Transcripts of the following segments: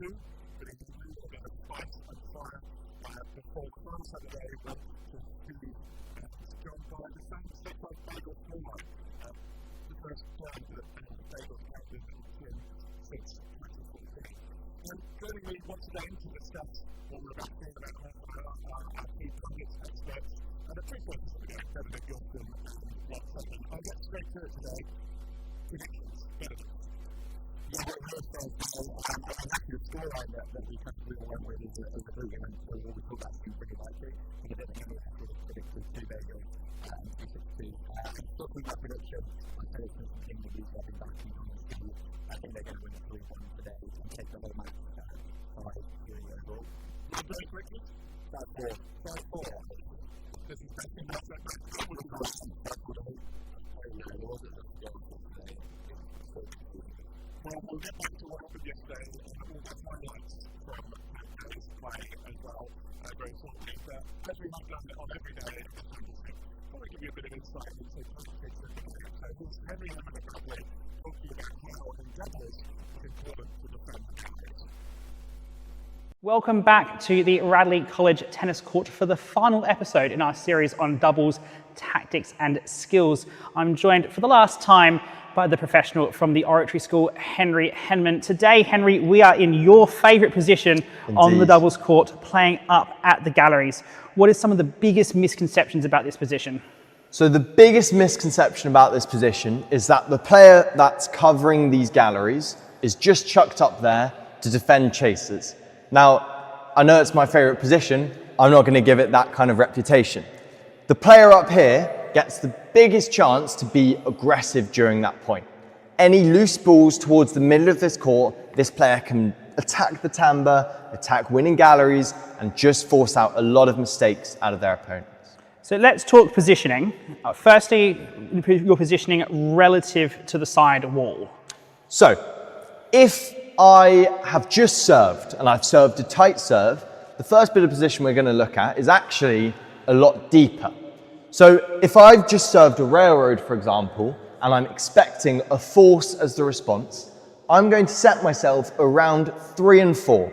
do, but in the middle of a fight and fire before the first Saturday went to was joined by the same step-up Bagel Former. The first time that Bagel Camden in since 2014. And joining me once again to discuss what we're about to think about our key pundits, experts, and a three-pointers today, Kevin Gilson and Rob Fahey. I'll get straight to it today. Predictions, Kevin. I'm happy the scoreline that we all went with is a voting, and we'll talk about some pretty likely. And I don't think anyone has to predict with two Bagel and 262. Talking about prediction, I say it's going to continue to be back in on the field. I think they're going to win the 3-1 today and take the whole match 5-3 overall. Very quickly, 5-4. This is best in that match. Well, we'll get back to what happened yesterday and all the highlights from Harry's play as well, very shortly. As we have done on every day, I want to give you a bit of insight into tactics and totals. Henry and Emma Bradley talking about how in doubles it's important to defend the target. Welcome back to the Radley College tennis court for the final episode in our series on doubles, tactics and skills. I'm joined for the last time by the professional from the Oratory School, Henry Henman. Today, Henry, we are in your favourite position on the doubles court, playing up at the galleries. What is some of the biggest misconceptions about this position? So the biggest misconception about this position is that the player that's covering these galleries is just chucked up there to defend chasers. Now, I know it's my favourite position, I'm not going to give it that kind of reputation. The player up here gets the biggest chance to be aggressive during that point. Any loose balls towards the middle of this court, this player can attack the timbre, attack winning galleries, and just force out a lot of mistakes out of their opponents. So let's talk positioning. Firstly, your positioning relative to the side wall. So, if I have just served, and I've served a tight serve, the first bit of position we're going to look at is actually a lot deeper. So if I've just served a railroad, for example, and I'm expecting a force as the response, I'm going to set myself around 3 and 4.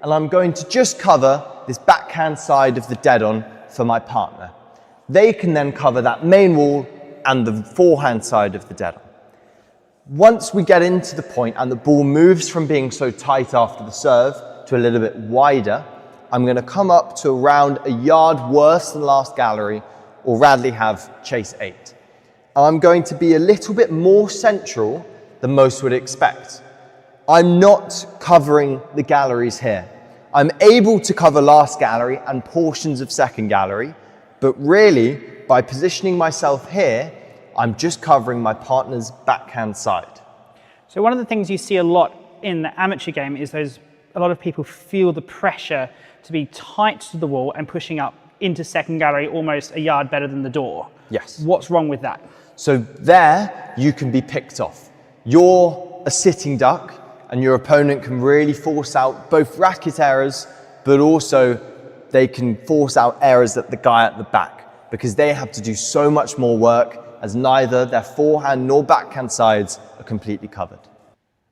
And I'm going to just cover this backhand side of the dead-on for my partner. They can then cover that main wall and the forehand side of the dead-on. Once we get into the point and the ball moves from being so tight after the serve to a little bit wider, I'm going to come up to around a yard worse than last gallery, or Radley have chase 8. I'm going to be a little bit more central than most would expect. I'm not covering the galleries here. I'm able to cover last gallery and portions of second gallery, but really, by positioning myself here, I'm just covering my partner's backhand side. So one of the things you see a lot in the amateur game is a lot of people feel the pressure to be tight to the wall and pushing up into second gallery almost a yard better than the door. Yes. What's wrong with that? So there you can be picked off. You're a sitting duck and your opponent can really force out both racket errors, but also they can force out errors at the guy at the back because they have to do so much more work as neither their forehand nor backhand sides are completely covered.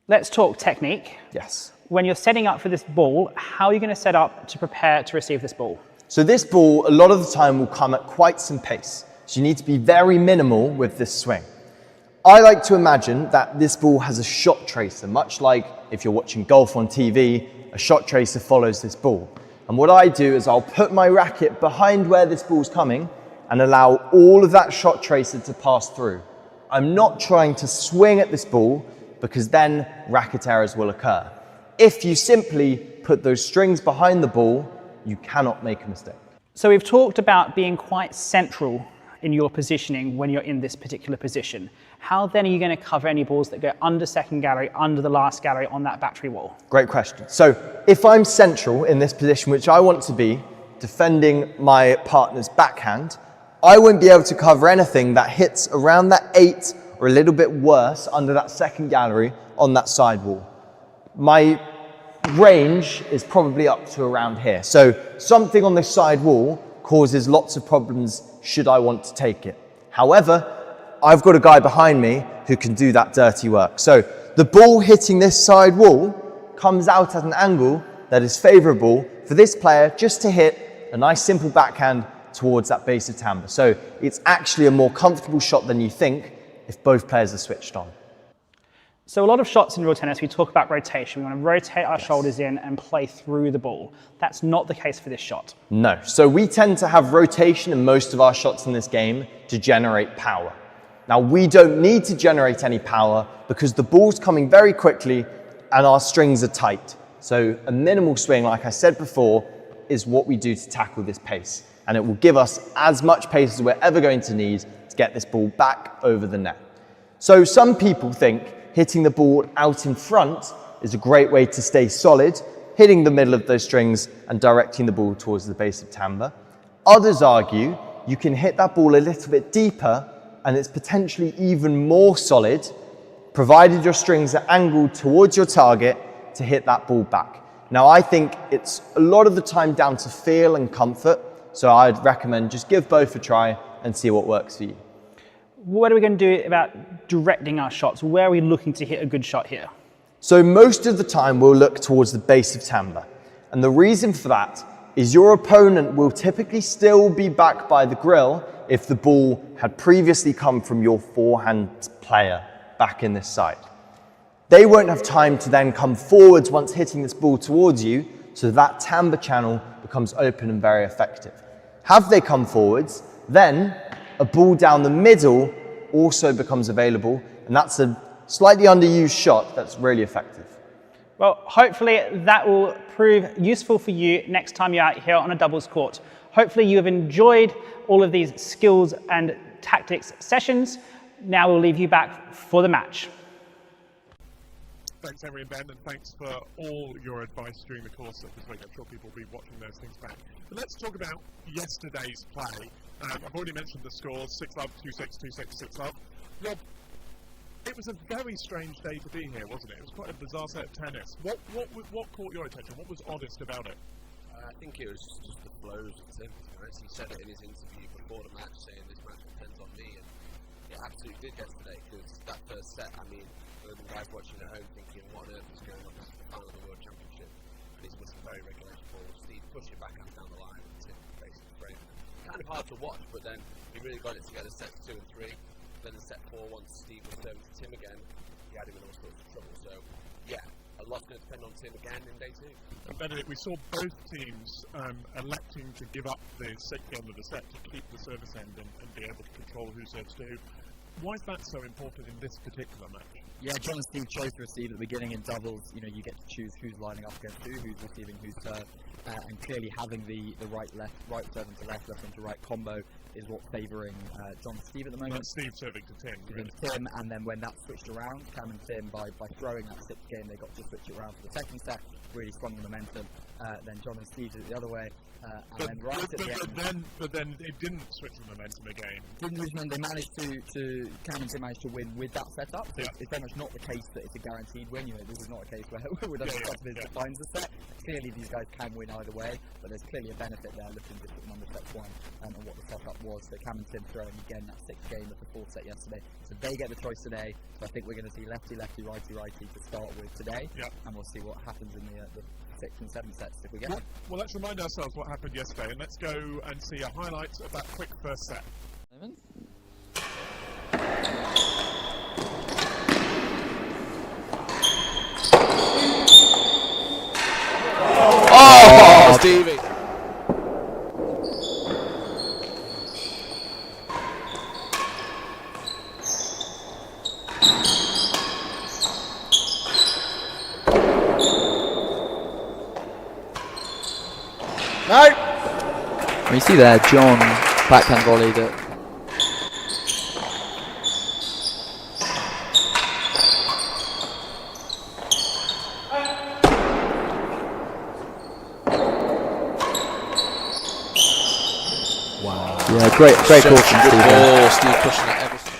Let's talk technique. Yes. When you're setting up for this ball, how are you going to set up to prepare to receive this ball? So this ball, a lot of the time, will come at quite some pace. So you need to be very minimal with this swing. I like to imagine that this ball has a shot tracer, much like if you're watching golf on TV, a shot tracer follows this ball. And what I do is I'll put my racket behind where this ball's coming and allow all of that shot tracer to pass through. I'm not trying to swing at this ball because then racket errors will occur. If you simply put those strings behind the ball, you cannot make a mistake. So we've talked about being quite central in your positioning when you're in this particular position. How then are you going to cover any balls that go under second gallery, under the last gallery on that battery wall? Great question. So if I'm central in this position, which I want to be, defending my partner's backhand, I won't be able to cover anything that hits around that 8 or a little bit worse under that second gallery on that side wall. My range is probably up to around here. So something on this side wall causes lots of problems should I want to take it. However, I've got a guy behind me who can do that dirty work. So the ball hitting this side wall comes out at an angle that is favourable for this player just to hit a nice simple backhand towards that base of timber. So it's actually a more comfortable shot than you think if both players are switched on. So a lot of shots in real tennis, we talk about rotation. We want to rotate our shoulders in and play through the ball. That's not the case for this shot. No. So we tend to have rotation in most of our shots in this game to generate power. Now, we don't need to generate any power because the ball's coming very quickly and our strings are tight. So a minimal swing, like I said before, is what we do to tackle this pace. And it will give us as much pace as we're ever going to need to get this ball back over the net. So some people think hitting the ball out in front is a great way to stay solid, hitting the middle of those strings and directing the ball towards the base of timber. Others argue you can hit that ball a little bit deeper and it's potentially even more solid, provided your strings are angled towards your target to hit that ball back. Now, I think it's a lot of the time down to feel and comfort, so I'd recommend just give both a try and see what works for you. What are we going to do about directing our shots? Where are we looking to hit a good shot here? So most of the time we'll look towards the base of timber. And the reason for that is your opponent will typically still be back by the grill if the ball had previously come from your forehand player back in this side. They won't have time to then come forwards once hitting this ball towards you, so that timber channel becomes open and very effective. Have they come forwards, then a ball down the middle also becomes available, and that's a slightly underused shot that's really effective. Well, hopefully that will prove useful for you next time you're out here on a doubles court. Hopefully you have enjoyed all of these skills and tactics sessions. Now we'll leave you back for the match. Thanks, Henry and Ben, and thanks for all your advice during the course of this week. I'm sure people will be watching those things back. But let's talk about yesterday's play. I've already mentioned the scores, 6-love, 2-6, 2-6, 6-love. Rob, it was a very strange day to be here, wasn't it? It was quite a bizarre set of tennis. What caught your attention? What was oddest about it? I think it was just the flows of Tim. He said it in his interview before the match, saying this match depends on me, and it absolutely did yesterday, because that first set, I mean, the guys watching at home thinking, what on earth is going on? This is the final of the World Championship, and he's missing very regulation balls. Steve pushing back and down the line, and Tim basically spraying it. Kind of hard to watch, but then he really got it together, sets 2 and 3. Then in set 4, once Steve was serving to Tim again, he had him in all sorts of trouble. So, yeah, a lot's going to depend on Tim again in day 2. And Benedict, we saw both teams electing to give up the end of the set to keep the service end and be able to control who serves to who. Why is that so important in this particular match? Yeah, John and Steve chose to receive at the beginning in doubles. You know, you get to choose who's lining up against who's receiving whose serve, and clearly having the right serve into left into right combo is what's favouring John and Steve at the moment. That's Steve serving to Tim. Really. Tim, and then when that switched around, Cam and Tim, by throwing that 6th game, they got to switch it around for the second set, really swung the momentum. Then John and Steve did it the other way, and then right at the end. But then it didn't switch the momentum again. Didn't lose momentum. They managed to Cam and Tim managed to win with that setup. So it's very much not the case that it's a guaranteed win. You know, this is not a case where defines the set. Clearly, these guys can win either way, but there's clearly a benefit there looking just at number set 1 and what the setup was. So Cam and Tim throwing again that 6th game of the 4th set yesterday. So they get the choice today. So I think we're going to see lefty, lefty, righty, righty to start with today. Yep. And we'll see what happens in the 6th and 7th sets if we get them. Well, let's remind ourselves what happened yesterday, and let's go and see a highlight of that quick first set. Oh, Stevie! No! You see there, John backhand volley that. Wow. Yeah, great call from Steve. Oh, Steve pushing it ever so.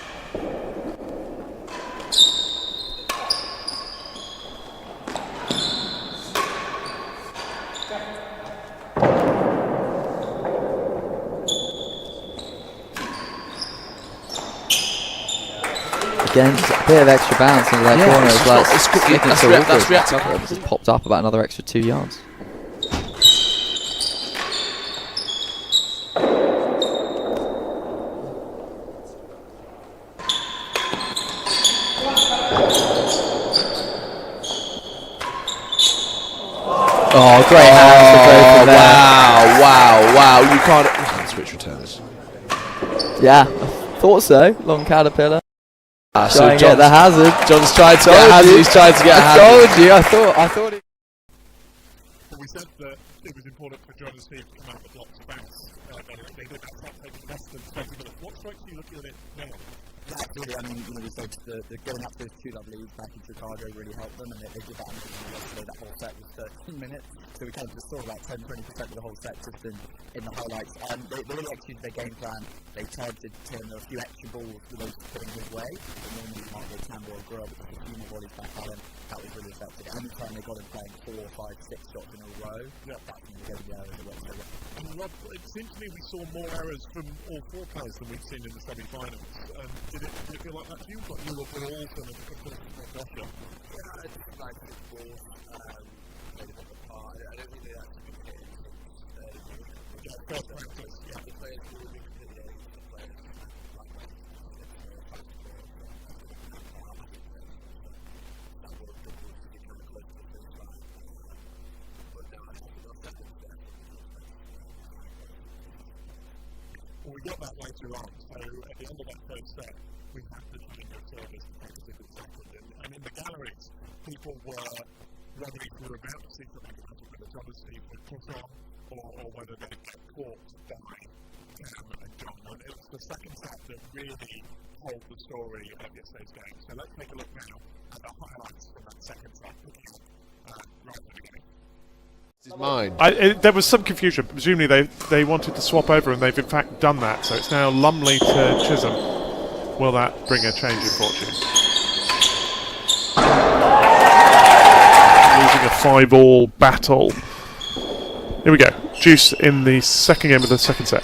again, just a bit of extra bounce into that corner as well. That's reactive. It's just popped up about another extra 2 yards. Oh, great hands for both of them. Wow. You can't switch returners. Yeah, I thought so. Long caterpillar. So Trying to get the hazard. John's trying to get a hazard. He's trying to get a hazard. I told you. I thought it. But we said that it was important for John and Steve to come out with lots of bounce. They did that taking less than 20 minutes. What strikes you looking at it now? Absolutely. I mean, we said the going up to those 2 leads back in Chicago really helped them, and they did that yesterday. That whole set was 13 minutes, so we kind of just saw about 10-20% of the whole set just in the highlights. They really executed their game plan. They targeted Tim. There were a few extra balls for those putting his way. But normally you might go Campbell or Grub, but a few more bodies back at him. That was really effective. Anytime they got him playing 4, 5, 6 shots in a row, that can go the areas that went so well. And Rob, it seems to me we saw more errors from all 4 players than we've seen in the semi-finals. Did it feel like that to you? Got you up with all from Russia? Yeah, I just like the ball. Played a bit of a part. I don't think they actually hit it. First practice, yeah. The players will be completely able to play. That was good to be kind of close to the finish line. But now I think we're second step. Well, we got that later on, so at the end of that first set, we had to change our service to practice it second. And in the galleries, people were whether they were about to see something happen with the John and Steve would push on, or whether they'd get caught by Cam and John. And it was the second set that really told the story of yesterday's game. So let's take a look now at the highlights from that second set. Right at the beginning. His mind. There was some confusion. Presumably they wanted to swap over, and they've in fact done that. So it's now Lumley to Chisholm. Will that bring a change in fortune? Losing a 5-all battle. Here we go. Juice in the second game of the second set.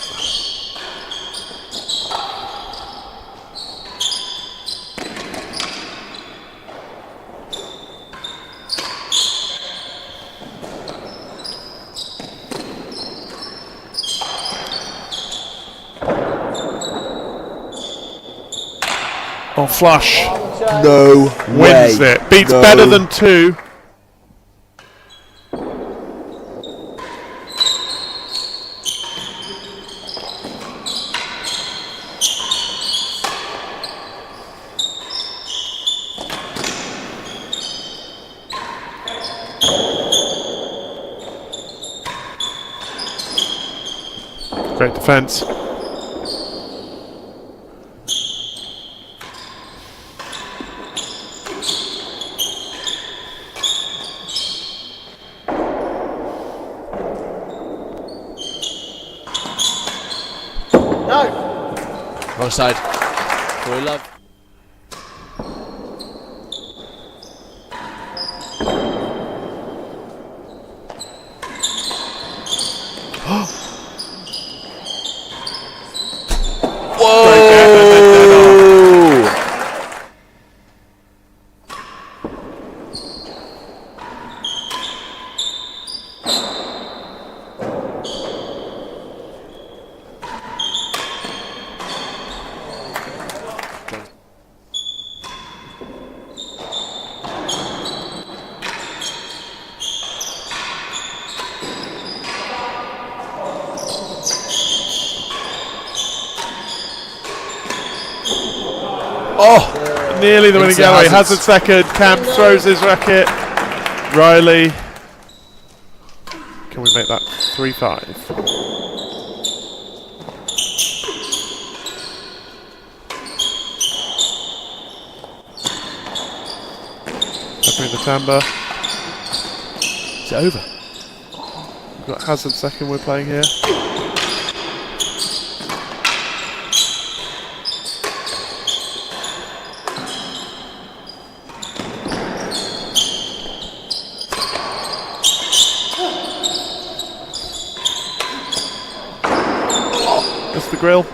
Oh, flush. No Wins way. it. Beats No. better than 2. Great defense. Wrong side. Corey Love. Oh, nearly the winning gallery. Hazard second. Cam throws his racket. Riley. Can we make that 3-5? Peppering the timbre. Is it over? We've got Hazard second we're playing here. That's the grill.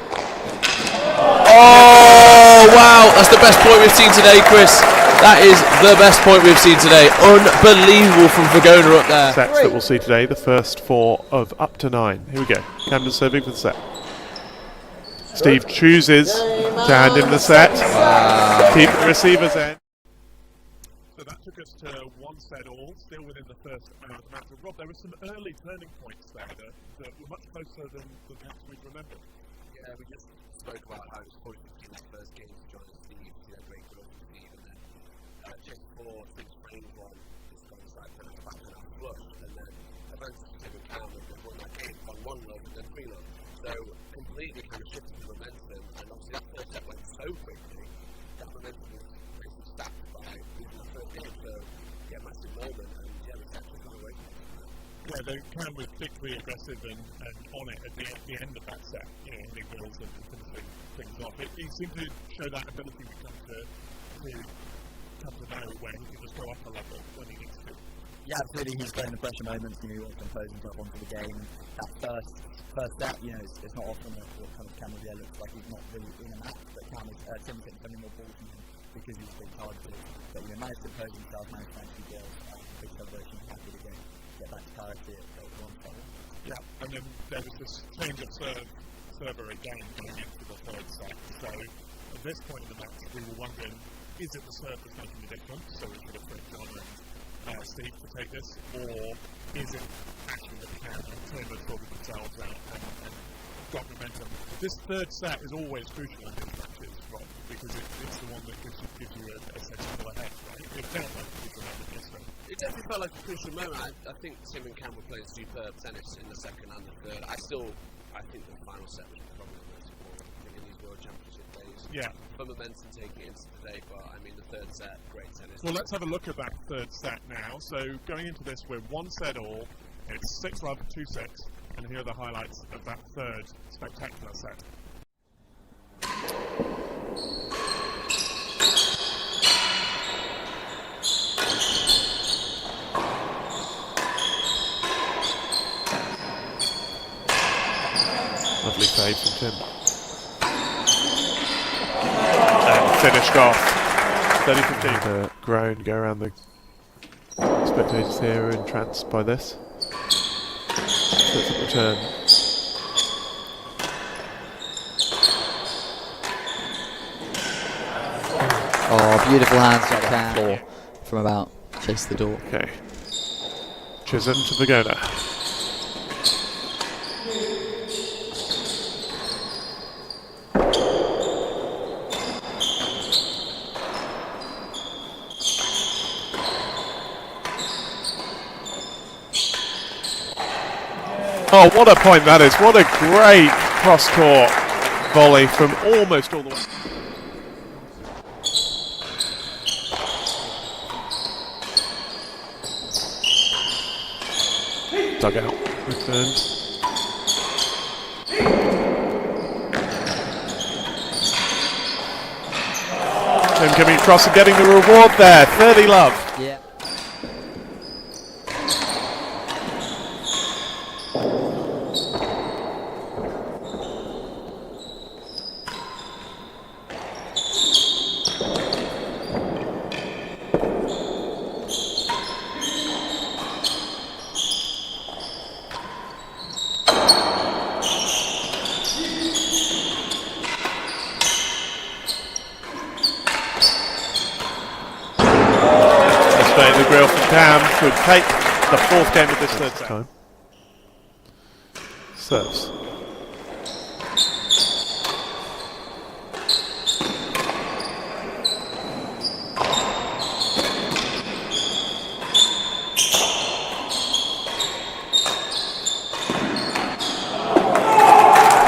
Oh, wow. That's the best point we've seen today, Chris. That is the best point we've seen today. Unbelievable from Virgona up there. Sets that we'll see today, the first 4 of up to 9. Here we go. Camden serving for the set. Steve chooses to hand him the set. Keep the receiver's end. So that took us to 1 set all, still within the first hour of the match. Rob, there were some early turning points there that were much closer than perhaps we'd remembered. Yeah, we just spoke about how it was 40-15 that first game to join Steve, see that great growth from Steve, and then just before things changed one, this guy started turning it back and out flush, and then eventually Tim and Cam have won that game on 1 love and then 3 love. So completely kind of shifted the momentum, and obviously that first set went so quickly, that momentum was basically stacked by losing the first game, so yeah, massive moment, and yeah, the set took away from it. Yeah, the Cam was particularly aggressive and on it at the end of that set, you know, hitting bills and finishing things off. He seemed to show that ability we come to know where he can just go up a level when he needs to. Yeah, absolutely. He's playing the pressure moments. You know, he wants to impose himself onto the game. That first set, you know, it's not often that kind of Cam Riviere looks like he's not really in a match, but Cam is Tim's getting plenty more balls from him because he's been targeted. But you know, managed to impose himself, managed to actually get big celebration, happy to get back to parity at 1-7. Yeah, and then there was this change of server again going into the 3rd set. So at this point in the match, we were wondering, is it the serve that's making the difference? So we could have put John and Steve to take this, or is it actually the Cam and Tim have sorted themselves out and got momentum? This 3rd set is always crucial in these matches, Rob, because it's the one that gives you a sense of pull ahead, right? It felt like it was remembered yesterday. It definitely felt like a crucial moment. I think Tim and Cam were playing superb tennis in the 2nd and the 3rd. I think the final set was probably the most important thing in these World Championship days. Yeah. For momentum taking it into today, but I mean the 3rd set, great tennis. Well, let's have a look at that 3rd set now. So going into this, we're 1 set all. It's 6 love, 2 6, and here are the highlights of that 3rd spectacular set. Lovely fade from Tim. And finished off. 30-15. The groan, go around the spectators here, entranced by this. Sets up return. Oh, beautiful hands on the floor from about chase the door. Okay. Chisholm to Virgona. Oh, what a point that is. What a great cross-court volley from almost all the way. Dug out. Returned. Tim coming across and getting the reward there. 30 love. Yeah. The grill from Cam could take the 4th game of this 3rd set. Time. Serves.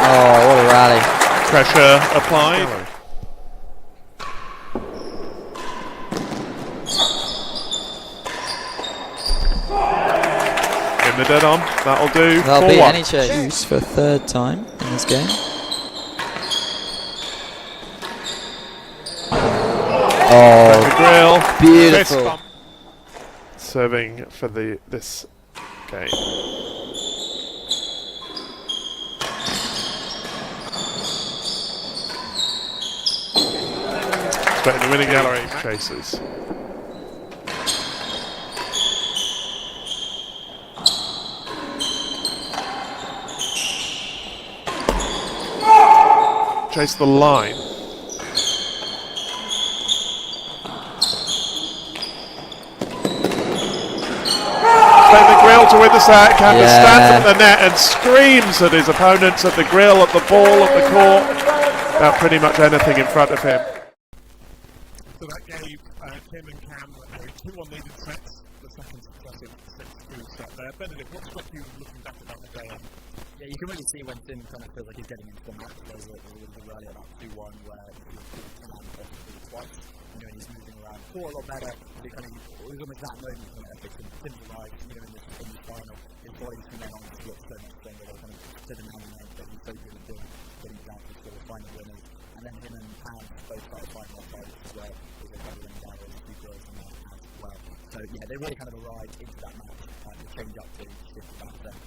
Oh, what a rally. Pressure applied. The dead arm, that'll do. That'll be 4-1. any chase for a 3rd time in this game. Oh, The grill. beautiful. Fist bump. Serving for this game. but in the winning gallery, Chasers. Chase the line. The grill to win the set. Camden stands up at the net and screams at his opponents, at the grill, at the ball, at the court, about pretty much anything in front of him. So that gave Tim and Cam a 2-1 lead in sets. The second successive 6-2 set there. Benedict, what struck you looking back at that day? Yeah, you can really see when Tim kind of feels like he's getting into the match. There was early about 2-1 where he was twice. You know, and he's moving around a lot better. It was almost that moment when Epic and Tim arrived, you know, in the final. His body from then on to look so much stronger. They were kind of sitting down and that he's so good at doing, getting down to sort of final winners. And then him and Pam both started fighting off fights as well. They were kind of winning down and a few girls in that as well. So yeah, they really kind of arrived into that match to change up to shift back then.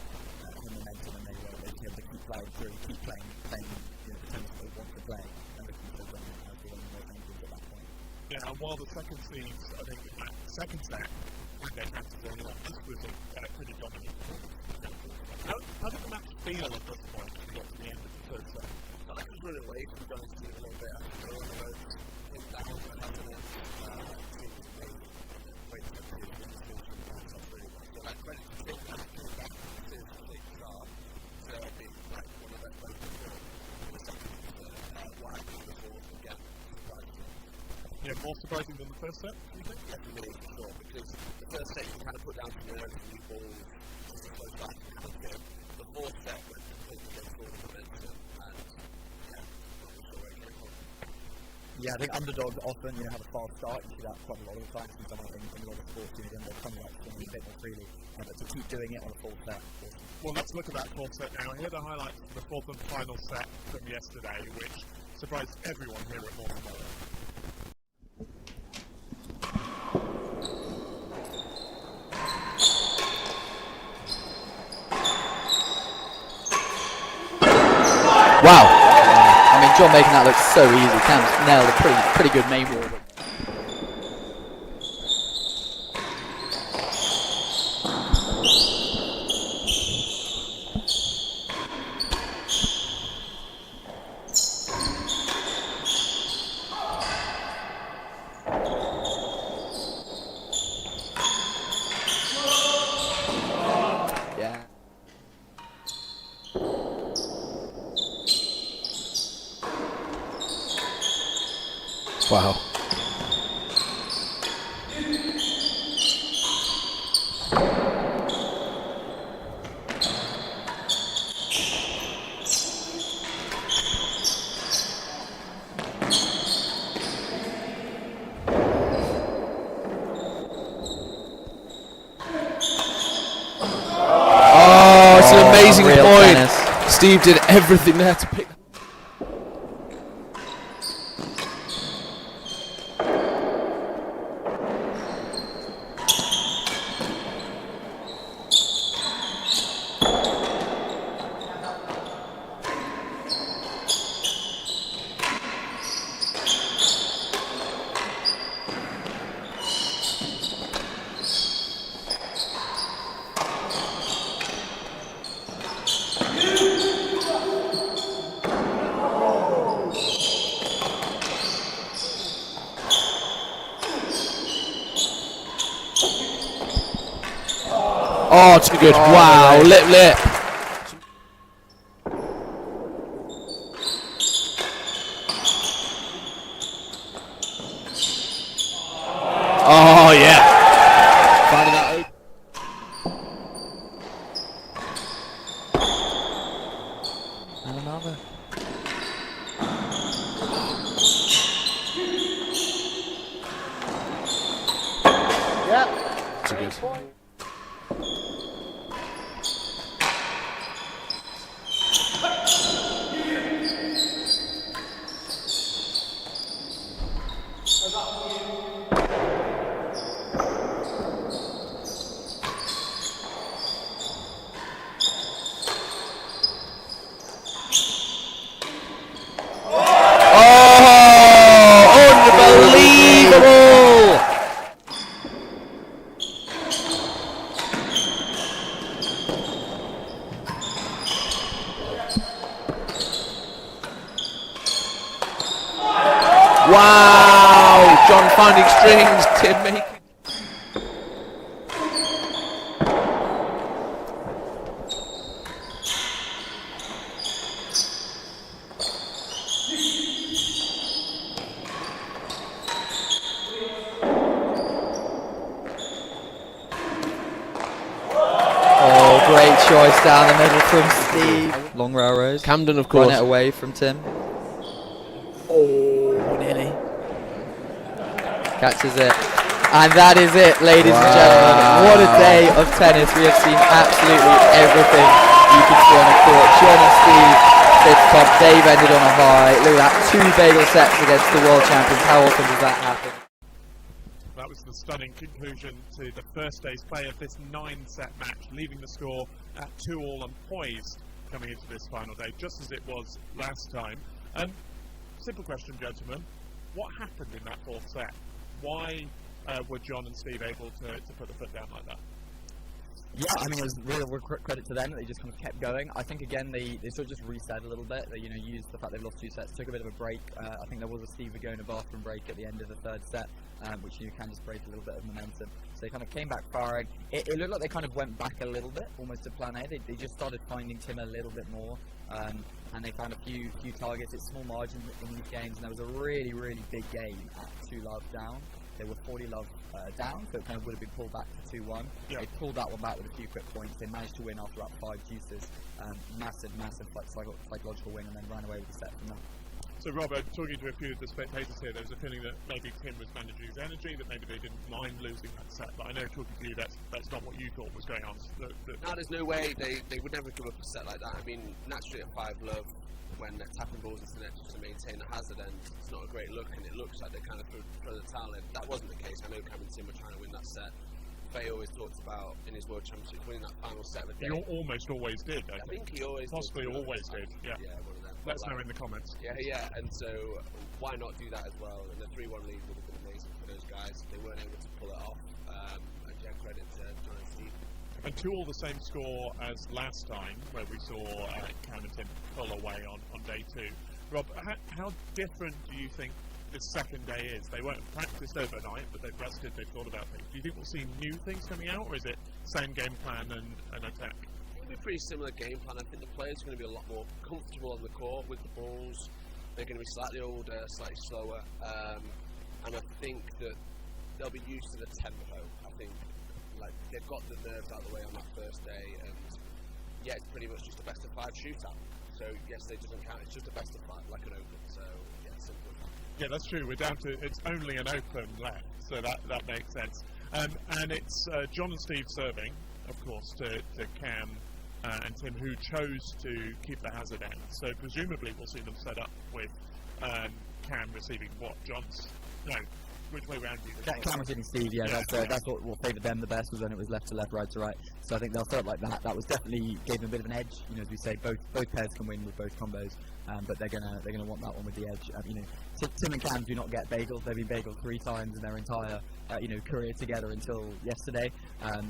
Momentum, and they were able to keep playing through, keep playing, you know, the tennis they want to play, and looking for them as the only way at that point. Yeah, and while the second seeds, I think in that second set, when they had to go on, this was a pretty dominant. How did the match feel at this point when we got to the end of the third set? I think it was really late for guys to do a little bit. I think they were in down and had to wait for the like credit to take that back to the start. So I think like one of their players in the second what happened before again. Yeah, more surprising than the first set, do you think? Yeah, for me, for sure, because the first set you kind of put down to the early new ball, just close back and the fourth set went completely against all the momentum, and yeah, not sure where it came from. Yeah, I think underdogs often, you know, have a fast start. You see that quite a lot of the times in someone in a lot of sports, you know, they'll come up a bit more freely, but to keep doing it on a full set. Well, let's look at that fourth set now. Here are the highlights of the fourth and final set from yesterday, which surprised everyone here at North Melbourne. Wow. I mean, John making that look so easy. Cam's nailed a pretty good main wall. Wow. Oh, it's an amazing real point. tennis. Steve did everything there to pick. Oh, too good. Wow, lip. Oh, yeah. Finding that open. And another. Yeah. Too good. Wow! John finding strings, Tim making. Oh, great choice down the middle from Steve. Long railroad. Camden, of Run course. it away from Tim. Oh, nearly. Catches it. And that is it, ladies and gentlemen. What a day of tennis. We have seen absolutely everything you can see on the court. John and Steve, fifth top. They've ended on a high. Look at that, 2 bagel sets against the world champions. How often does that happen? That was the stunning conclusion to the first day's play of this 9-set match, leaving the score at 2-all and poised coming into this final day, just as it was last time. Simple question, gentlemen. What happened in that 4th set? Why were John and Steve able to put the foot down like that? Yeah, I mean, it was real credit to them that they just kind of kept going. I think, again, they sort of just reset a little bit. They, used the fact they've lost 2 sets, took a bit of a break. I think there was a Steve Virgona bathroom break at the end of the 3rd set, which can just break a little bit of momentum. So they kind of came back firing. It looked like they kind of went back a little bit, almost to plan A. They just started finding Tim a little bit more, and they found a few targets. It's small margins in these games, and there was a really, really big game at 2-love down. They were 40-love down, so it kind of would have been pulled back to 2-1. Yeah. They pulled that one back with a few quick points. They managed to win after about 5 deuces. Massive psychological win, and then ran away with the set from that. So, Rob, talking to a few of the spectators here, there was a feeling that maybe Tim was managing his energy, that maybe they didn't mind losing that set. But I know, talking to you, that's not what you thought was going on. No, there's no way they would never give up a set like that. I mean, naturally at 5-love, when they're tapping balls into the net just to maintain the hazard end, it's not a great look, and it looks like they kind of throw the towel in. That wasn't the case. I know Cam and Tim were trying to win that set. Fahey always talks about in his World Championship winning that final set of the day. He almost always did, I think. He always possibly did. Always did, yeah. Yeah, one of them. Let us know in the comments. Yeah, and so why not do that as well? And the 3-1 lead would have been amazing for those guys. They weren't able to pull it off, and yeah, credit to John and Steve. And 2-all the same score as last time, where we saw Cam and Tim pull away on day 2. Rob, how different do you think this second day is? They weren't practiced overnight, but they've rested, they've thought about things. Do you think we'll see new things coming out, or is it same game plan and attack? It'll be a pretty similar game plan. I think the players are going to be a lot more comfortable on the court with the balls. They're going to be slightly older, slightly slower, and I think that they'll be used to the tempo. I think they've got the nerves out of the way on that first day, and yeah, it's pretty much just a best of 5 shootout. So yes, it doesn't count. It's just a best of 5, like an open. So yeah, simple. Yeah, that's true. We're down to it's only an open left, so that makes sense. And it's John and Steve serving, of course, to Cam and Tim, who chose to keep the hazard end. So presumably we'll see them set up with Cam receiving what? John's? No. Which way round do you think? Cam was hitting Steve, that's what favoured them the best, was when it was left to left, right to right. So I think they'll set up like that. That was definitely gave them a bit of an edge. As we say, both pairs can win with both combos, but they're gonna want that one with the edge. Tim and Cam do not get bageled. They've been bageled 3 times in their entire career together until yesterday.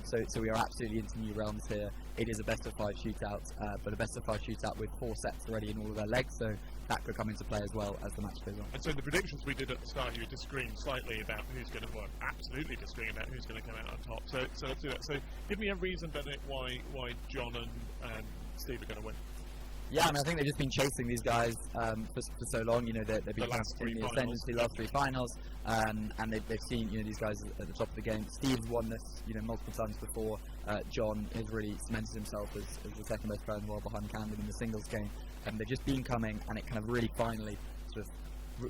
So we are absolutely into new realms here. It is a best of 5 shootout, but a best of 5 shootout with 4 sets already in all of their legs. So that could come into play as well as the match goes on. And so the predictions we did at the start, you were disagreeing slightly about who's going to, absolutely disagreeing about who's going to come out on top. So let's do that. So give me a reason, Bennett, why John and Steve are going to win. Yeah, I think they've just been chasing these guys for so long. They've been in the ascendancy, last 3 finals, and they've seen these guys at the top of the game. Steve's won this multiple times before. John has really cemented himself as the second best player in the world behind Camden in the singles game. And they've just been coming, and it kind of really finally sort of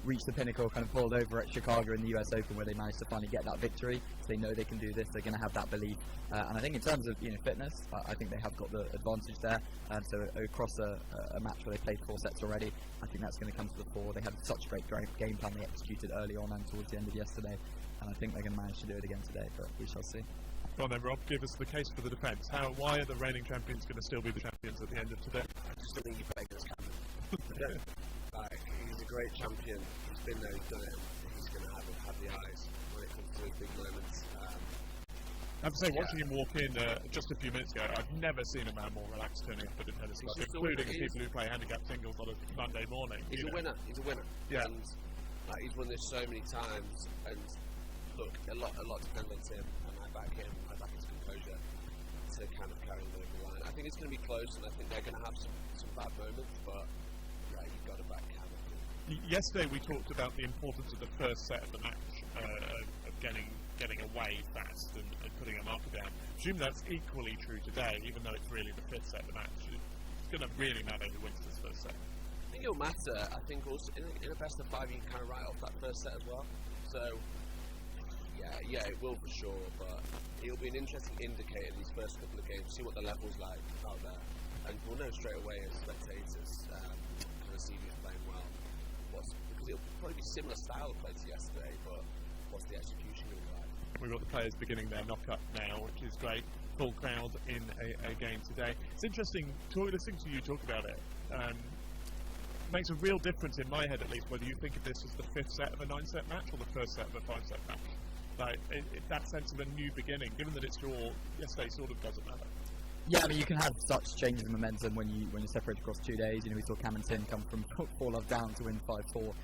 reached the pinnacle, kind of pulled over at Chicago in the US Open, where they managed to finally get that victory. So they know they can do this. They're going to have that belief, and I think in terms of fitness, I think they have got the advantage there. And so across a match where they played 4 sets already, I think that's going to come to the fore. They had such a great game plan they executed early on and towards the end of yesterday, and I think they're going to manage to do it again today. But we shall see. Go on then, Rob, give us the case for the defence. Why are the reigning champions going to still be the champions at the end of today? I just don't think you play against Camden. He's a great champion. He's been there, he's done it. He's going to have the eyes when it comes to those big moments. I have to say, watching him walk in just a few minutes ago, I've never seen a man more relaxed turning up at a tennis club, including people who play handicap singles on a Monday morning. He's a winner. He's a winner. Yeah. And he's won this so many times. And look, a lot depends on Tim, and I back him. I back his composure to kind of carry him over the line. I think it's going to be close, and I think they're going to have some bad moments, but yeah, you've got to back Camden. Yesterday we talked about the importance of the first set of the match, of getting away fast and putting a marker down. I presume that's equally true today, even though it's really the fifth set of the match. It's going to really matter who wins this first set. I think it'll matter. I think also in a best of 5 you can kind of write off that first set as well. So yeah, it will for sure, but it'll be an interesting indicator these first couple of games, see what the level's like out there, and we'll know straight away as spectators, kind of see who's playing well. Because it'll probably be similar style of play to yesterday, but what's the execution going to be like? We've got the players beginning their knock-up now, which is great. Full crowd in a game today. It's interesting, listening to you talk about it. Makes a real difference in my head, at least, whether you think of this as the fifth set of a 9-set match or the first set of a 5-set match. Like, that sense of a new beginning, given that it's draw yesterday, sort of doesn't matter. Yeah, I mean, you can have such changes in momentum when you separate across 2 days. You know, we saw Camden come from 4-love down to win 5-4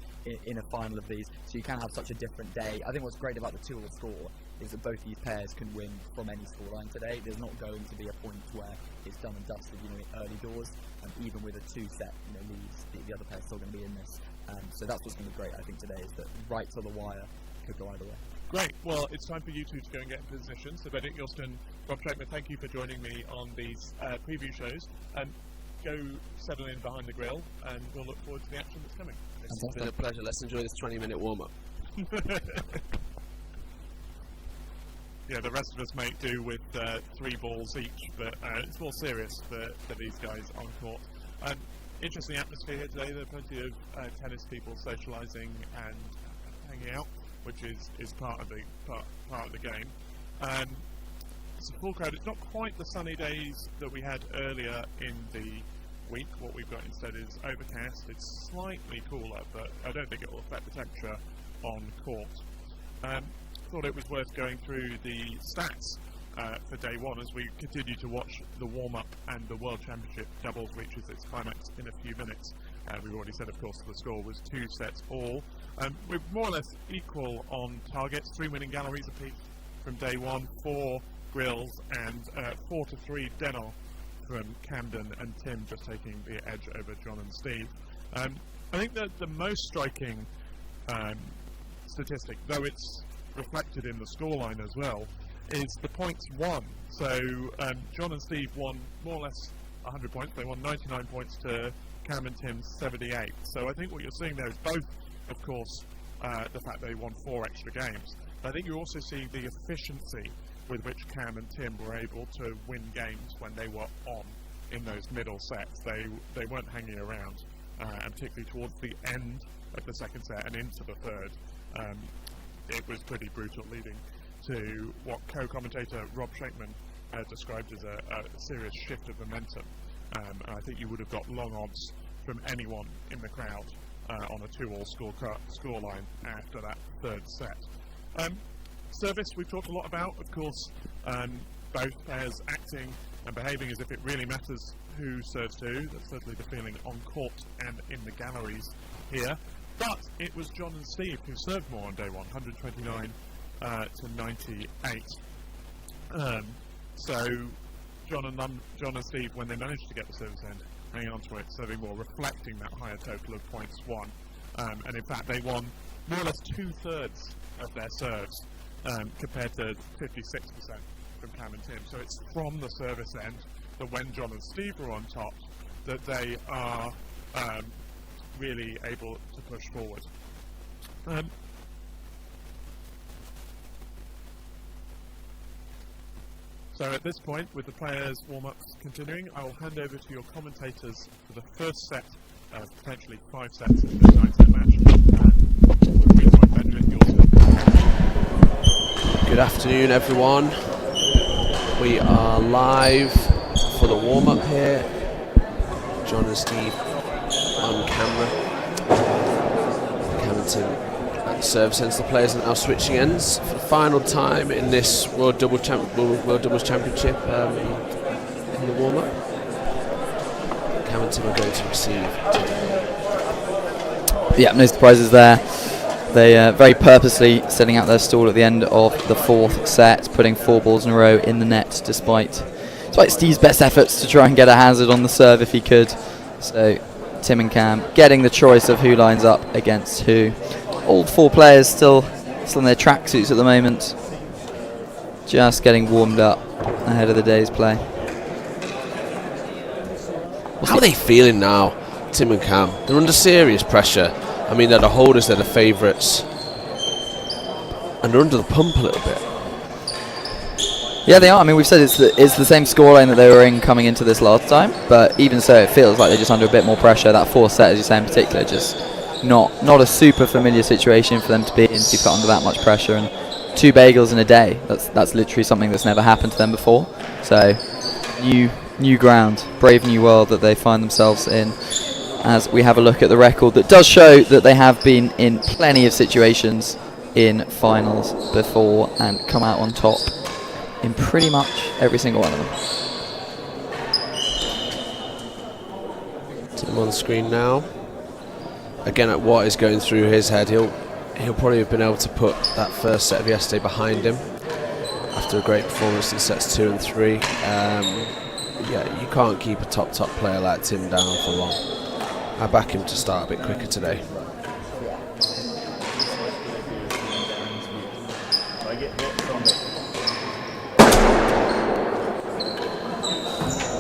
in a final of these, so you can have such a different day. I think what's great about the 2-all score is that both these pairs can win from any scoreline today. There's not going to be a point where it's done and dusted, you know, in early doors, and even with a 2-set, you know, leads, the other pair's still going to be in this. So that's what's going to be great, I think, today, is that right to the wire could go either way. Great. Well, it's time for you two to go and get in position. So, Benedict Yorston, Rob Fahey, thank you for joining me on these preview shows. Go settle in behind the grill, and we'll look forward to the action that's coming. It's been a pleasure. Let's enjoy this 20-minute warm-up. Yeah, the rest of us make do with 3 balls each, but it's more serious for these guys on court. Interesting atmosphere here today. There are plenty of tennis people socialising and hanging out, which is part of the game. It's a full crowd. It's not quite the sunny days that we had earlier in the week. What we've got instead is overcast. It's slightly cooler, but I don't think it will affect the temperature on court. Thought it was worth going through the stats for day one as we continue to watch the warm-up and the World Championship doubles reaches its climax in a few minutes. We've already said, of course, the score was 2 sets all. We're more or less equal on targets, 3 winning galleries apiece from day one, 4 grills, and 4-3 Denner from Camden, and Tim just taking the edge over John and Steve. I think that the most striking statistic, though it's reflected in the scoreline as well, is the points won. So John and Steve won more or less 100 points. They won 99 points to Cam and Tim's 78. So I think what you're seeing there is both, of course, the fact they won 4 extra games. But I think you also see the efficiency with which Cam and Tim were able to win games when they were on in those middle sets. They weren't hanging around, and particularly towards the end of the second set and into the third, it was pretty brutal, leading to what co-commentator Rob Fahey described as a serious shift of momentum. And I think you would have got long odds from anyone in the crowd on a 2-all scoreline after that third set. Service we've talked a lot about, of course, both players acting and behaving as if it really matters who serves who. That's certainly the feeling on court and in the galleries here. But it was John and Steve who served more on day one, 129 to 98. So John and Steve, when they managed to get the service end, hanging on to it, serving more, reflecting that higher total of points won. And in fact, they won more or less 2/3 of their serves, compared to 56% from Cam and Tim. So it's from the service end that when John and Steve are on top, that they are really able to push forward. So at this point, with the players' warm-ups continuing, I will hand over to your commentators for the first set of potentially 5 sets in this 9-set match. Good afternoon, everyone. We are live for the warm-up here. John and Steve on camera. Cam and Tim at Service ends, the players are now switching ends for the final time in this World Doubles Championship in the warm-up. Camden are going to receive. Yeah, no surprises there. They very purposely setting out their stall at the end of the 4th set, putting 4 balls in a row in the net despite Steve's best efforts to try and get a hazard on the serve if he could. So Tim and Cam getting the choice of who lines up against who. All 4 players still in their tracksuits at the moment, just getting warmed up ahead of the day's play. How are they feeling now, Tim and Cam? They're under serious pressure. I mean, they're the holders, they're the favourites, and they're under the pump a little bit. Yeah, they are. I mean, we've said it's the same scoreline that they were in coming into this last time, but even so, it feels like they're just under a bit more pressure. That 4th set, as you say in particular, just not a super familiar situation for them to be in, to be put under that much pressure. And 2 bagels in a day, that's literally something that's never happened to them before. So new ground, brave new world that they find themselves in, as we have a look at the record that does show that they have been in plenty of situations in finals before and come out on top in pretty much every single one of them. Tim on the screen now. Again, at what is going through his head, he'll probably have been able to put that first set of yesterday behind him after a great performance in sets 2 and 3. Yeah, you can't keep a top player like Tim down for long. I back him to start a bit quicker today.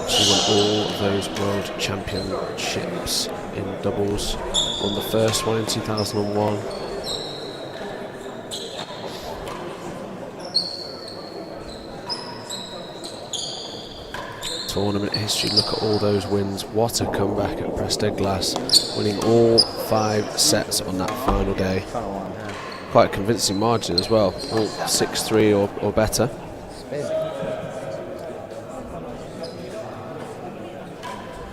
She won all those world championships in doubles. Won the first one in 2001. Tournament history, look at all those wins. What a comeback at Preston Glass, winning all 5 sets on that final day. Quite a convincing margin as well, all 6-3 or better.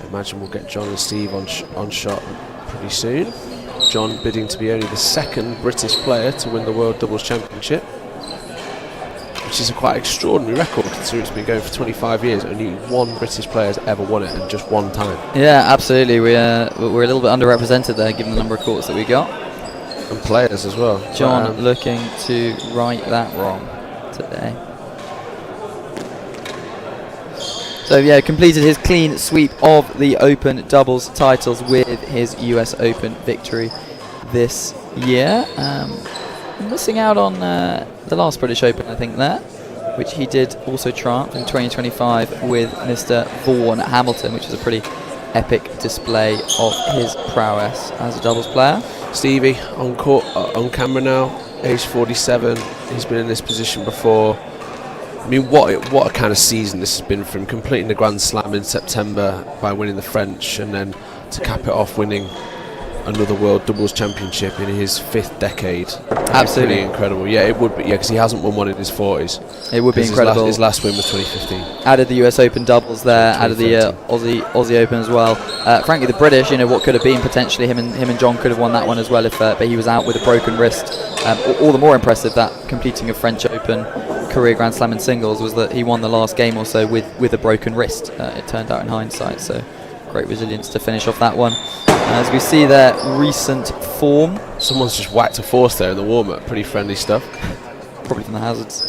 I imagine we'll get John and Steve on shot pretty soon. John bidding to be only the 2nd British player to win the World Doubles Championship, which is a quite extraordinary record considering it's been going for 25 years. Only 1 British player has ever won it, and just 1 time. Yeah, absolutely. We're a little bit underrepresented there, given the number of courts that we got. And players as well. John looking to right that wrong today. So yeah, completed his clean sweep of the Open doubles titles with his US Open victory this year. Missing out on the last British Open, I think, there, which he did also triumph in 2025 with Mr. Vaughan Hamilton, which is a pretty epic display of his prowess as a doubles player. Stevie on court, on camera now, age 47. He's been in this position before. I mean, what a kind of season this has been for him, completing the Grand Slam in September by winning the French, and then to cap it off winning another World Doubles Championship in his 5th decade. Absolutely pretty incredible. Yeah, it would be. Yeah, because he hasn't won one in his 40s. It would be incredible. His last win was 2015. Added the US Open doubles there, added the Aussie Open as well. Frankly, the British, what could have been potentially him and John could have won that one as well if but he was out with a broken wrist. All the more impressive that completing a French Open career Grand Slam in singles was that he won the last game or so with a broken wrist. It turned out in hindsight, so great resilience to finish off that one. As we see their recent form. Someone's just whacked a force there in the warm-up. Pretty friendly stuff. Probably from the hazards.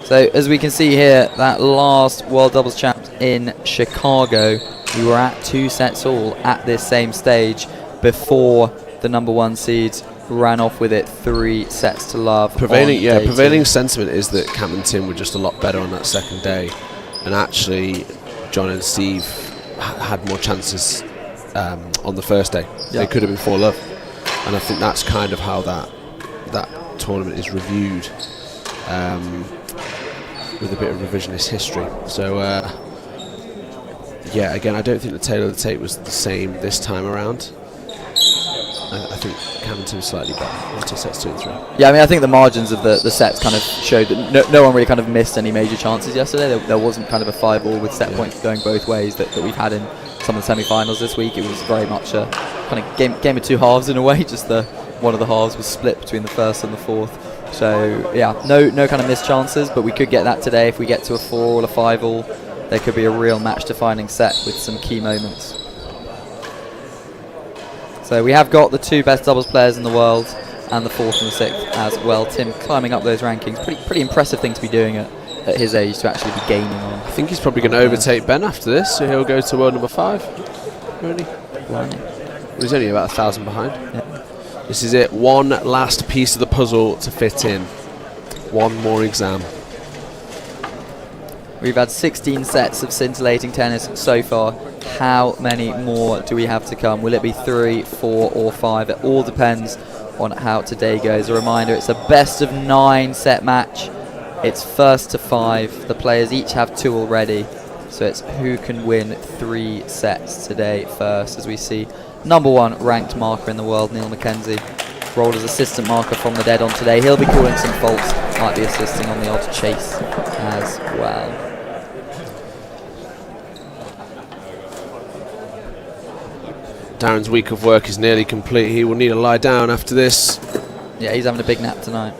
So as we can see here, that last World Doubles Champs in Chicago, we were at 2 sets all at this same stage before the number 1 seeds ran off with it 3 sets to love. Prevailing sentiment is that Cam and Tim were just a lot better on that second day, and actually John and Steve had more chances on the first day. Yeah. They could have been 4-love, and I think that's kind of how that tournament is reviewed, with a bit of revisionist history. So yeah, again, I don't think the tail of the tape was the same this time around. I think Camden was slightly better into sets 2 and 3. Yeah, I mean, I think the margins of the sets kind of showed that no one really kind of missed any major chances yesterday. There wasn't kind of a 5-all with set points going both ways that we've had in some of the semi-finals this week, it was very much a kind of game of two halves in a way. Just one of the halves was split between the first and the fourth. So yeah, no kind of missed chances, but we could get that today if we get to a 4 or a 5-all. There could be a real match-defining set with some key moments. So we have got the 2 best doubles players in the world and the 4th and the 6th as well. Tim climbing up those rankings, pretty impressive thing to be doing at his age, to actually be gaining on. I think he's probably going to overtake Ben after this, so he'll go to world number 5. Really? Well, he's only about 1,000 behind. Yeah. This is it. One last piece of the puzzle to fit in. One more exam. We've had 16 sets of scintillating tennis so far. How many more do we have to come? Will it be 3, 4 or 5? It all depends on how today goes. A reminder, it's a best of 9 set match. It's first to 5. The players each have 2 already. So it's who can win 3 sets today first, as we see number 1 ranked marker in the world, Neil Mackenzie, rolled as assistant marker from the dead on today. He'll be calling some faults, might be assisting on the odd chase as well. Darren's week of work is nearly complete. He will need to lie down after this. Yeah, he's having a big nap tonight.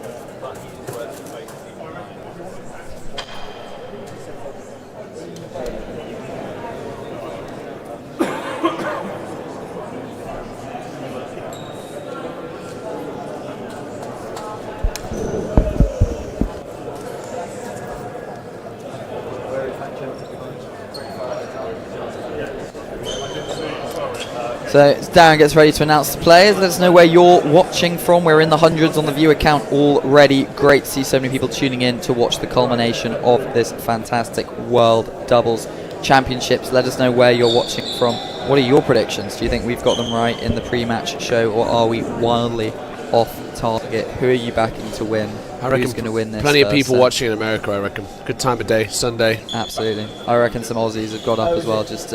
So as Darren gets ready to announce the players, let us know where you're watching from. We're in the hundreds on the viewer count already. Great to see so many people tuning in to watch the culmination of this fantastic World Doubles Championships. Let us know where you're watching from. What are your predictions? Do you think we've got them right in the pre-match show, or are we wildly off target? Who are you backing to win? I reckon who's going to win this? Plenty of people set? watching in America, I reckon. Good time of day, Sunday. Absolutely. I reckon some Aussies have got up as well, just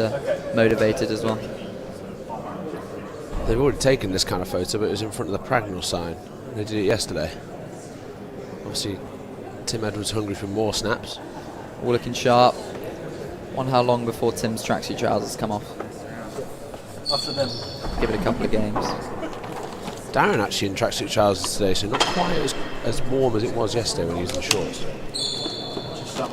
motivated as well. They've already taken this kind of photo, but it was in front of the Pragnell sign. They did it yesterday. Obviously, Tim Edwards hungry for more snaps. All looking sharp. Wonder how long before Tim's tracksuit trousers come off. Give it a couple of games. Darren actually in tracksuit trousers today, so not quite as warm as it was yesterday when he was in shorts. It's a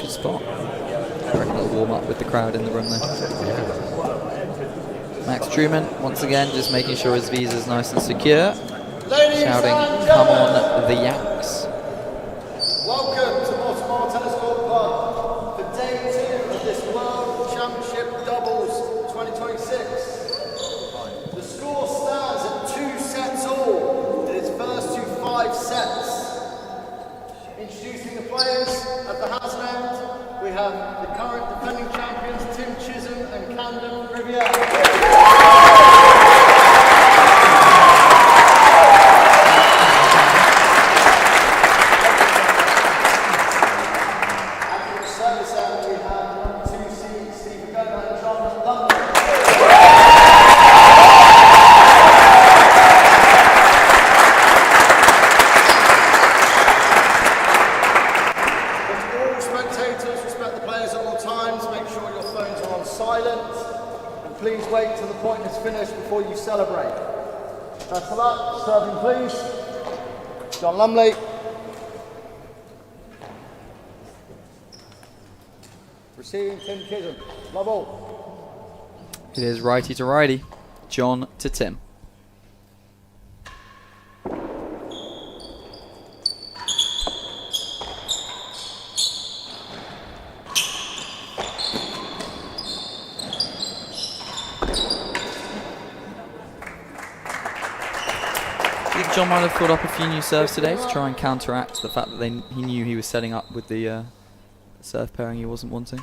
good spot. I reckon it'll warm up with the crowd in the room there. Yeah. Max Truman, once again, just making sure his visa's nice and secure. Shouting, come on the Yanks. Welcome to Baltimore Tennis Court Club for day 2 of this World Championship Doubles 2026. The score stands at 2 sets all in its first to 5 sets. Introducing the players at the Hazard end, we have the current defending champions Tim Chisholm and Camden Riviere. Best of luck. Serving, please. John Lumley. Receiving Tim Chisholm. Love all. It is righty to righty. John to Tim. John might have thought up a few new serves today to try and counteract the fact that he knew he was setting up with the serve pairing he wasn't wanting.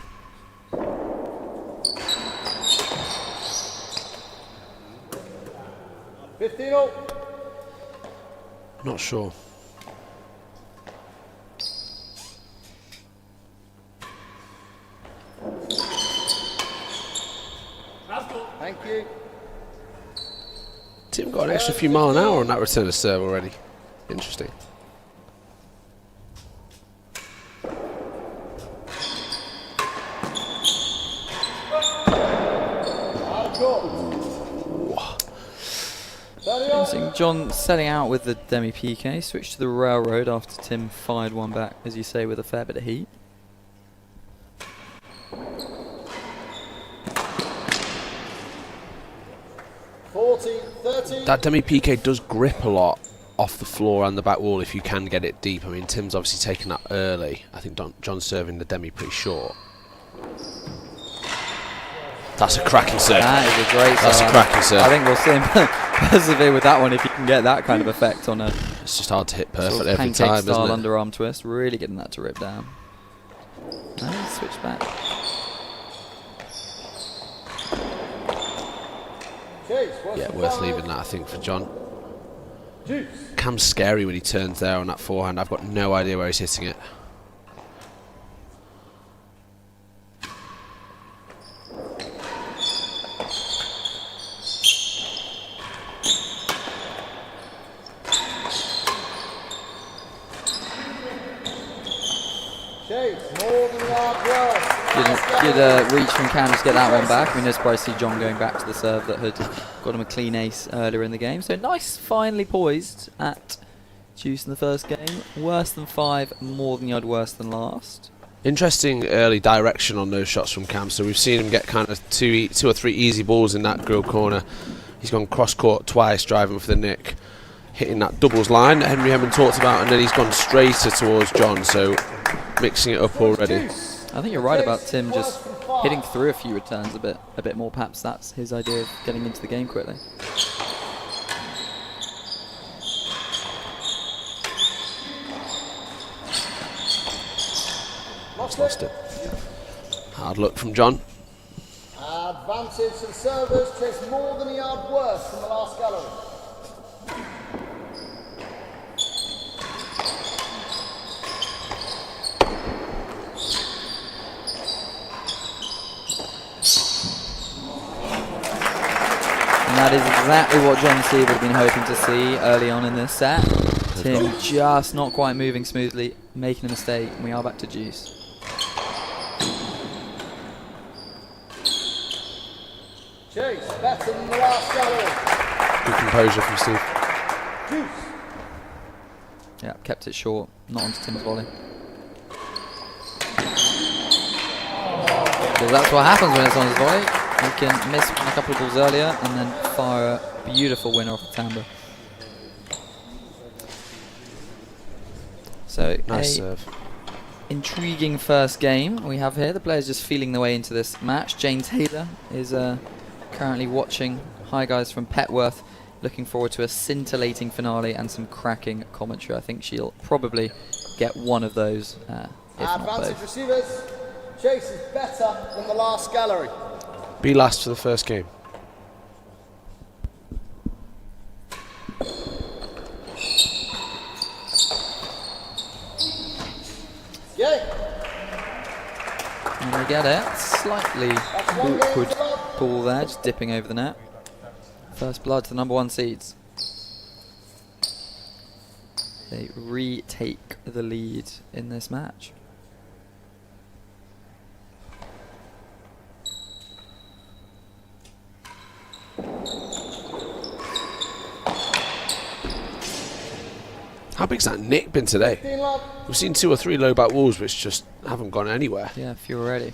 Not sure. Thank you. Tim got an extra few mile an hour on that return of serve already. Interesting. Seeing John setting out with the demi PK, switch to the railroad after Tim fired one back, as you say, with a fair bit of heat. That demi PK does grip a lot off the floor and the back wall if you can get it deep. I mean, Tim's obviously taken that early. I think John's serving the demi pretty short. That's a cracking serve. That is a great serve. That's a cracking serve. I think we'll see him persevere with that one if he can get that kind of effect on a It's just hard to hit perfect sort of every pancake time, style isn't it? underarm twist. Really getting that to rip down. And switch back. Yeah, worth leaving that, I think, for John. Cam's scary when he turns there on that forehand. I've got no idea where he's hitting it. Good reach from Cam to get that one back. I mean, no surprise to see John going back to the serve that had got him a clean ace earlier in the game. So nice, finely poised at Juice in the first game. Worse than 5, more than yard worse than last. Interesting early direction on those shots from Cam. So we've seen him get kind of two or three easy balls in that grill corner. He's gone cross court twice, driving for the nick, hitting that doubles line that Henry Hemmond talked about, and then he's gone straighter towards John. So mixing it up already. I think you're right about Tim just hitting through a few returns a bit more. Perhaps that's his idea of getting into the game quickly. Lost it. Hard luck from John. Advantage to the servers, chase more than a yard worse from the last gallery. And that is exactly what John and Steve would have been hoping to see early on in this set. Tim just not quite moving smoothly, making a mistake, and we are back to Juice. Chase, better than the last gallery. Good composure from Steve. Yeah, kept it short, not onto Tim's volley. Because that's what happens when it's on his volley. You can miss a couple of balls earlier and then fire a beautiful winner off the timbre. So Nice a serve. intriguing first game we have here. The players just feeling their way into this match. Jane Taylor is currently watching. Hi guys from Petworth. Looking forward to a scintillating finale and some cracking commentary. I think she'll probably get one of those, if not Advantage both. receivers. Chase is better than the last gallery. Be last for the first game. And they get it. Slightly awkward ball there, just dipping over the net. First blood to the number 1 seeds. They retake the lead in this match. How big's that nick been today? We've seen 2 or 3 low back walls which just haven't gone anywhere. Yeah, a few already.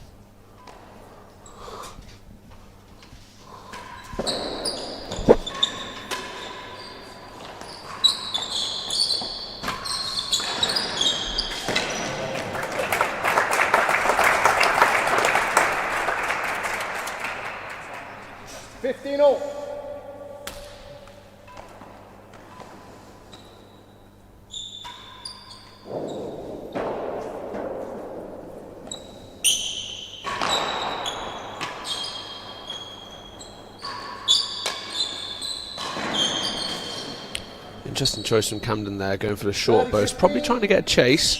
Interesting choice from Camden there, going for the short burst. Probably trying to get a chase.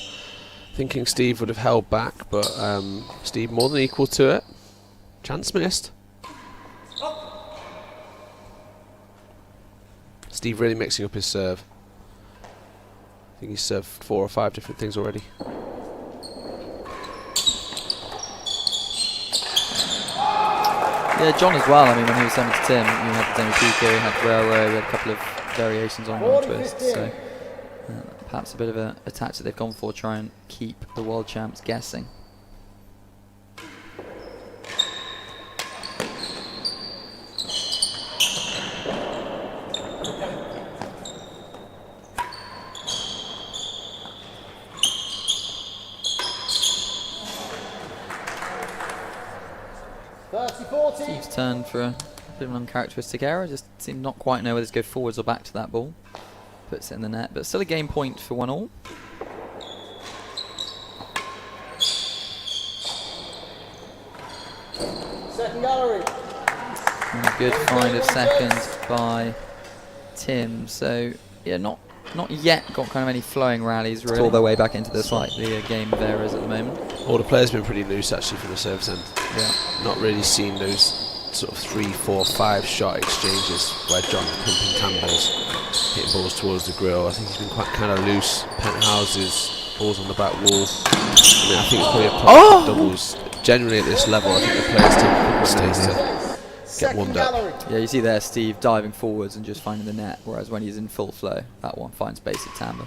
Thinking Steve would have held back, but Steve more than equal to it. Chance missed. Steve really mixing up his serve. I think he's served 4 or 5 different things already. Yeah, John as well. I mean, when he was sent to Tim, you had the demi PK, you had Railroad, we had a couple of variations on one twist. So perhaps a bit of a tactic they've gone for, try and keep the world champs guessing. Steve's turn for a bit of an uncharacteristic error, just seemed not quite know whether to go forwards or back to that ball. Puts it in the net, but still a game point for 1-all. Second gallery. And a good find of second by Tim. So yeah, not yet got kind of any flowing rallies really. All their way back into the slightly game of errors at the moment. All the players have been pretty loose actually from the service end. Yeah. Not really seen those sort of 3, 4, 5 shot exchanges where John's pumping tambers, hitting balls towards the grill. I think he's been quite kind of loose. Penthouses, balls on the back wall. I mean, I think it's probably a problem with doubles. Generally at this level, I think the players take a couple of days to get warmed up. Yeah, you see there Steve diving forwards and just finding the net, whereas when he's in full flow, that one finds basic timbre.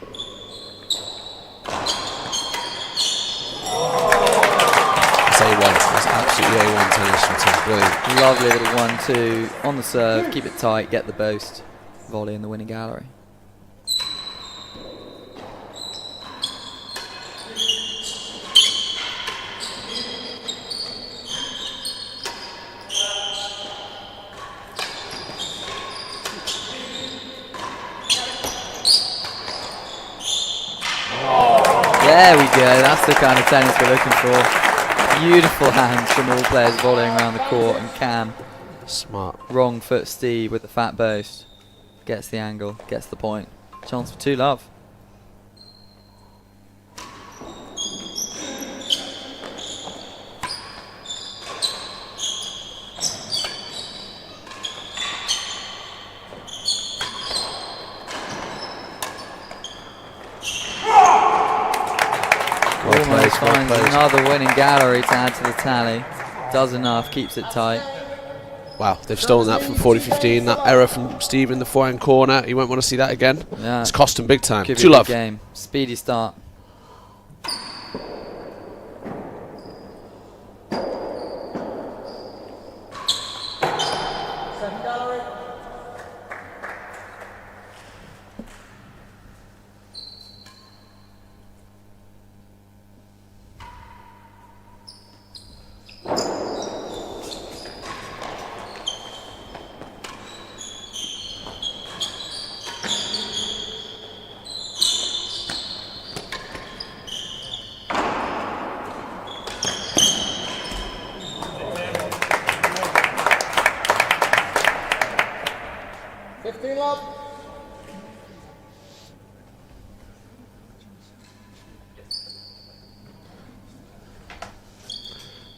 It's A1. That's absolutely A1 tennis from Tim. Brilliant. Lovely little 1-2 on the serve, keep it tight, get the boast, volley in the winning gallery. There we go, that's the kind of tennis we're looking for. Beautiful hands from all players volleying around the court, and Cam, smart. Wrong foot Steve with the fat boast. Gets the angle, gets the point. Chance for 2-love. Almost finds another winning gallery to add to the tally. Does enough, keeps it tight. Wow, they've stolen that from 40-15. That error from Steve in the forehand corner. You won't want to see that again. Yeah. It's cost him big time. 2-love. Game. Speedy start. Second gallery.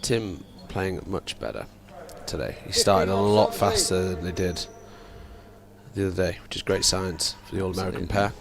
Tim playing much better today. He started a lot faster than they did the other day, which is great signs for the All-American pair.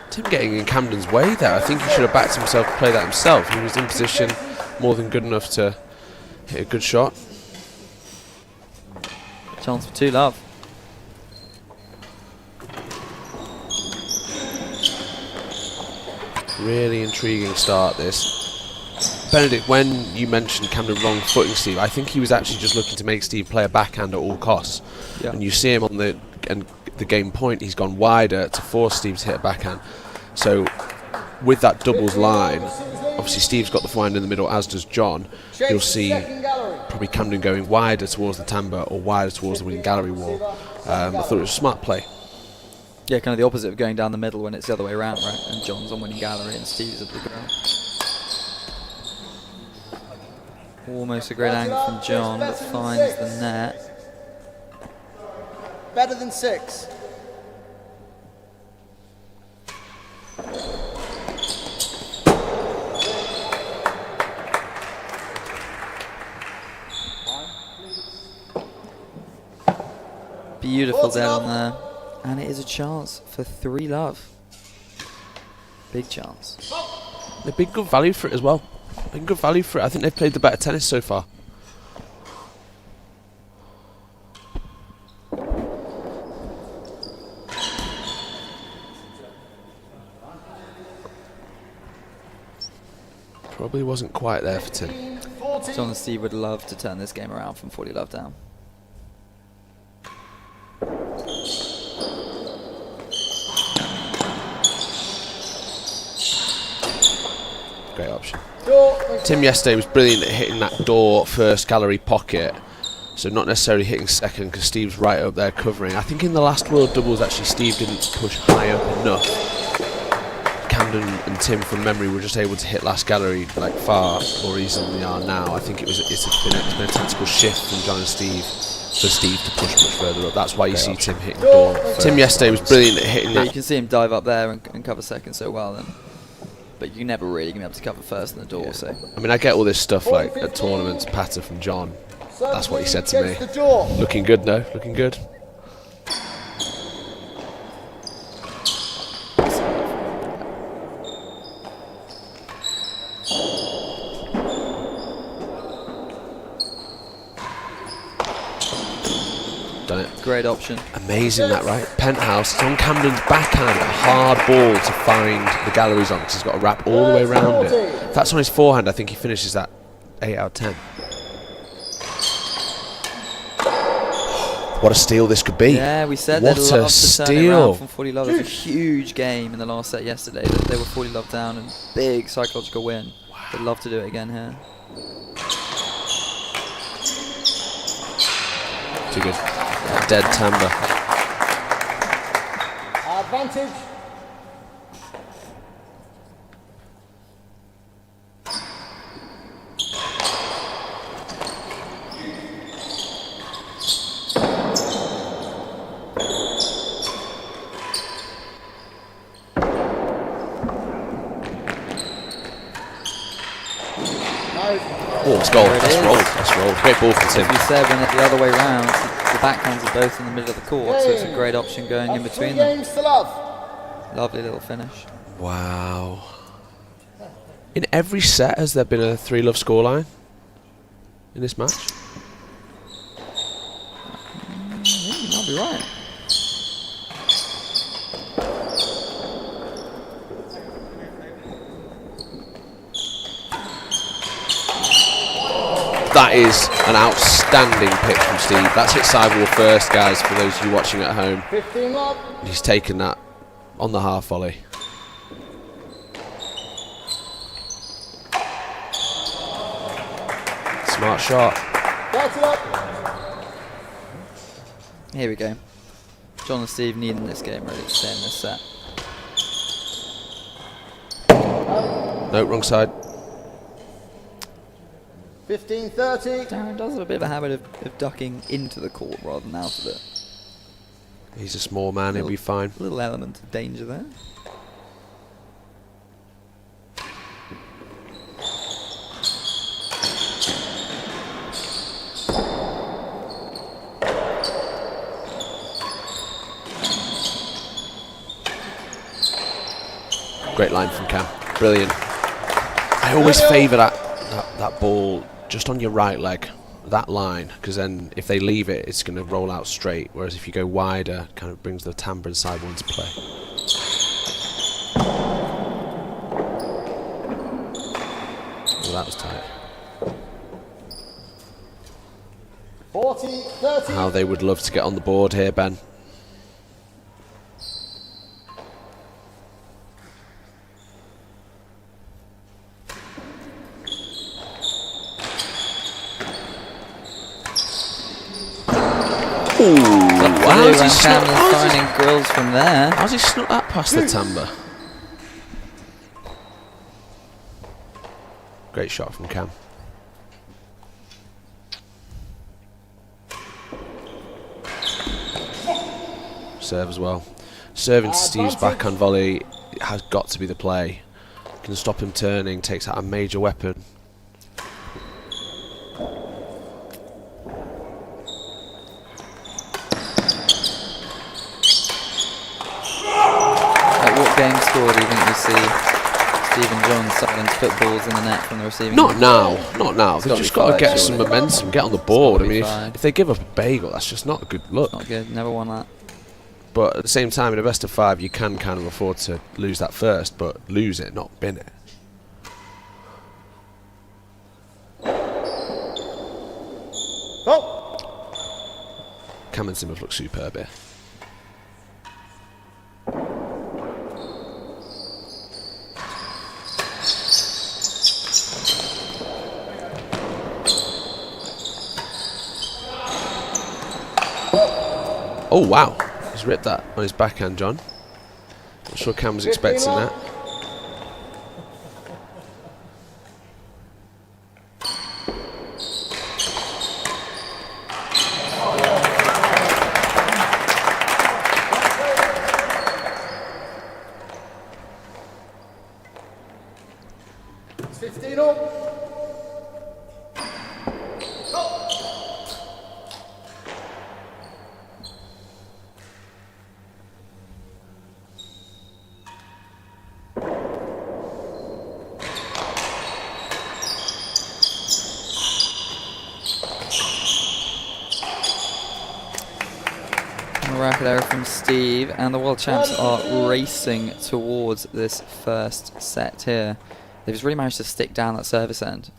Tim getting in Camden's way there. I think he should have backed himself to play that himself. He was in position, more than good enough to hit a good shot. Chance for 2-love. Really intriguing start this. Benedict, when you mentioned Camden wrong footing Steve, I think he was actually just looking to make Steve play a backhand at all costs. Yeah. And you see him on the game point, he's gone wider to force Steve to hit a backhand. So with that doubles line, obviously Steve's got the forehand in the middle, as does John. You'll see probably Camden going wider towards the timbre or wider towards the winning gallery wall. I thought it was a smart play. Yeah, kind of the opposite of going down the middle when it's the other way around, right? And John's on winning gallery and Steve's at the ground. Almost a great angle from John, but finds the net. Better than 6. Beautiful dead on there. And it is a chance for 3 love. Big chance. They've been good value for it as well. Been good value for it. I think they've played the better tennis so far. Probably wasn't quite there for Tim. John and Steve would love to turn this game around from 40 love down. Great option. Tim yesterday was brilliant at hitting that door first gallery pocket, so not necessarily hitting second because Steve's right up there covering. I think in the last World Doubles actually Steve didn't push high up enough. Camden and Tim from memory were just able to hit last gallery like far more easily than they are now. I think it's been a tactical shift from John and Steve for Steve to push much further up. That's why you see Tim hitting door first. Tim yesterday was brilliant at hitting that. You can see him dive up there and cover second so well then. But you're never really going to be able to cover first in the door, so. I mean, I get all this stuff like at tournaments, patter from John. That's what he said to me. Looking good, no? Looking good. Done it. Great option. Amazing that, right? Penthouse. It's on Camden's backhand. A hard ball to find the galleries on because he's got to wrap all the way around it. If that's on his forehand, I think he finishes that 8 out of 10. What a steal this could be. Yeah, we said what they'd love a to turn it steal. around from 40 love. It was a huge game in the last set yesterday. They were 40 love down and big psychological win. Wow. They'd love to do it again here. Too good. Dead timbre. Advantage. Oh, it's goal. That's rolled. That's rolled. Great ball from Tim. As we said, when it's the other way round, the backhands are both in the middle of the court, so it's a great option going in between them. Lovely little finish. Wow. In every set, has there been a 3-love scoreline in this match? You might be right. That is an outstanding pitch from Steve. That's hit sidewall first, guys, for those of you watching at home. 15 love. He's taken that on the half volley. Smart shot. That's it up. Here we go. John and Steve needing this game really to stay in this set. No, wrong side. 15-30. Darren does have a bit of a habit of ducking into the court rather than out of it. He's a small man, he'll be fine. A little element of danger there. Great line from Cam. Brilliant. I always favour that ball just on your right leg, that line, because then if they leave it, it's going to roll out straight, whereas if you go wider, it kind of brings the timbre and sidewall into play. Well, that was tight. 40-30. How they would love to get on the board here, Ben. Ooh, How's he finding grills from there? How's he snuck that past the timbre? Great shot from Cam. Serve as well. Serving to Steve's backhand volley has got to be the play. Can stop him turning, takes out a major weapon. see Steve and John starting to put balls in the net from the receiving Not end. now, not now. They've just got to get some surely. momentum, get on the board. I mean, fine. if they give up a bagel, that's just not a good look. Not good, never won that. But at the same time, in a best of 5, you can kind of afford to lose that first, but lose it, not bin it. Camden Tim have looked superb here. Oh wow, he's ripped that on his backhand, John. Not sure Cam was expecting that. It's 15 all. Rapid error from Steve, and the world champs are racing towards this first set here. They've just really managed to stick down that service end.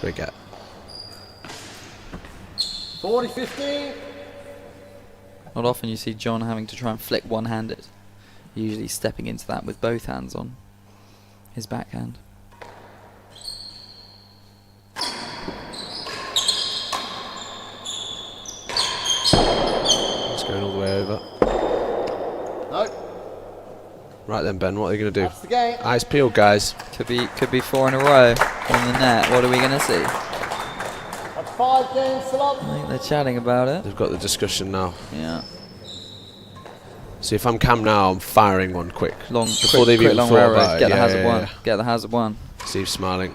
Great get. 40-15. Not often you see John having to try and flick one-handed. Usually stepping into that with both hands on his backhand. Going all the way over. No. Right then, Ben, what are they going to do? That's the game. Eyes peeled, guys. Could be 4 in a row on the net. What are we going to see? That's 5 games still up. I think they're chatting about it. They've got the discussion now. Yeah. See, if I'm Cam now, I'm firing one quick. Long, Before they've even long thought railroad. about it. Get the Yeah, hazard yeah, one. yeah. Get the hazard one. Steve's smiling.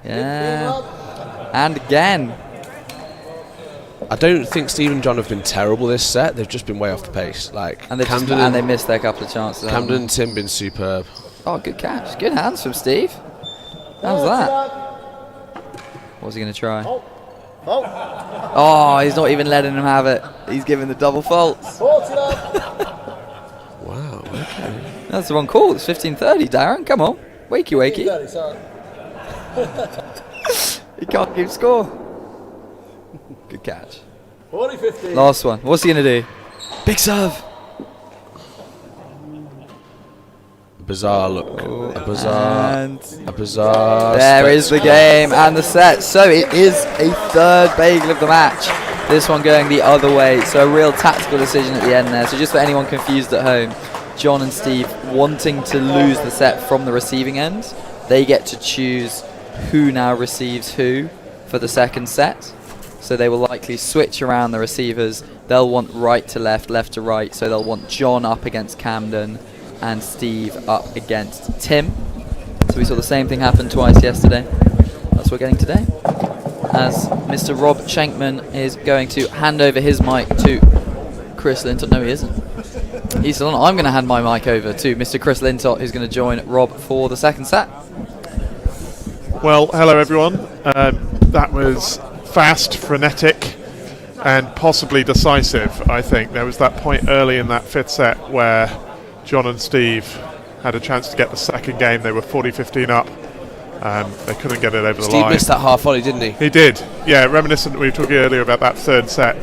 Yeah. And again. I don't think Steve and John have been terrible this set. They've just been way off the pace. Like And they missed their couple of chances. Camden and Tim been superb. Oh, good catch. Good hands from Steve. How's that? What's he going to try? Oh, he's not even letting him have it. He's giving the double faults. Wow, okay. That's the wrong call. It's 15:30, Darren. Come on. Wakey, wakey. 30, sorry. He can't keep score. Good catch. 40-15. Last one. What's he going to do? Big serve. Bizarre look. Oh, A bizarre There is the game and the set. So it is a third bagel of the match. This one going the other way. So a real tactical decision at the end there. So just for anyone confused at home, John and Steve wanting to lose the set from the receiving end. They get to choose who now receives who for the second set. So they will likely switch around the receivers. They'll want right to left, left to right. So they'll want John up against Camden and Steve up against Tim. So we saw the same thing happen twice yesterday. That's what we're getting today. As Mr. Rob Schenkman is going to hand over his mic to Chris Lintott. No, he isn't. He's still on. I'm going to hand my mic over to Mr. Chris Lintott, who's going to join Rob for the second set. Well, hello everyone. That was fast, frenetic, and possibly decisive, I think. There was that point early in that fifth set where John and Steve had a chance to get the second game. They were 40-15 up. They couldn't get it over the line. Steve missed that half volley, didn't he? He did. Yeah, reminiscent. We were talking earlier about that third set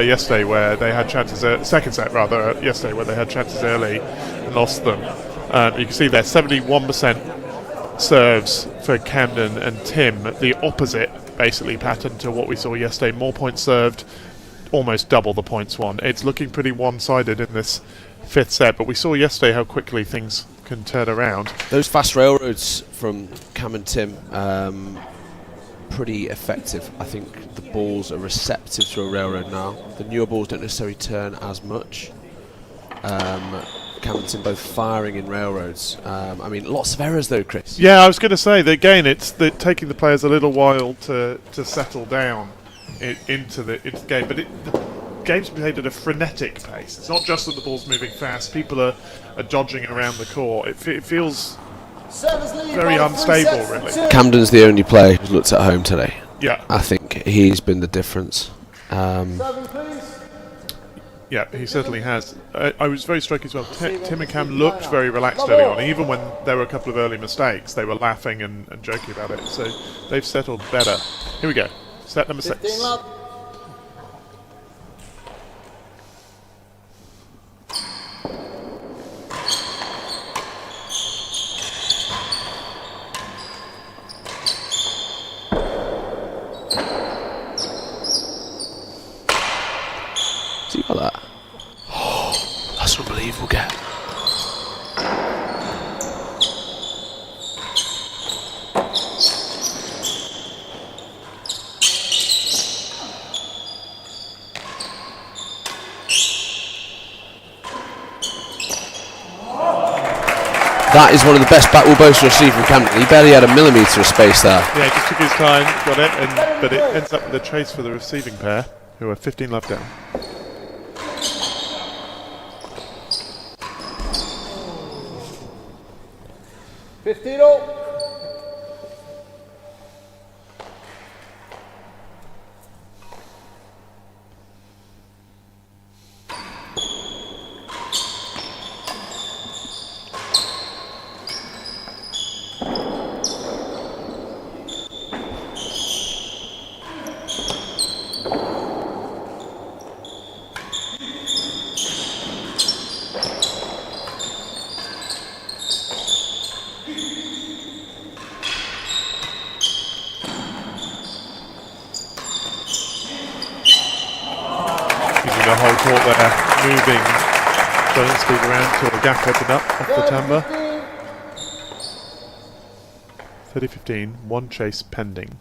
yesterday where they had chances, second set rather, yesterday where they had chances early and lost them. You can see there 71% serves for Camden and Tim, the opposite basically pattern to what we saw yesterday. More points served, almost double the points won. It's looking pretty one-sided in this fifth set, but we saw yesterday how quickly things can turn around. Those fast railroads from Cam and Tim, pretty effective. I think the balls are receptive to a railroad now. The newer balls don't necessarily turn as much. Cam and Tim both firing in railroads. I mean, lots of errors though, Chris. Yeah, I was going to say that again. It's taking the players a little while to settle down into the game. But the game's played at a frenetic pace. It's not just that the ball's moving fast. People are dodging around the court. It feels very unstable, really. Camden's the only player who's looked at home today. Yeah. I think he's been the difference. Yeah, he certainly has. I was very struck as well. Tim and Cam looked very relaxed early on. Even when there were a couple of early mistakes, they were laughing and joking about it. So they've settled better. Here we go. Set number 6. So you got that? Oh, that's an unbelievable get. That is one of the best backwall bows to receive from Camden. He barely had a millimetre of space there. Yeah, he just took his time, got it, but it ends up with a chase for the receiving pair, who are 15 love down. The whole court there, moving Bryn and Steve around till the gap opened up off the timber. 30-15, one chase pending.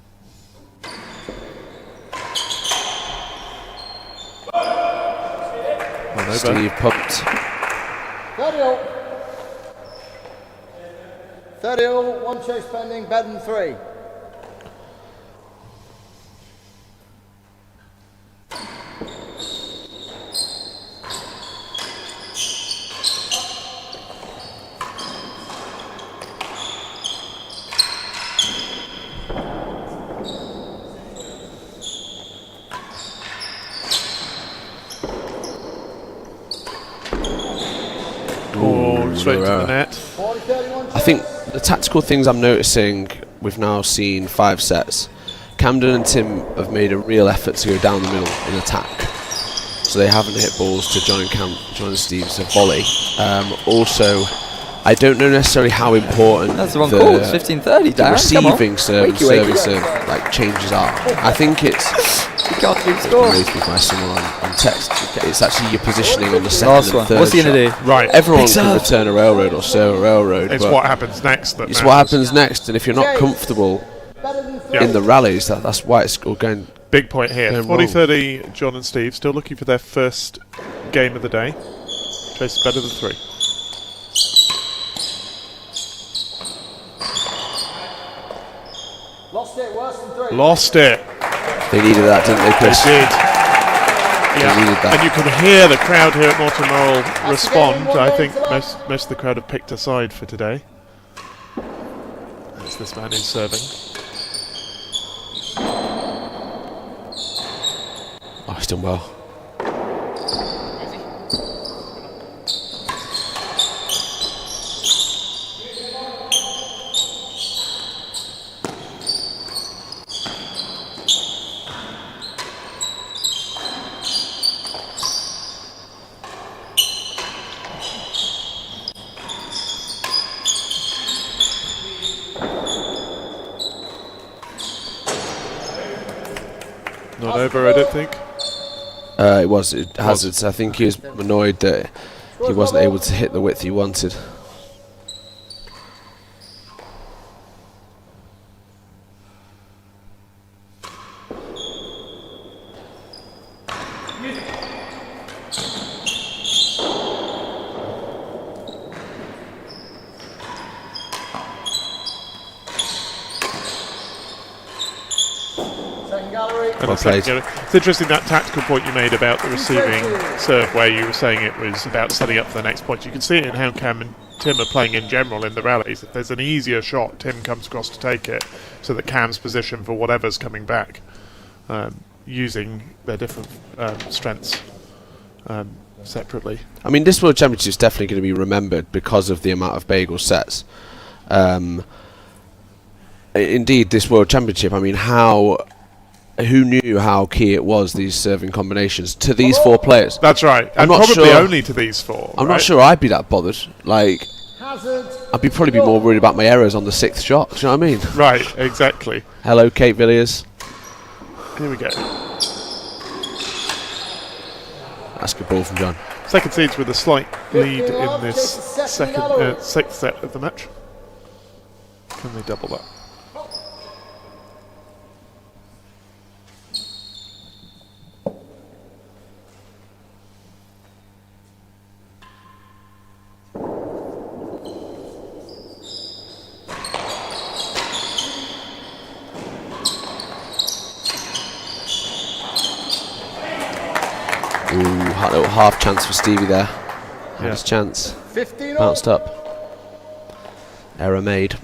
One over. Steve pumped. 30-all, one chase pending, better than 3. Straight to the net. I think the tactical things I'm noticing, we've now seen 5 sets. Camden and Tim have made a real effort to go down the middle in attack. So they haven't hit balls to John and Steve's volley. Also, I don't know necessarily how important That's the wrong call. It's 15:30, the Darren. receiving serve and Wakey, serving wakey. serve changes are. I think it's You can't keep score. raised by someone on text. It's actually your positioning on the second Last and one. third What's he going to shot. do? Right. Everyone Big can serve. return a railroad or serve a railroad. It's but what happens next that it's what matters. happens next, and if you're not comfortable in the rallies, that's why it's all going. Big point here. Going wrong. 40-30, John and Steve still looking for their first game of the day. Chase better than 3. Lost it, worse than 3. Lost it. They needed that, didn't they, They Chris? did. Yeah, needed that. and you can hear the crowd here at Morton Morrell respond. I think most of the crowd have picked a side for today. As this man is serving. Oh, he's done well. Not over, I don't think. It was Hazards. I think he was annoyed that he wasn't able to hit the width he wanted. Second gallery. And Well played. it's interesting that tactical point you made about the receiving serve, where you were saying it was about setting up for the next point. You can see it in how Cam and Tim are playing in general in the rallies. If there's an easier shot, Tim comes across to take it, so that Cam's position for whatever's coming back, using their different strengths separately. I mean, this World Championship is definitely going to be remembered because of the amount of bagel sets. Indeed, this World Championship, I mean, who knew how key it was, these serving combinations, to these 4 players? That's right, I'm and not probably sure, only to these 4. I'm not sure I'd be that bothered. Like, I'd probably be more worried about my errors on the 6th shot. Do you know what I mean? Right, exactly. Hello, Kate Villiers. Here we go. That's a good ball from John. Second seeds with a slight lead in this sixth set of the match. Can they double that? Ooh, a little half chance for Stevie there. Had his chance. 15 Bounced up. Error made.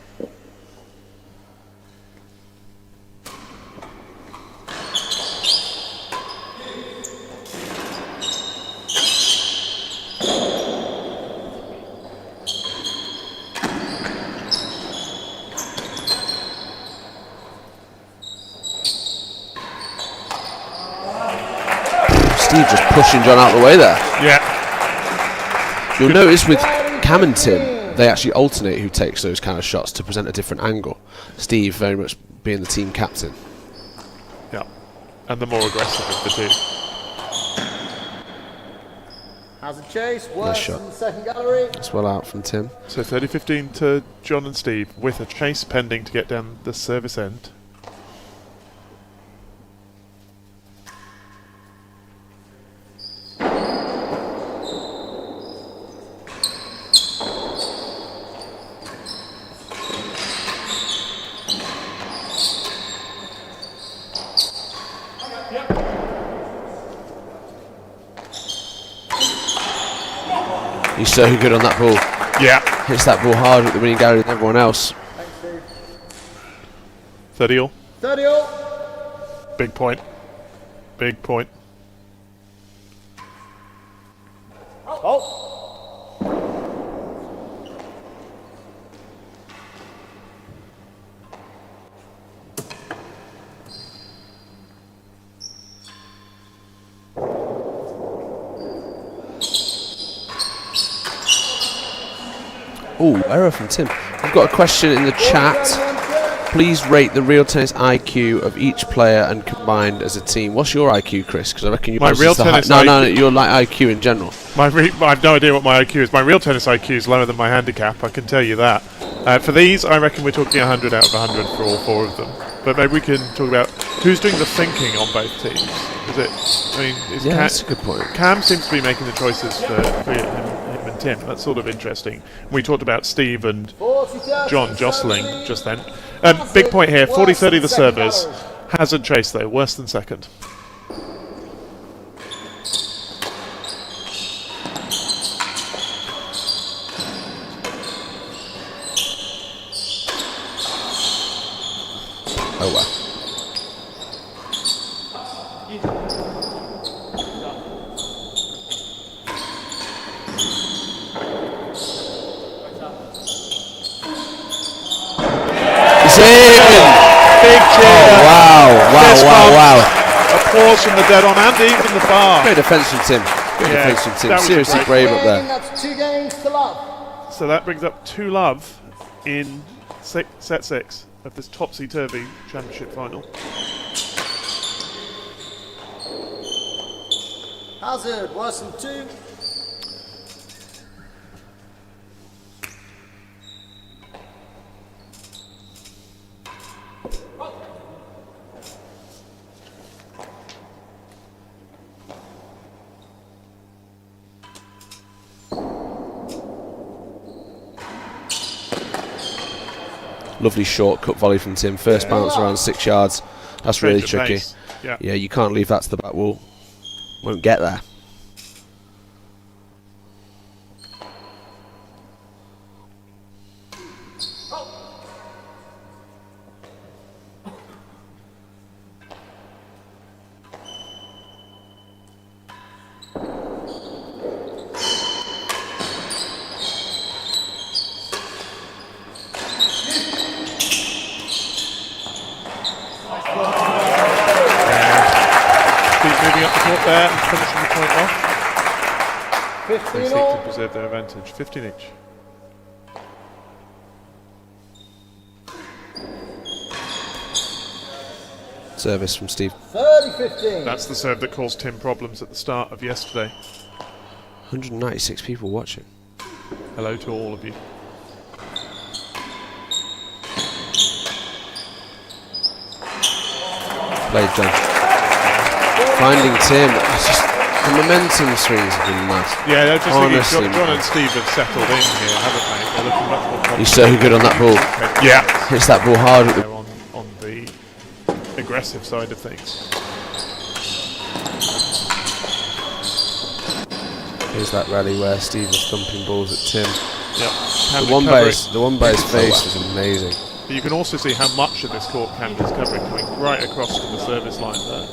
Steve just pushing John out of the way there. Yeah. You'll notice with Cam and Tim, they actually alternate who takes those kind of shots to present a different angle. Steve very much being the team captain. Yeah. And the more aggressive of the two. Has a chase, Nice works shot. in the second gallery. That's well out from Tim. So 30-15 to John and Steve, with a chase pending to get down the service end. He's so good on that ball. Yeah. Hits that ball hard with the winning gallery than everyone else. 30 all. 30 all. Big point. Big point. Oh. Oh, error from Tim. We've got a question in the chat. Please rate the real tennis IQ of each player and combined as a team. What's your IQ, Chris? Because I reckon you. My real tennis no, your like IQ in general. I have no idea what my IQ is. My real tennis IQ is lower than my handicap, I can tell you that. For these, I reckon we're talking 100 out of 100 for all 4 of them. But maybe we can talk about who's doing the thinking on both teams. Is it? I mean, Yeah, that's a good point. Cam seems to be making the choices for him and Tim. That's sort of interesting. We talked about Steve and John jostling just then. Big point here, 40-30 the servers. Hazard chase though, worse than second. Oh well. Big cheer. Wow. Applause from the dead on and even the bar. Great defence from Tim. Great defence from Tim. that was Seriously great. brave up there. That's 2 games to love. So that brings up 2-love in set 6 of this topsy-turvy championship final. Hazard, worse than 2. Lovely short cut volley from Tim. First bounce around 6 yards. That's really Change of tricky. pace. Yeah, you can't leave that to the back wall. Won't get there. Moving up the court there and finishing the point off. 15 They seek all. to preserve their advantage. 15 each. Service from Steve. 30-15. That's the serve that caused Tim problems at the start of yesterday. 196 people watching. Hello to all of you. Played John. Finding Tim. It's just, the momentum swings have been mad. Yeah, they're just Honestly, thinking John and Steve have settled in here, haven't they? They're looking much more confident. He's so good on that ball. Yeah. Hits that ball hard with the They're on the aggressive side of things. Here's that rally where Steve was thumping balls at Tim. Yep. The one by his face was amazing. But you can also see how much of this court Camden's covering, coming right across to the service line there.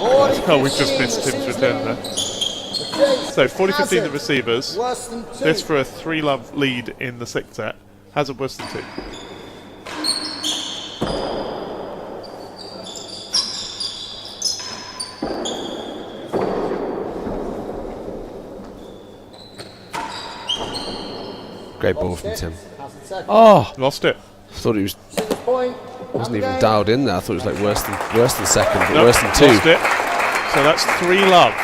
Oh, we've just missed Tim's return there. So 40-15 the receivers. Worse than 2. This for a 3-love lead in the 6th set. Hazard worse than 2. Great ball from Tim. Oh. Lost it. Thought he was Point. wasn't even dialed in there. I thought it was like worse than second, but Nope, worse than 2. Lost it. So that's 3-love.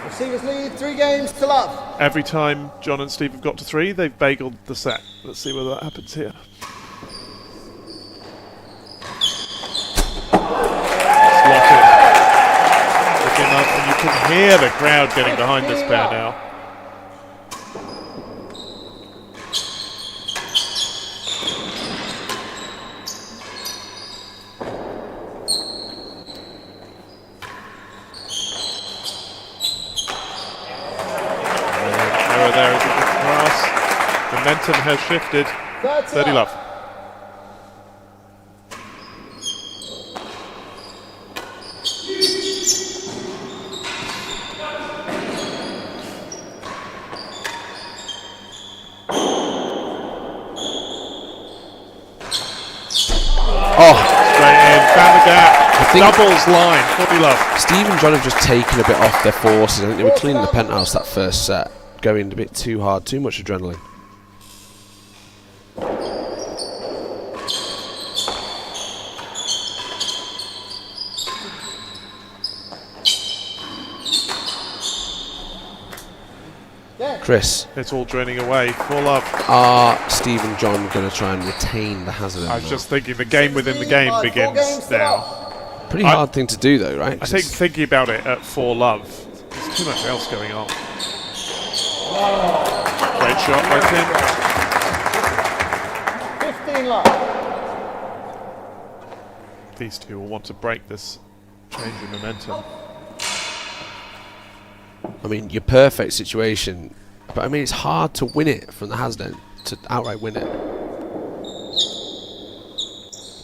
Receivers lead 3 games to love. Every time John and Steve have got to 3, they've bageled the set. Let's see whether that happens here. Slotted. Looking up, and you can hear the crowd getting behind this pair now. There is a good pass. Momentum has shifted. 30 love. Oh, Straight in, found the gap. I think Doubles line, 40 love. Steve and John have just taken a bit off their forces. I think they were cleaning the penthouse that first set, going a bit too hard, too much adrenaline. Chris, It's all draining away, 4 love. are Steve and John going to try and retain the hazard? I was just thinking the game within the game begins now. Pretty hard thing to do though, right? I think thinking about it at 4 love, there's too much else going on. Great shot by Tim. 15 love. These two will want to break this change in momentum. I mean, your perfect situation, but I mean, it's hard to win it from the hazard to outright win it.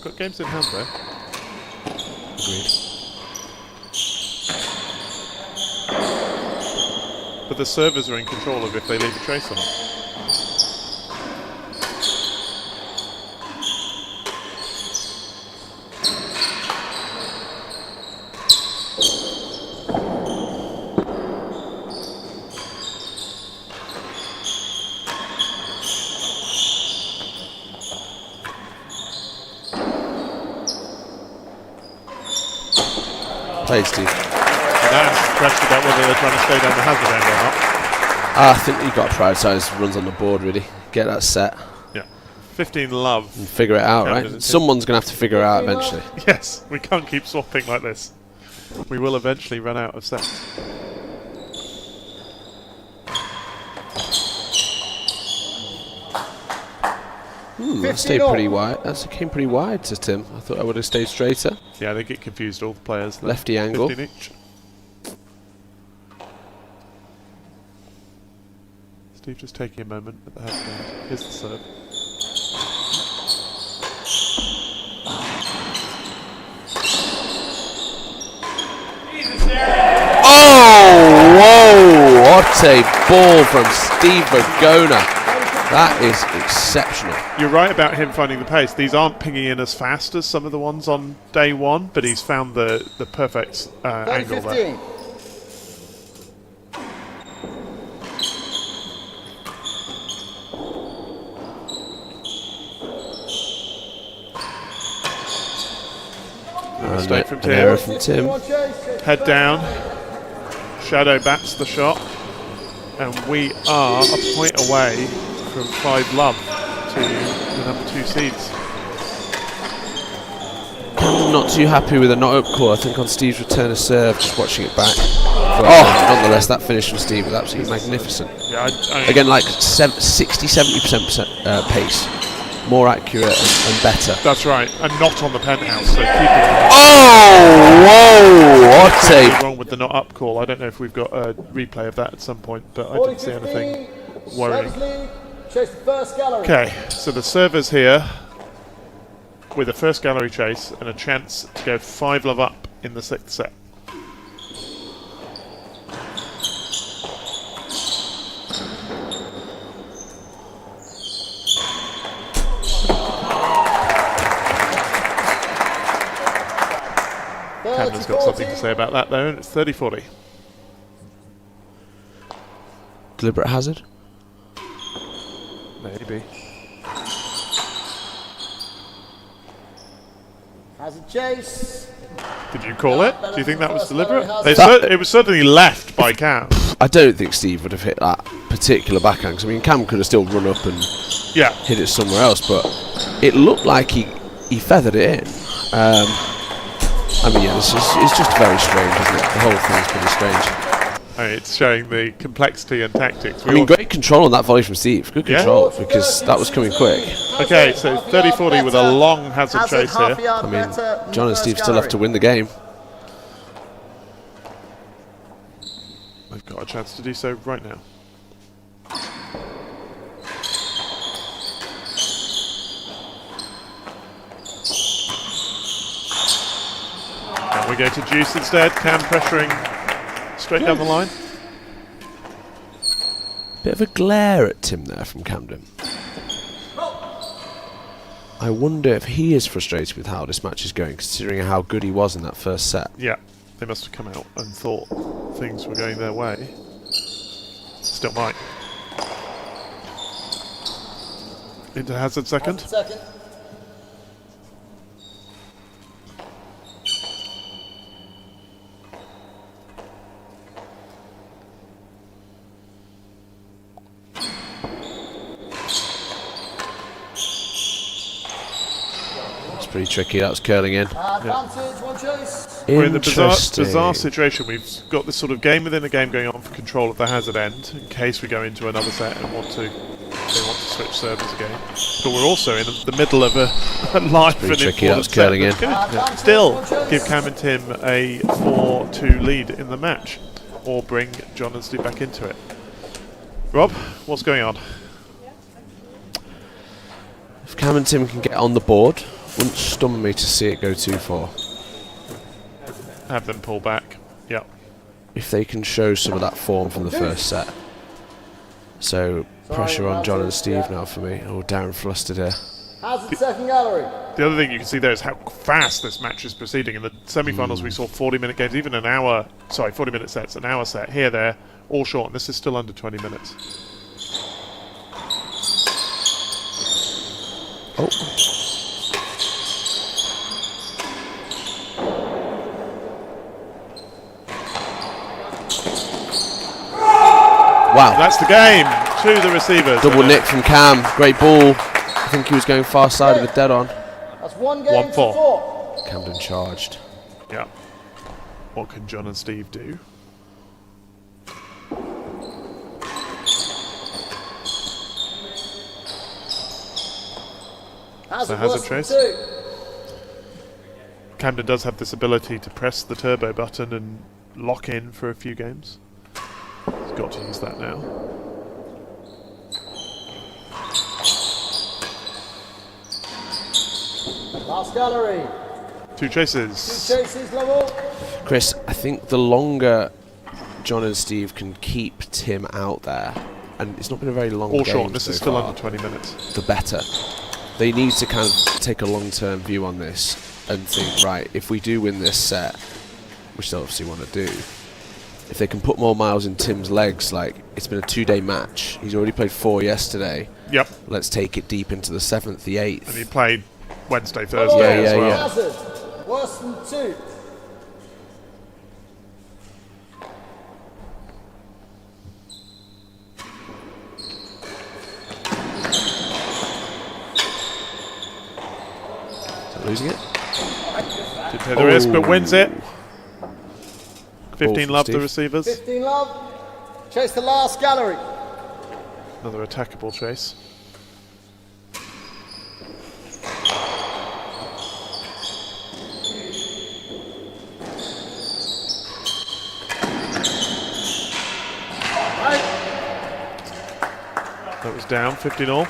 Got games in hand though. Agreed. But the servers are in control of if they leave a trace or not. Played, Steve. That's the question about whether they're trying to stay down the hazard end or not. I think you've got to prioritise runs on the board, really. Get that set Yeah. 15 love. and figure it out, Camden right? and Someone's going to have to figure it out eventually. Yes, we can't keep swapping like this. We will eventually run out of sets. That stayed pretty wide. That came pretty wide to Tim. I thought I would have stayed straighter. Yeah, they get confused, all the players. Lefty angle. 15 each. Steve just taking a moment at the headstand. Here's the serve. Oh, whoa! What a ball from Steve Virgona. That is exceptional. You're right about him finding the pace. These aren't pinging in as fast as some of the ones on day one, but he's found the perfect angle there. 15. Mistake from An error Tim. from Tim. Head down. Shadow bats the shot. And we are a point away from 5 love to the number 2 seeds. Camden not too happy with a not-up call, I think, on Steve's return of serve, just watching it back. But nonetheless, that finish from Steve was absolutely magnificent. Yeah, Again, like 60-70% pace. More accurate and better. That's right, and not on the penthouse, so keep it. Oh, whoa! What a... Wrong with the not up call. I don't know if we've got a replay of that at some point, but I didn't see anything worrying. Chase the first gallery. Okay, so the server's here with a first gallery chase and a chance to go 5 love up in the 6th set. Camden's got something to say about that though, and it's 30-40. Deliberate hazard? Maybe. Hazard chase. Did you call it? Do you think that was deliberate? It was certainly left by Cam. I don't think Steve would have hit that particular backhand, 'cause I mean, Cam could have still run up and Yeah. hit it somewhere else, but it looked like he feathered it in. I mean, yeah, it's just very strange, isn't it? The whole thing's pretty strange. I mean, it's showing the complexity and tactics. I mean, great control on that volley from Steve. Good control, because that was coming quick. Okay, so 30-40 with a long hazard chase here. I mean, John and Steve still have to win the game. They've got a chance to do so right now. And we go to Juice instead. Cam pressuring straight down the line. Bit of a glare at Tim there from Camden. I wonder if he is frustrated with how this match is going, considering how good he was in that first set. Yeah, they must have come out and thought things were going their way. Still might. Into hazard second. Pretty tricky, that was curling in. We're in the bizarre situation. We've got this sort of game within a game going on for control of the hazard end, in case we go into another set and they want to switch servers again. But we're also in the middle of a live and tricky, that was important curling set. in. Still give Cam and Tim a 4-2 lead in the match, or bring John and Steve back into it. Rob, what's going on? If Cam and Tim can get on the board, wouldn't stun me to see it go too far. Have them pull back. Yep. If they can show some of that form from the first set. So pressure on John and Steve now for me. Oh, Darren flustered here. Hazard second gallery. The other thing you can see there is how fast this match is proceeding. In the semi-finals we saw 40-minute games, even 40-minute sets, an hour set. Here, there, all short, and this is still under 20 minutes. Oh. Wow. That's the game to the receivers. Double nick from Cam. Great ball. I think he was going far side of the dead on. That's 1 game 1-4. to 4. Camden charged. Yeah. What can John and Steve do? So Hazard hazard worse than trace. 2. Camden does have this ability to press the turbo button and lock in for a few games. He's got to use that now. Last gallery. 2 chases. 2 chases level. Chris, I think the longer John and Steve can keep Tim out there, and it's not been a very long Or game Sean, this so is still far, under 20 minutes. the better. They need to kind of take a long-term view on this and think, right, if we do win this set, which they obviously want to do, if they can put more miles in Tim's legs, like, it's been a 2-day match. He's already played 4 yesterday. Yep. Let's take it deep into the 7th, the 8th. And he played Wednesday, Thursday as well. Hazard worse than 2. Losing it? Did take the risk, but wins it. 15 from love the Steve. receivers. 15 love. Chase the last gallery. Another attackable chase. That was down, 15 all.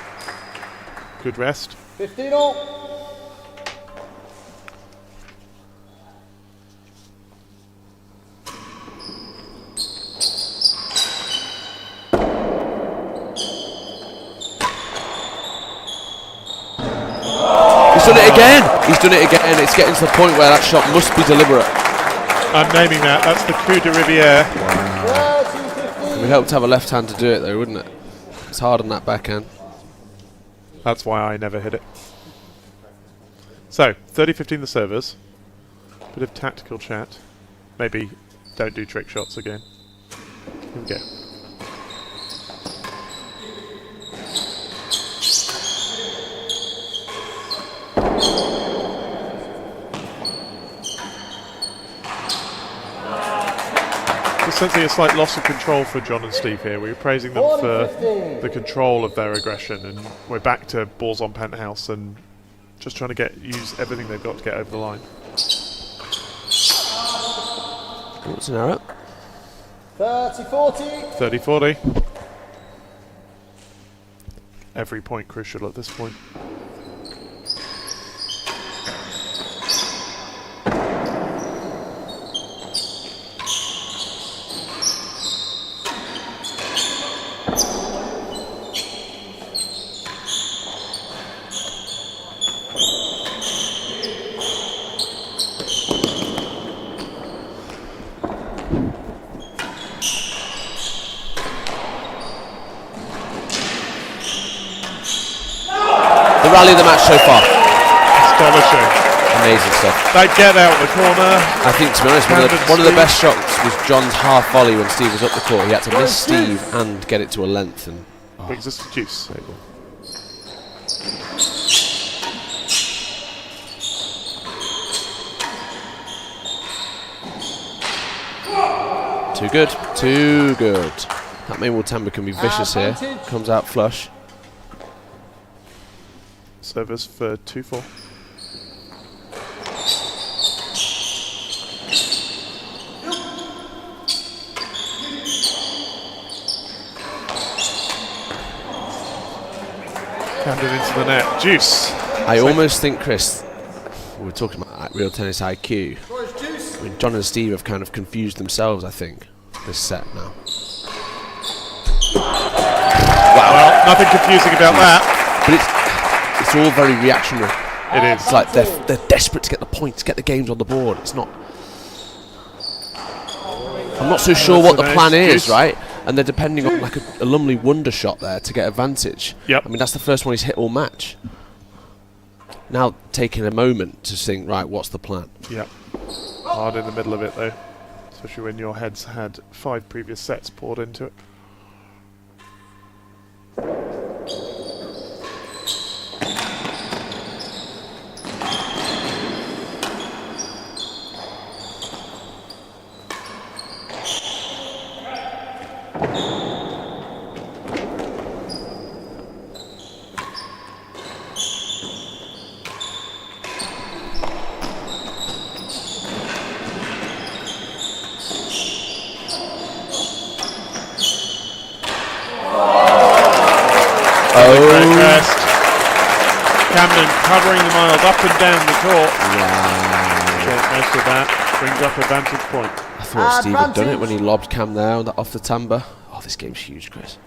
Good rest. 15 all. He's done it again! He's done it again. It's getting to the point where that shot must be deliberate. I'm naming that. That's the coup de Riviere. 30-15. It would help to have a left hand to do it, though, wouldn't it? It's hard on that backhand. That's why I never hit it. So, 30-15 the servers. Bit of tactical chat. Maybe don't do trick shots again. Here we go. Just sensing a slight loss of control for John and Steve here. We were praising them for 40-15. the control of their aggression, and we're back to balls on penthouse and just trying to use everything they've got to get over the line. What's an error? 30-40. 30-40. Every point crucial at this point. The rally of the match so far. Astonishing. Amazing stuff. They get out of the corner. I think, to be honest, one of the best shots was John's half volley when Steve was up the court. He had to miss Steve and get it to a length. And Brings us to juice. too good, too good. That Maywell Timber can be vicious here. Comes out flush. Servers for 2-4. Camden into the net. Juice. I almost think, Chris, we were talking about real tennis IQ. I mean, John and Steve have kind of confused themselves, I think, this set now. Well, nothing confusing about that. But it's all very reactionary. It is. It's like they're desperate to get the points, get the games on the board. It's not. I'm not so sure what the plan is, right? And they're depending on like a Lumley wonder shot there to get advantage. Yep. I mean, that's the first one he's hit all match. Now taking a moment to think, right, what's the plan? Yep. Hard in the middle of it though, especially when your head's had 5 previous sets poured into it. Great rest. Camden covering the miles up and down the court. Most of that brings up a vantage point. I thought Steve had done it when he lobbed Cam there off the timber. Oh, this game's huge, Chris.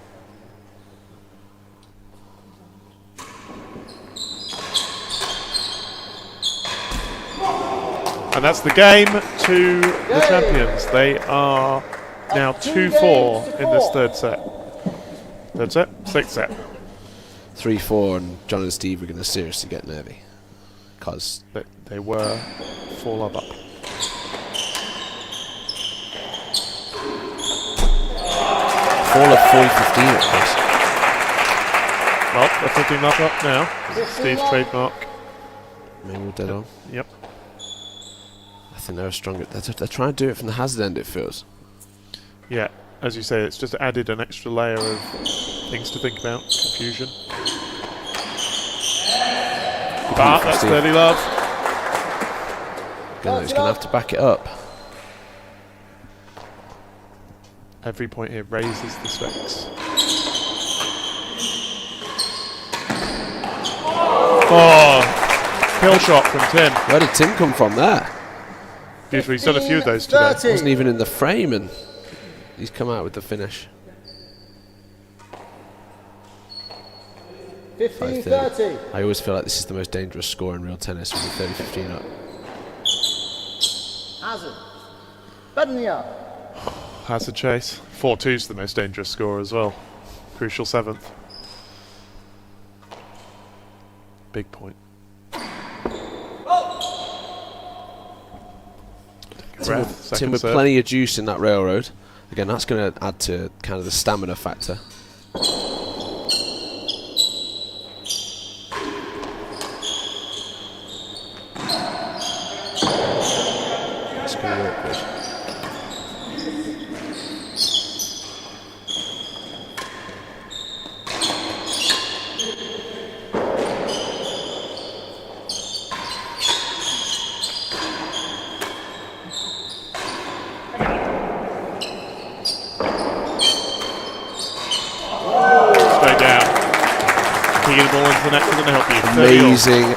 And that's the game to the champions. They are now 2-4 in this third set. Third set? Sixth set. 3-4, and John and Steve are going to seriously get nervy. Because they were 4-love up. Fall of 40-15 at this. Well, they're 15-love up now. Steve's trademark. Maybe we're dead on. Yep. I think they're stronger. They're trying to do it from the hazard end, it feels. Yeah, as you say, it's just added an extra layer of things to think about, confusion. But that's 30-love. He's going to have to back it up. Every point here raises the stakes. Oh, kill shot from Tim. Where did Tim come from there? Beautiful, he's done a few of those today. Wasn't even in the frame, and he's come out with the finish. 15-30. I always feel like this is the most dangerous score in real tennis with the 30-15 up. Hazard. Bednia. Hazard chase. 4-2's the most dangerous score as well. Crucial 7th. Big point. Tim with plenty of juice in that railroad. Again, that's going to add to kind of the stamina factor. That's going to work good.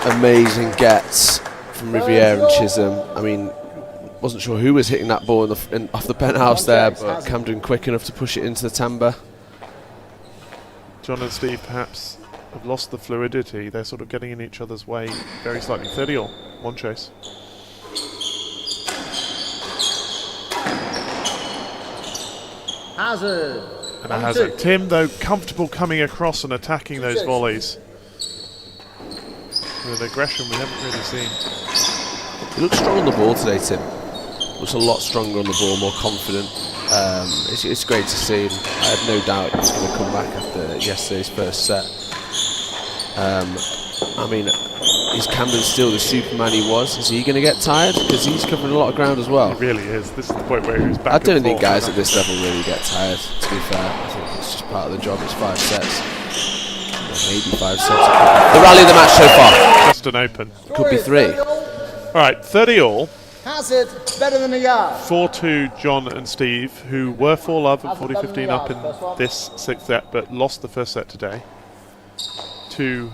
Amazing gets from Riviere and Chisholm. I mean, wasn't sure who was hitting that ball off the penthouse there, but Camden quick enough to push it into the timber. John and Steve perhaps have lost the fluidity. They're sort of getting in each other's way very slightly. 30-all, one chase. Hazard. And a hazard. Tim, though, comfortable coming across and attacking those volleys. With aggression we haven't really seen. He looks strong on the ball today, Tim. Looks a lot stronger on the ball, more confident. It's great to see. I had no doubt he was going to come back after yesterday's first set. I mean, is Camden still the Superman he was? Is he going to get tired? Because he's covering a lot of ground as well. He really is. This is the point where he's back. I don't think guys at this level really get tired, to be fair. I think it's just part of the job. It's 5 sets. Maybe 5 sets. The rally of the match so far. Just an open. Could be 3. Alright, 30-all. Hazard, better than a yard. 4-2 John and Steve, who were 4-love and 40-15 up in this 6th set, but lost the first set today. 2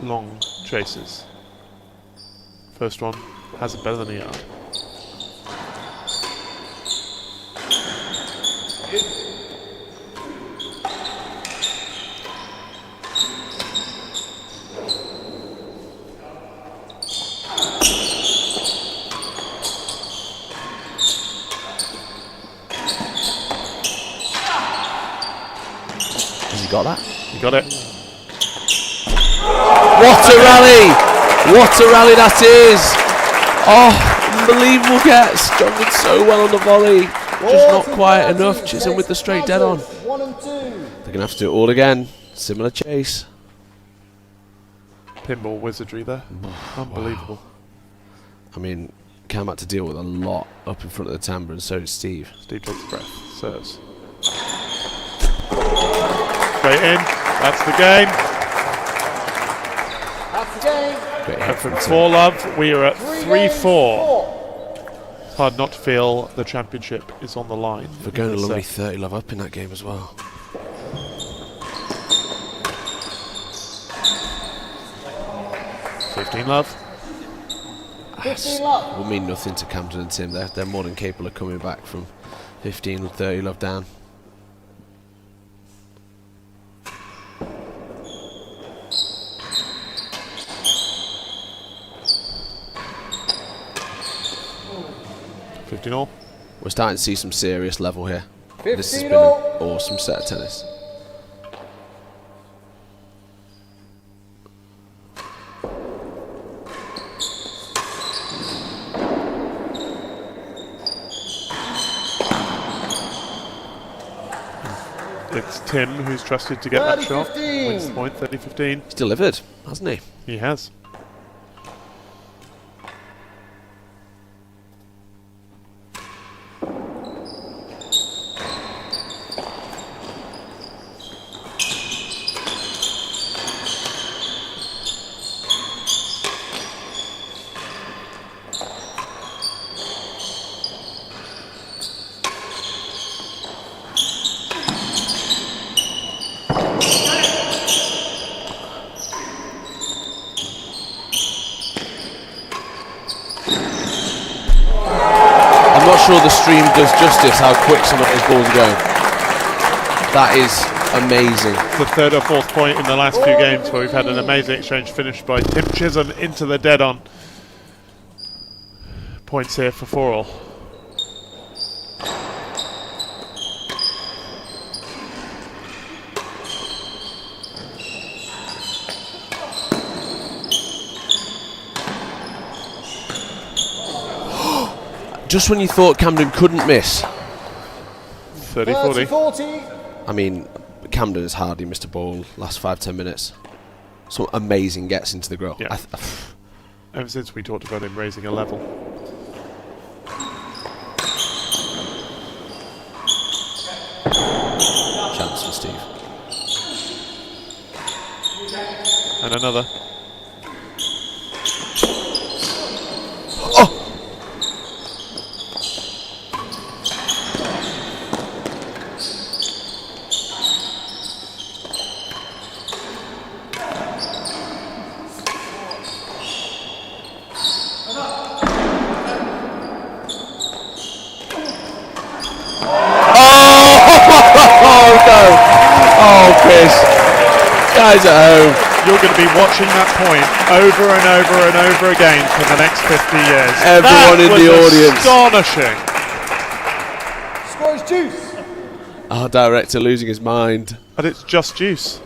long chases. First one has it better than a yard. Has he got that? He got it. What a rally! What a rally that is! Oh, unbelievable gets. John did so well on the volley. Just not quite enough. Chisholm with the straight dead on. 1 and 2. They're going to have to do it all again. Similar chase. Pinball wizardry there. Unbelievable. Wow. I mean, Cam had to deal with a lot up in front of the timbre, and so did Steve. Steve takes a breath. Serves. Straight in. That's the game. That's the game. Great And hit from from 4-love, we are at 3-4. 4. It's hard not to feel the championship is on the line. Virgona Lumley 30-love up in that game as well. love. 15 love. Will mean nothing to Camden and Tim. They're more than capable of coming back from 15 or 30 love down. all. We're starting to see some serious level here. 15 This has been all. an awesome set of tennis. It's Tim who's trusted to get that shot. 30-15. Wins the point, 30-15. He's delivered, hasn't he? He has. I'm not sure the stream does justice how quick some of those balls are going. That is amazing. The third or fourth point in the last few games where we've had an amazing exchange finished by Tim Chisholm into the dead on. Points here for 4-all. Just when you thought Camden couldn't miss. 30-40. 30-40. I mean, Camden has hardly missed a ball last 5-10 minutes. Some amazing gets into the grill. Yeah. Ever since we talked about him raising a level. Chance for Steve. And another. Oh! Oh, Chris. Guys at home. You're going to be watching that point over and over and over again for the next 50 years. Everyone in the audience. Astonishing. Score is juice. Our director losing his mind. But it's just juice.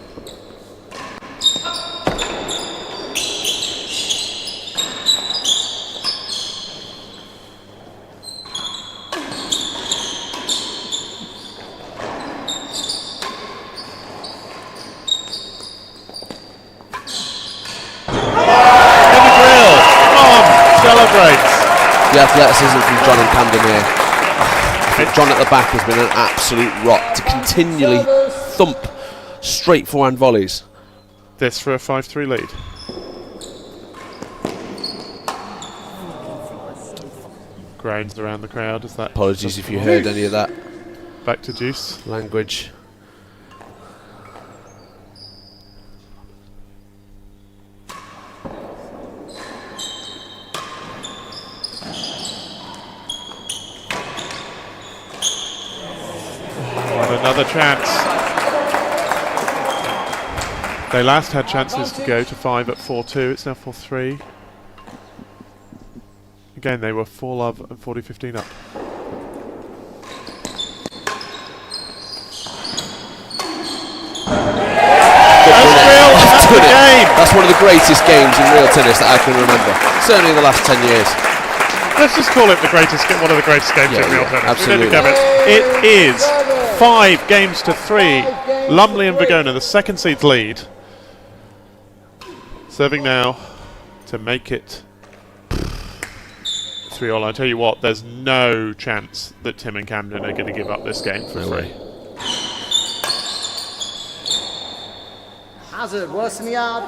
The athleticism from John and Camden here. I think John at the back has been an absolute rock to continually thump straight forehand volleys. This for a 5-3 lead. Groans around the crowd as that. Apologies if you heard any of that Back to juice. language. Another chance. They last had chances to go to 5 at 4-2. It's now 4-3. Again, they were 4-love and 40-15 up. That's one of the greatest games in real tennis that I can remember. Certainly in the last 10 years. Let's just call it one of the greatest games in real tennis. Absolutely. It is 5 games to 3. Lumley and Virgona, the second seeds lead. Serving now to make it 3-all. I tell you what, there's no chance that Tim and Camden are going to give up this game for free. Hazard, worse in the yard.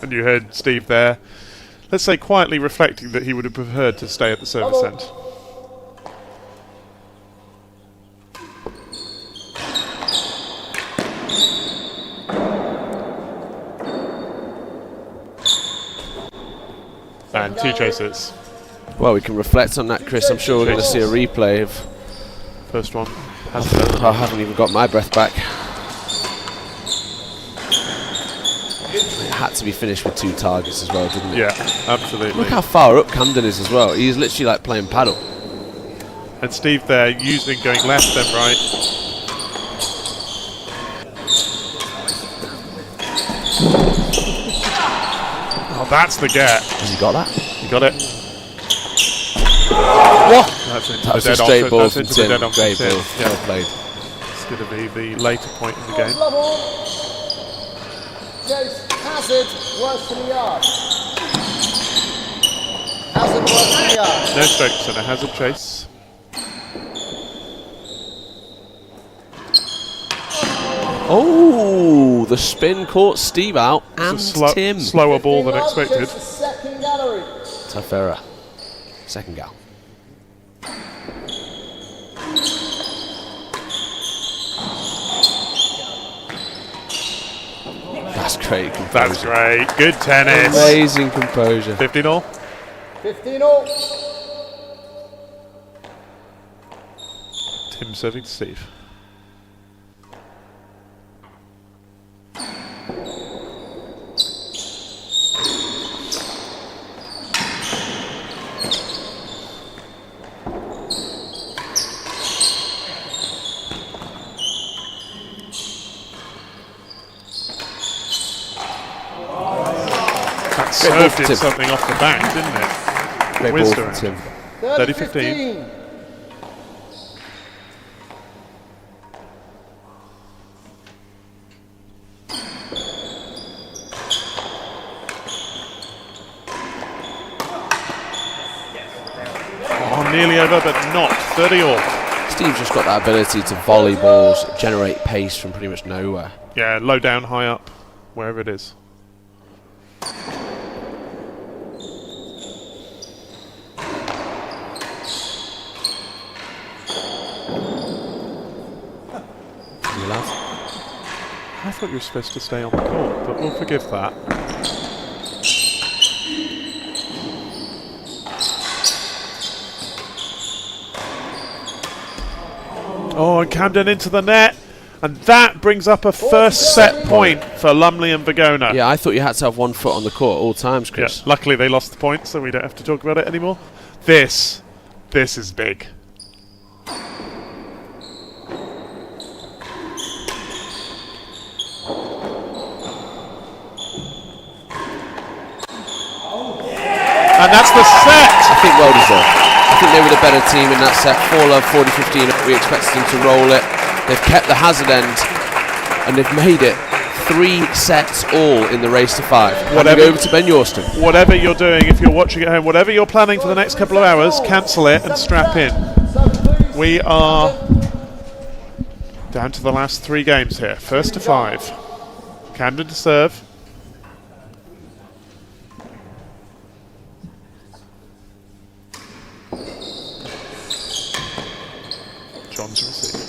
And you heard Steve there, let's say quietly reflecting that he would have preferred to stay at the service end. and 2 chases. Well, we can reflect on that, Chris. I'm sure we're going to see a replay of... First one. I haven't even got my breath back. It had to be finished with 2 targets as well, didn't it? Yeah, absolutely. Look how far up Camden is as well. He's literally like playing paddle. And Steve there going left then right. Oh, that's the get. Has he got that? He got it. What? That's into That was the a dead straight on. ball That's from into the Tim. dead on from Great Tim. ball. Yeah. Well played. It's going to be the later point in the game. Level. Chase. Hazard. Worse than the yard. Hazard. Worse than the yard. No strokes and a hazard chase. Oh, the spin caught Steve out and It's a Tim. slower ball than expected. Chase the second gallery. Tafera. Second gal. That's great composure. That's great. Good tennis. Amazing composure. 15 all. 15 all. Tim serving to Steve. That served Tim. it something off the back, didn't it? Great ball Whizzed from around. Tim. 30-15. 30-15. Oh, nearly over, but not. 30 all. Steve's just got that ability to volley balls, generate pace from pretty much nowhere. Yeah, low down, high up, wherever it is. You lads? I thought you were supposed to stay on the court, but we'll forgive that. Oh, and Camden into the net. And that brings up a first set point for Lumley and Virgona. Yeah, I thought you had to have 1 foot on the court at all times, Yeah, Chris. luckily they lost the point, so we don't have to talk about it anymore. This is big. And that's the set. I think well deserved. I think they were the better team in that set. 4-love, 40-15. We expected them to roll it. They've kept the hazard end, and they've made it 3 sets all in the race to 5. Whatever- Handing over to Ben Yorston. Whatever you're doing, if you're watching at home, whatever you're planning for the next couple of hours, cancel it and strap in. We are down to the last 3 games here. First to 5. Camden to serve. John to receive.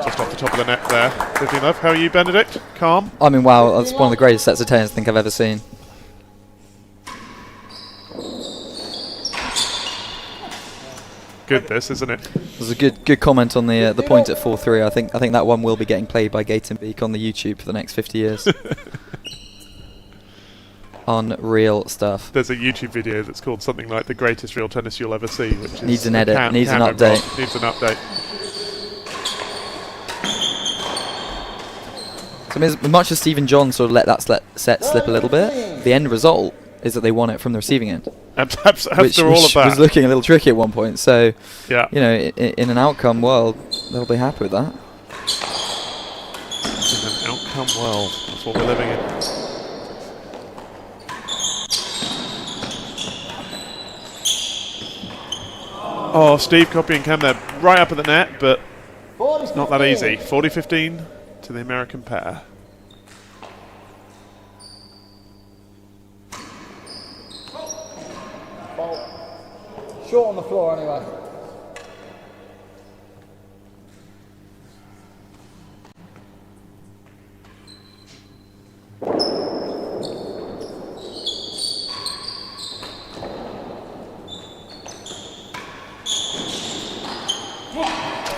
Just off the top of the net there. 15 love. How are you, Benedict? Calm? I mean, wow, that's one of the greatest sets of tennis I think I've ever seen. Good this, isn't it? There's a good comment on the point at 4-3. I think that one will be getting played by Gate and Beak on the YouTube for the next 50 years. Unreal stuff. There's a YouTube video that's called something like "The Greatest Real Tennis You'll Ever See," which Needs is an edit, needs an update. Needs an update. So I mean, as much as Steve and John sort of let that set slip a little bit, the end result is that they won it from the receiving end. After which all of that, was looking a little tricky at one point. So, yeah, you know, in an outcome world, they'll be happy with that. in an outcome world, that's what we're living in. Oh, Steve copying Cam there, right up at the net, but it's not that easy. 40-15 to the American pair. Short on the floor anyway.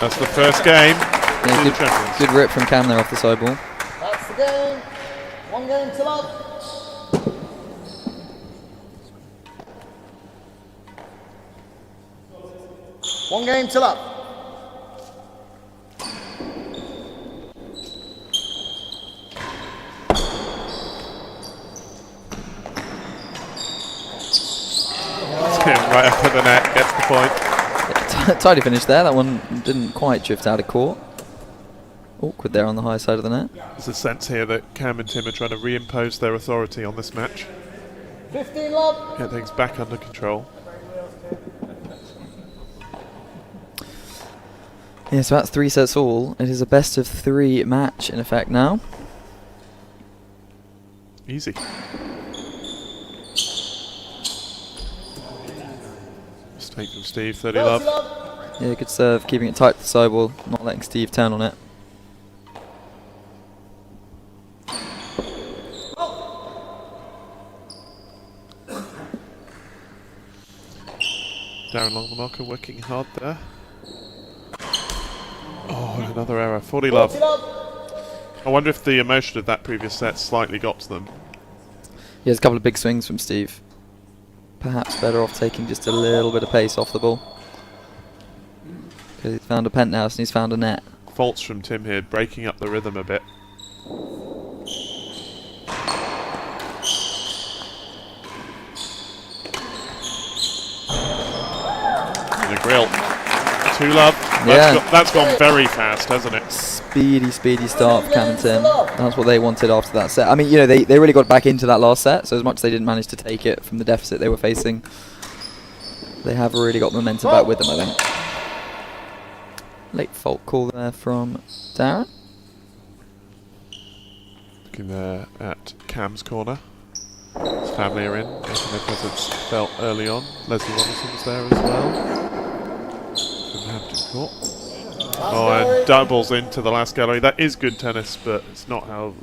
That's the first game. Yeah, good rip from Cam there off the side ball. That's the game. 1 game to love. One game to love. Right up at the net, gets the point. Tidy finish there. That one didn't quite drift out of court. Awkward there on the high side of the net. There's a sense here that Cam and Tim are trying to reimpose their authority on this match. 15 love. Get things back under control. Yeah, so that's 3 sets all. It is a best of 3 match in effect now. Easy. Mistake from Steve, 30 love. Yeah, good serve, keeping it tight to the sidewall, not letting Steve turn on it. Darren Longmarker working hard there. Oh, another error. 40 love. I wonder if the emotion of that previous set slightly got to them. Yeah, there's a couple of big swings from Steve. Perhaps better off taking just a little bit of pace off the ball. Because he's found a penthouse and he's found a net. Faults from Tim here, breaking up the rhythm a bit. And a grill. 2 love. Yeah. That's gone very fast, hasn't it? Speedy start for Cam and Tim. That's what they wanted after that set. I mean, you know, they really got back into that last set, so as much as they didn't manage to take it from the deficit they were facing, they have really got momentum back with them, I think. Late fault call there from Darren. Looking there at Cam's corner. His family are in, making their presence felt early on. Leslie Robinson was there as well. From Hampton Court. Oh, and doubles into the last gallery. That is good tennis, but it's not how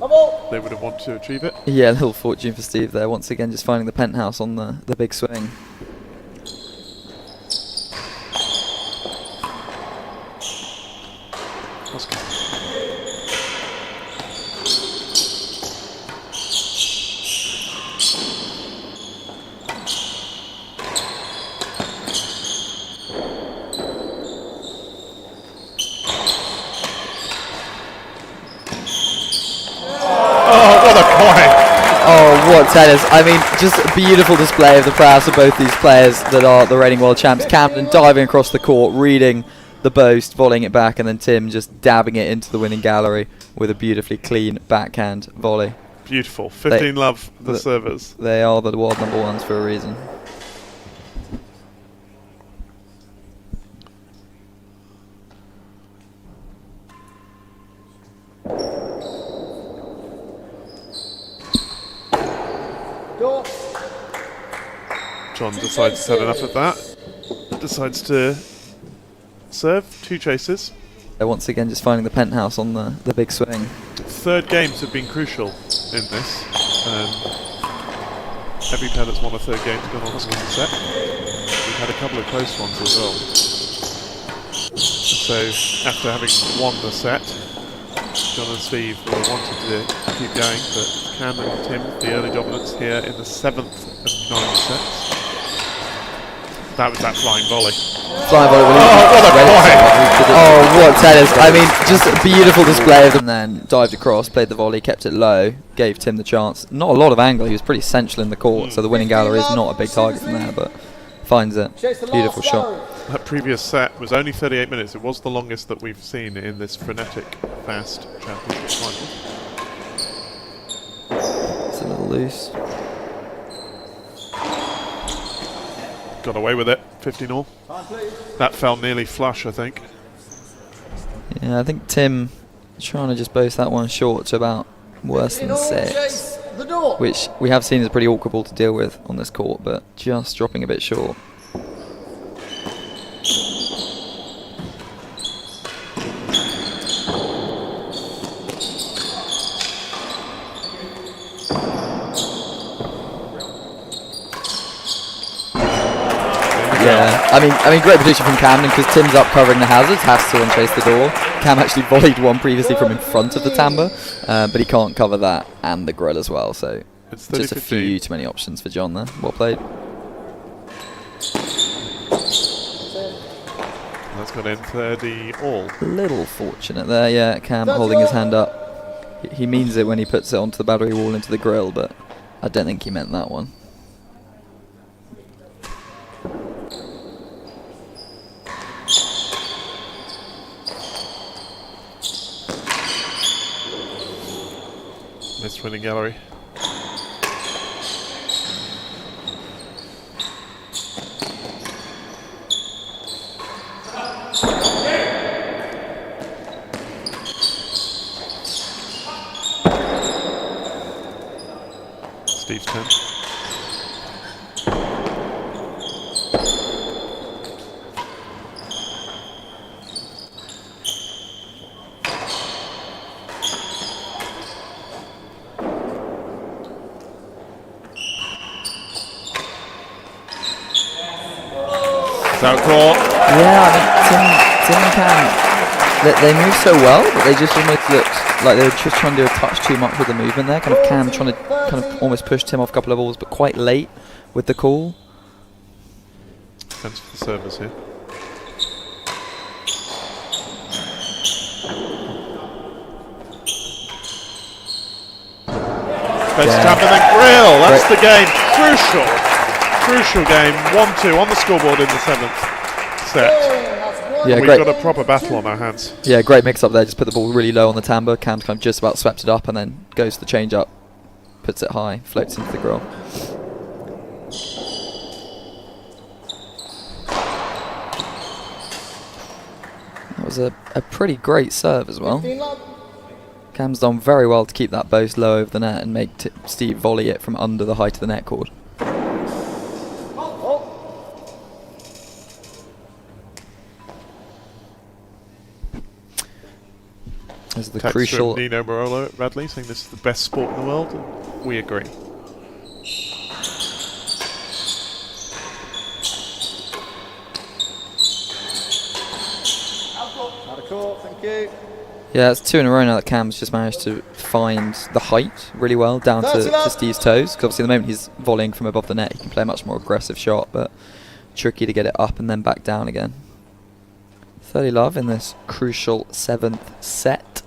they would have wanted to achieve it. Yeah, a little fortune for Steve there. Once again, just finding the penthouse on the big swing. What tennis. I mean, just a beautiful display of the prowess of both these players that are the reigning world champs. Camden diving across the court, reading the boast, volleying it back, and then Tim just dabbing it into the winning gallery with a beautifully clean backhand volley. Beautiful. 15 love, the servers. They are the world number ones for a reason. John decides to have enough of that. Decides to serve. 2 chases. They're once again just finding the penthouse on the big swing. Third games have been crucial in this. Every pair that's won a third game has gone on to win the set. We've had a couple of close ones as well. So after having won the set, John and Steve were wanting to keep going, but Cam and Tim, the early dominance here in the 7th of 9 sets. That was that flying volley. Flying volley. Oh, what tennis. I mean, just a beautiful display of them. And then dived across, played the volley, kept it low, gave Tim the chance. Not a lot of angle, he was pretty central in the court, so the winning gallery is not a big target from there, but finds it. Beautiful shot. That previous set was only 38 minutes. It was the longest that we've seen in this frenetic, fast championship final. It's a little loose. Got away with it, 15-all. That fell nearly flush, I think. Yeah, I think Tim trying to just boast that one short to about worse than 6, which we have seen is a pretty awkward ball to deal with on this court, but just dropping a bit short. Yeah, I mean, great position from Camden because Tim's up covering the hazards, has to and chase the door. Cam actually volleyed one previously from in front of the tambour, but he can't cover that and the grill as well. So It's just a 30-15. few too many options for John there. Well played. That's got in 30 all. A little fortunate there, yeah. Cam holding his hand up. He means it when he puts it onto the battery wall into the grill, but I don't think he meant that one. Missed winning gallery. Steve's turn. Out court. Yeah, I mean, Tim and Cam, they move so well, but they just almost looked like they were just trying to do a touch too much with the movement there. Kind of Cam trying to kind of almost push Tim off a couple of balls, but quite late with the call. Thanks for the service here. Best tap and then grill. That's the game. Crucial game. 1-2 on the scoreboard in the 7th set. Yeah, We've great. got a proper battle on our hands. Yeah, great mix up there. Just put the ball really low on the tambour. Cam's kind of just about swept it up and then goes to the change up, puts it high, floats into the grill. That was a pretty great serve as well. Cam's done very well to keep that boast low over the net and make Steve volley it from under the height of the net cord. This is the Text crucial. from Nino Marolo at Radley saying this is the best sport in the world. And we agree. Out of court, thank you. Yeah, it's 2 in a row now that Cam's just managed to find the height really well down to Steve's toes. Because obviously, the moment he's volleying from above the net, he can play a much more aggressive shot, but tricky to get it up and then back down again. 30 love in this crucial 7th set.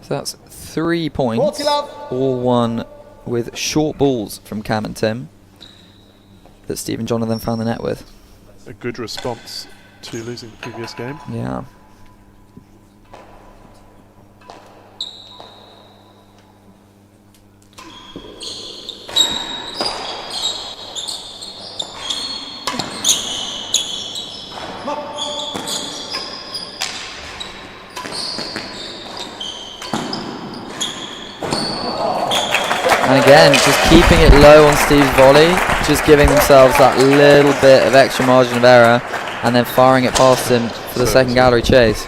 So that's 3 points, all won with short balls from Cam and Tim that Steve and Jonathan found the net with. A good response to losing the previous game. Yeah. And again, just keeping it low on Steve's volley, just giving themselves that little bit of extra margin of error, and then firing it past him for the second gallery chase.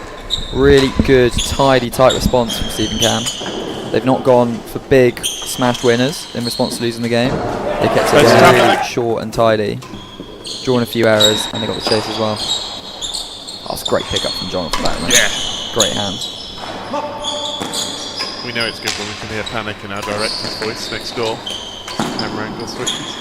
Really good, tidy, tight response from Steve and Cam. They've not gone for big, smashed winners in response to losing the game. They kept it really short and tidy, drawing a few errors, and they got the chase as well. That was a great pickup from Jonathan for that, man. Yeah. Great hands. We know it's good when we can hear panic in our director's voice next door. Camera angle switches.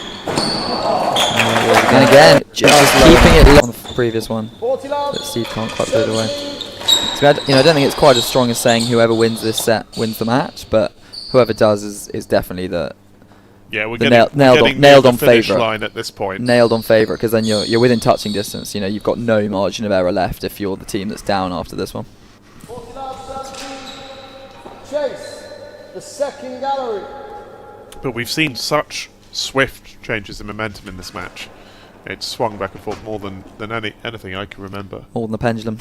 And again, just keeping it low on the previous one, but Steve can't quite put it away. So I don't think it's quite as strong as saying whoever wins this set wins the match, but whoever does is definitely the Yeah, we're the getting nailed on finish favourite. line at this point. Nailed on favourite, because then you're within touching distance. You've got no margin of error left if you're the team that's down after this one. Chase, the second gallery. But we've seen such swift changes in momentum in this match. It's swung back and forth more than anything I can remember. More than the pendulum.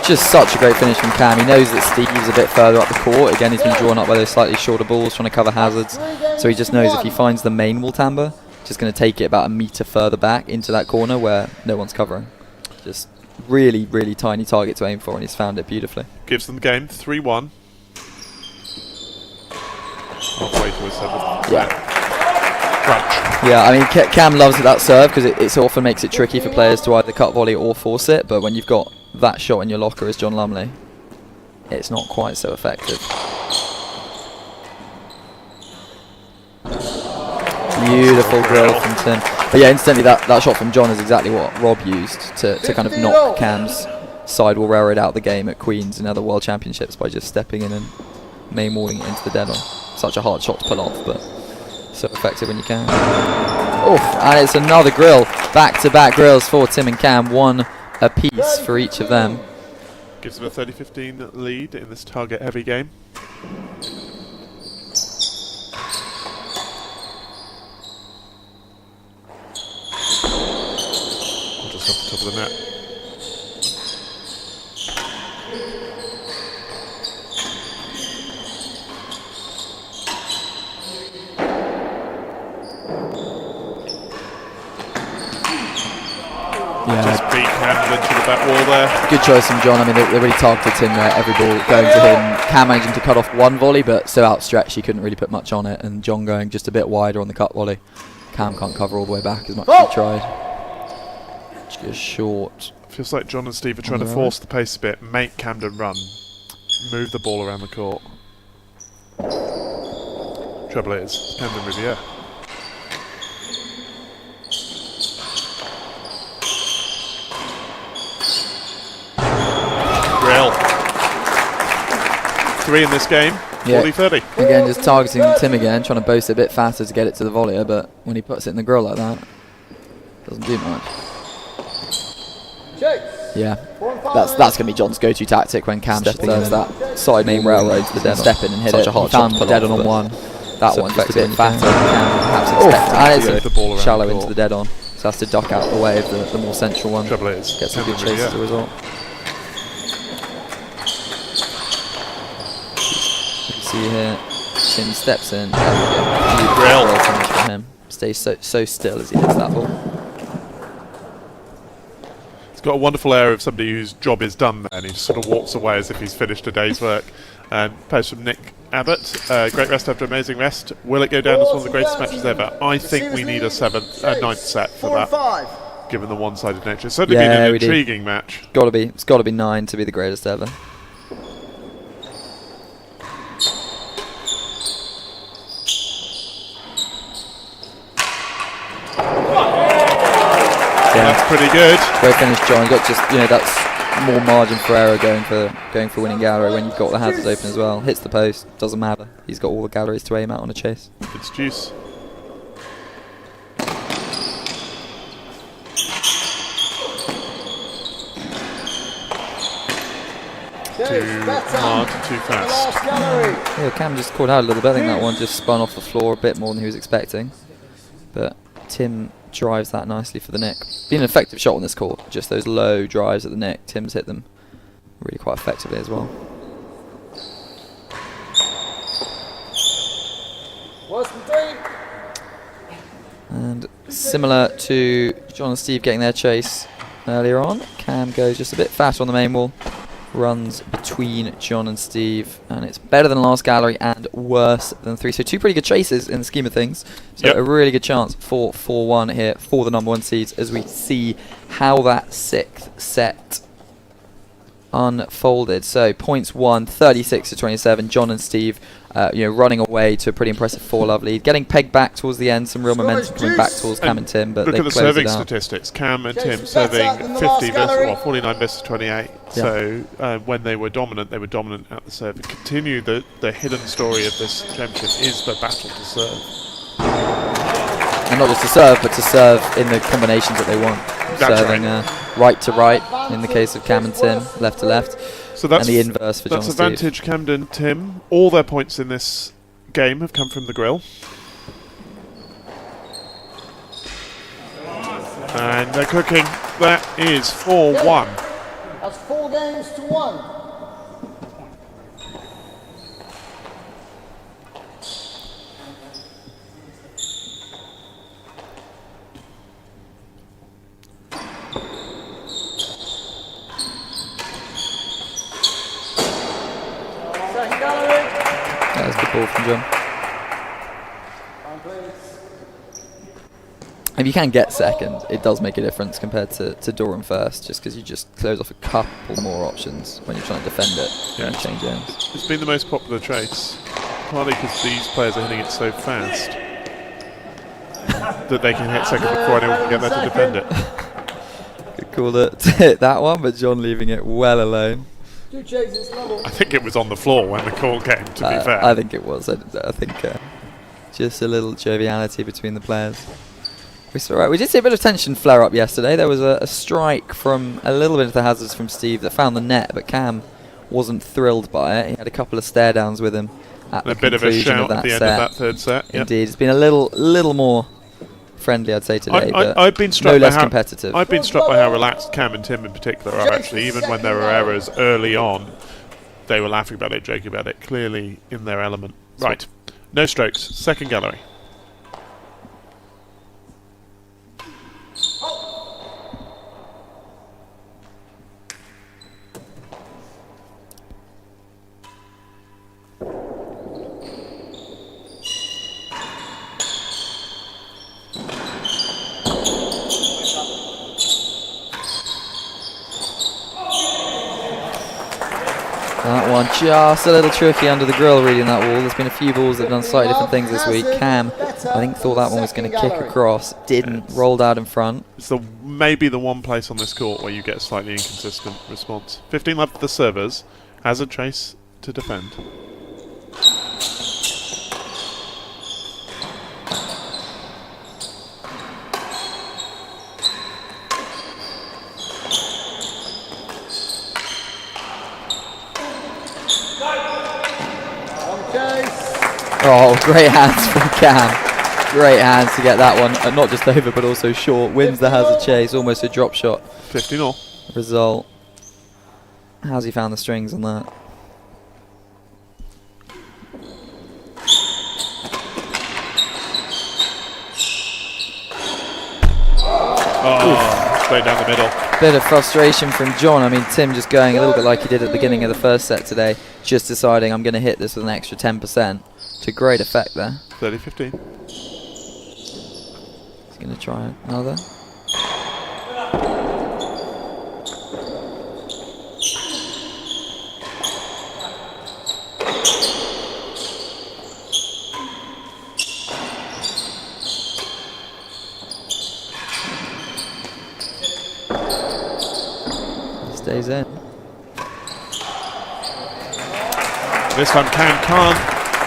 Just such a great finish from Cam. He knows that Steve's a bit further up the court. Again, he's been drawn up by those slightly shorter balls, trying to cover hazards. So he just knows if he finds the main wall timber, just going to take it about a metre further back into that corner where no one's covering. Just really, really tiny target to aim for, and he's found it beautifully. Gives them the game 3-1. Halfway to a 7th. Yeah. Crunch. Yeah, I mean, Cam loves that serve because it often makes it tricky for players to either cut volley or force it, but when you've got that shot in your locker as John Lumley, it's not quite so effective. Beautiful grill from Tim. But yeah, instantly that shot from John is exactly what Rob used to kind of knock Cam's sidewall railroad out the game at Queen's and other World Championships by just stepping in and main-walling it into the dead on. Such a hard shot to pull off, but so effective when you can. Oof, and it's another grill. Back-to-back grills for Tim and Cam. One apiece for each of them. Gives them a 30-15 lead in this target-heavy game. Just off the top of the net. Just beat Camden to the back wall there. Good choice from John. I mean, they really targeted Tim there. Every ball going to him. Cam managing to cut off one volley, but so outstretched he couldn't really put much on it. And John going just a bit wider on the cut volley. Cam can't cover all the way back as much as he tried. Just short. Feels like John and Steve are trying to force the pace a bit, make Camden run, move the ball around the court. Trouble is, Camden Riviere. Grill. 3 in this game, 40-30. Again, just targeting Tim again, trying to boast a bit faster to get it to the volleyer, but when he puts it in the grill like that, doesn't do much. Yeah, that's going to be John's go-to tactic when Cam serves that side main railroad to the dead. Step in and hit it. He found dead on one. That one just a bit faster than Cam perhaps expected. And it's shallow into the dead on, so has to duck out the way of the more central one. Trouble is, get some good chase as a result. You can see here, Tim steps in. There we go. Grill finish for him. Stays so still as he hits that ball. Got a wonderful air of somebody whose job is done there, and he just sort of walks away as if he's finished a day's work. Post from Nick Abbott. Great rest after amazing rest. Will it go down as one of the greatest matches ever? I think we need a 9th set for that, given the one-sided nature. It's certainly been an intriguing match. It's got to be 9 to be the greatest ever. That's pretty good. Great finish, John. You got just that's more margin for error going for winning gallery when you've got the hazards open as well. Hits the post, doesn't matter. He's got all the galleries to aim at on a chase. It's juice. Too hard, too fast. Yeah, Cam just caught out a little bit. I think that one just spun off the floor a bit more than he was expecting. But Tim drives that nicely for the nick. Been an effective shot on this court. Just those low drives at the nick. Tim's hit them really quite effectively as well. And similar to John and Steve getting their chase earlier on, Cam goes just a bit faster on the main wall. Runs between John and Steve, and it's better than last gallery and worse than 3. So 2 pretty good chases in the scheme of things. So a really good chance for 4-1 here for the number 1 seeds as we see how that 6th set unfolded. So points won, 36-27. John and Steve, running away to a pretty impressive 4-love lead. Getting pegged back towards the end, some real momentum coming back towards Cam and Tim, but look they at the closed serving it out. statistics. Cam and Tim serving 49 versus 28. So when they were dominant at the serve. And continue the hidden story of this championship is the battle to serve. And not just to serve, but to serve in the combinations that they want. That's serving right to right in the case of Cam and Tim, left to left. So that's, and the inverse for John and Steve. That's advantage Camden, Tim. All their points in this game have come from the grill. And they're cooking. That is 4-1. Double games to 1. Second gallery. That was a good ball from John. Fine, please. If you can get second, it does make a difference compared to Durham first, just because you just close off a couple more options when you're trying to defend it and change ends. It's been the most popular chase, partly because these players are hitting it so fast that they can hit second before anyone can get there to defend it. Good call that that one, but John leaving it well alone. 2 chases level. I think it was on the floor when the call came, to be fair. I think it was. I think just a little joviality between the players. We did see a bit of tension flare up yesterday. There was a strike from a little bit of the hazards from Steve that found the net, but Cam wasn't thrilled by it. He had a couple of stare downs with him at the bit of a conclusion shout of at the that end of set. that third set. Yep. Indeed, it's been a little more friendly, I'd say, today, but I've been struck no by less how, competitive. I've been struck by how relaxed Cam and Tim in particular are actually. Even when there were errors early on, they were laughing about it, joking about it, clearly in their element. Right, no strokes, second gallery. That one just a little tricky under the grill reading that wall. There's been a few balls that have done slightly different things this week. Cam, I think, thought that one was going to kick across. Didn't. Rolled out in front. It's maybe the one place on this court where you get a slightly inconsistent response. 15 left for the servers. Hazard chase to defend. Oh, great hands from Cam. Great hands to get that one, not just over but also short. Wins the hazard chase, almost a drop shot. 15-all. Result. How's he found the strings on that? Oh, straight down the middle. Bit of frustration from John. I mean, Tim just going a little bit like he did at the beginning of the first set today, just deciding I'm going to hit this with an extra 10%. To great effect there. 30-15. He's going to try another. He stays in. This time Cam can't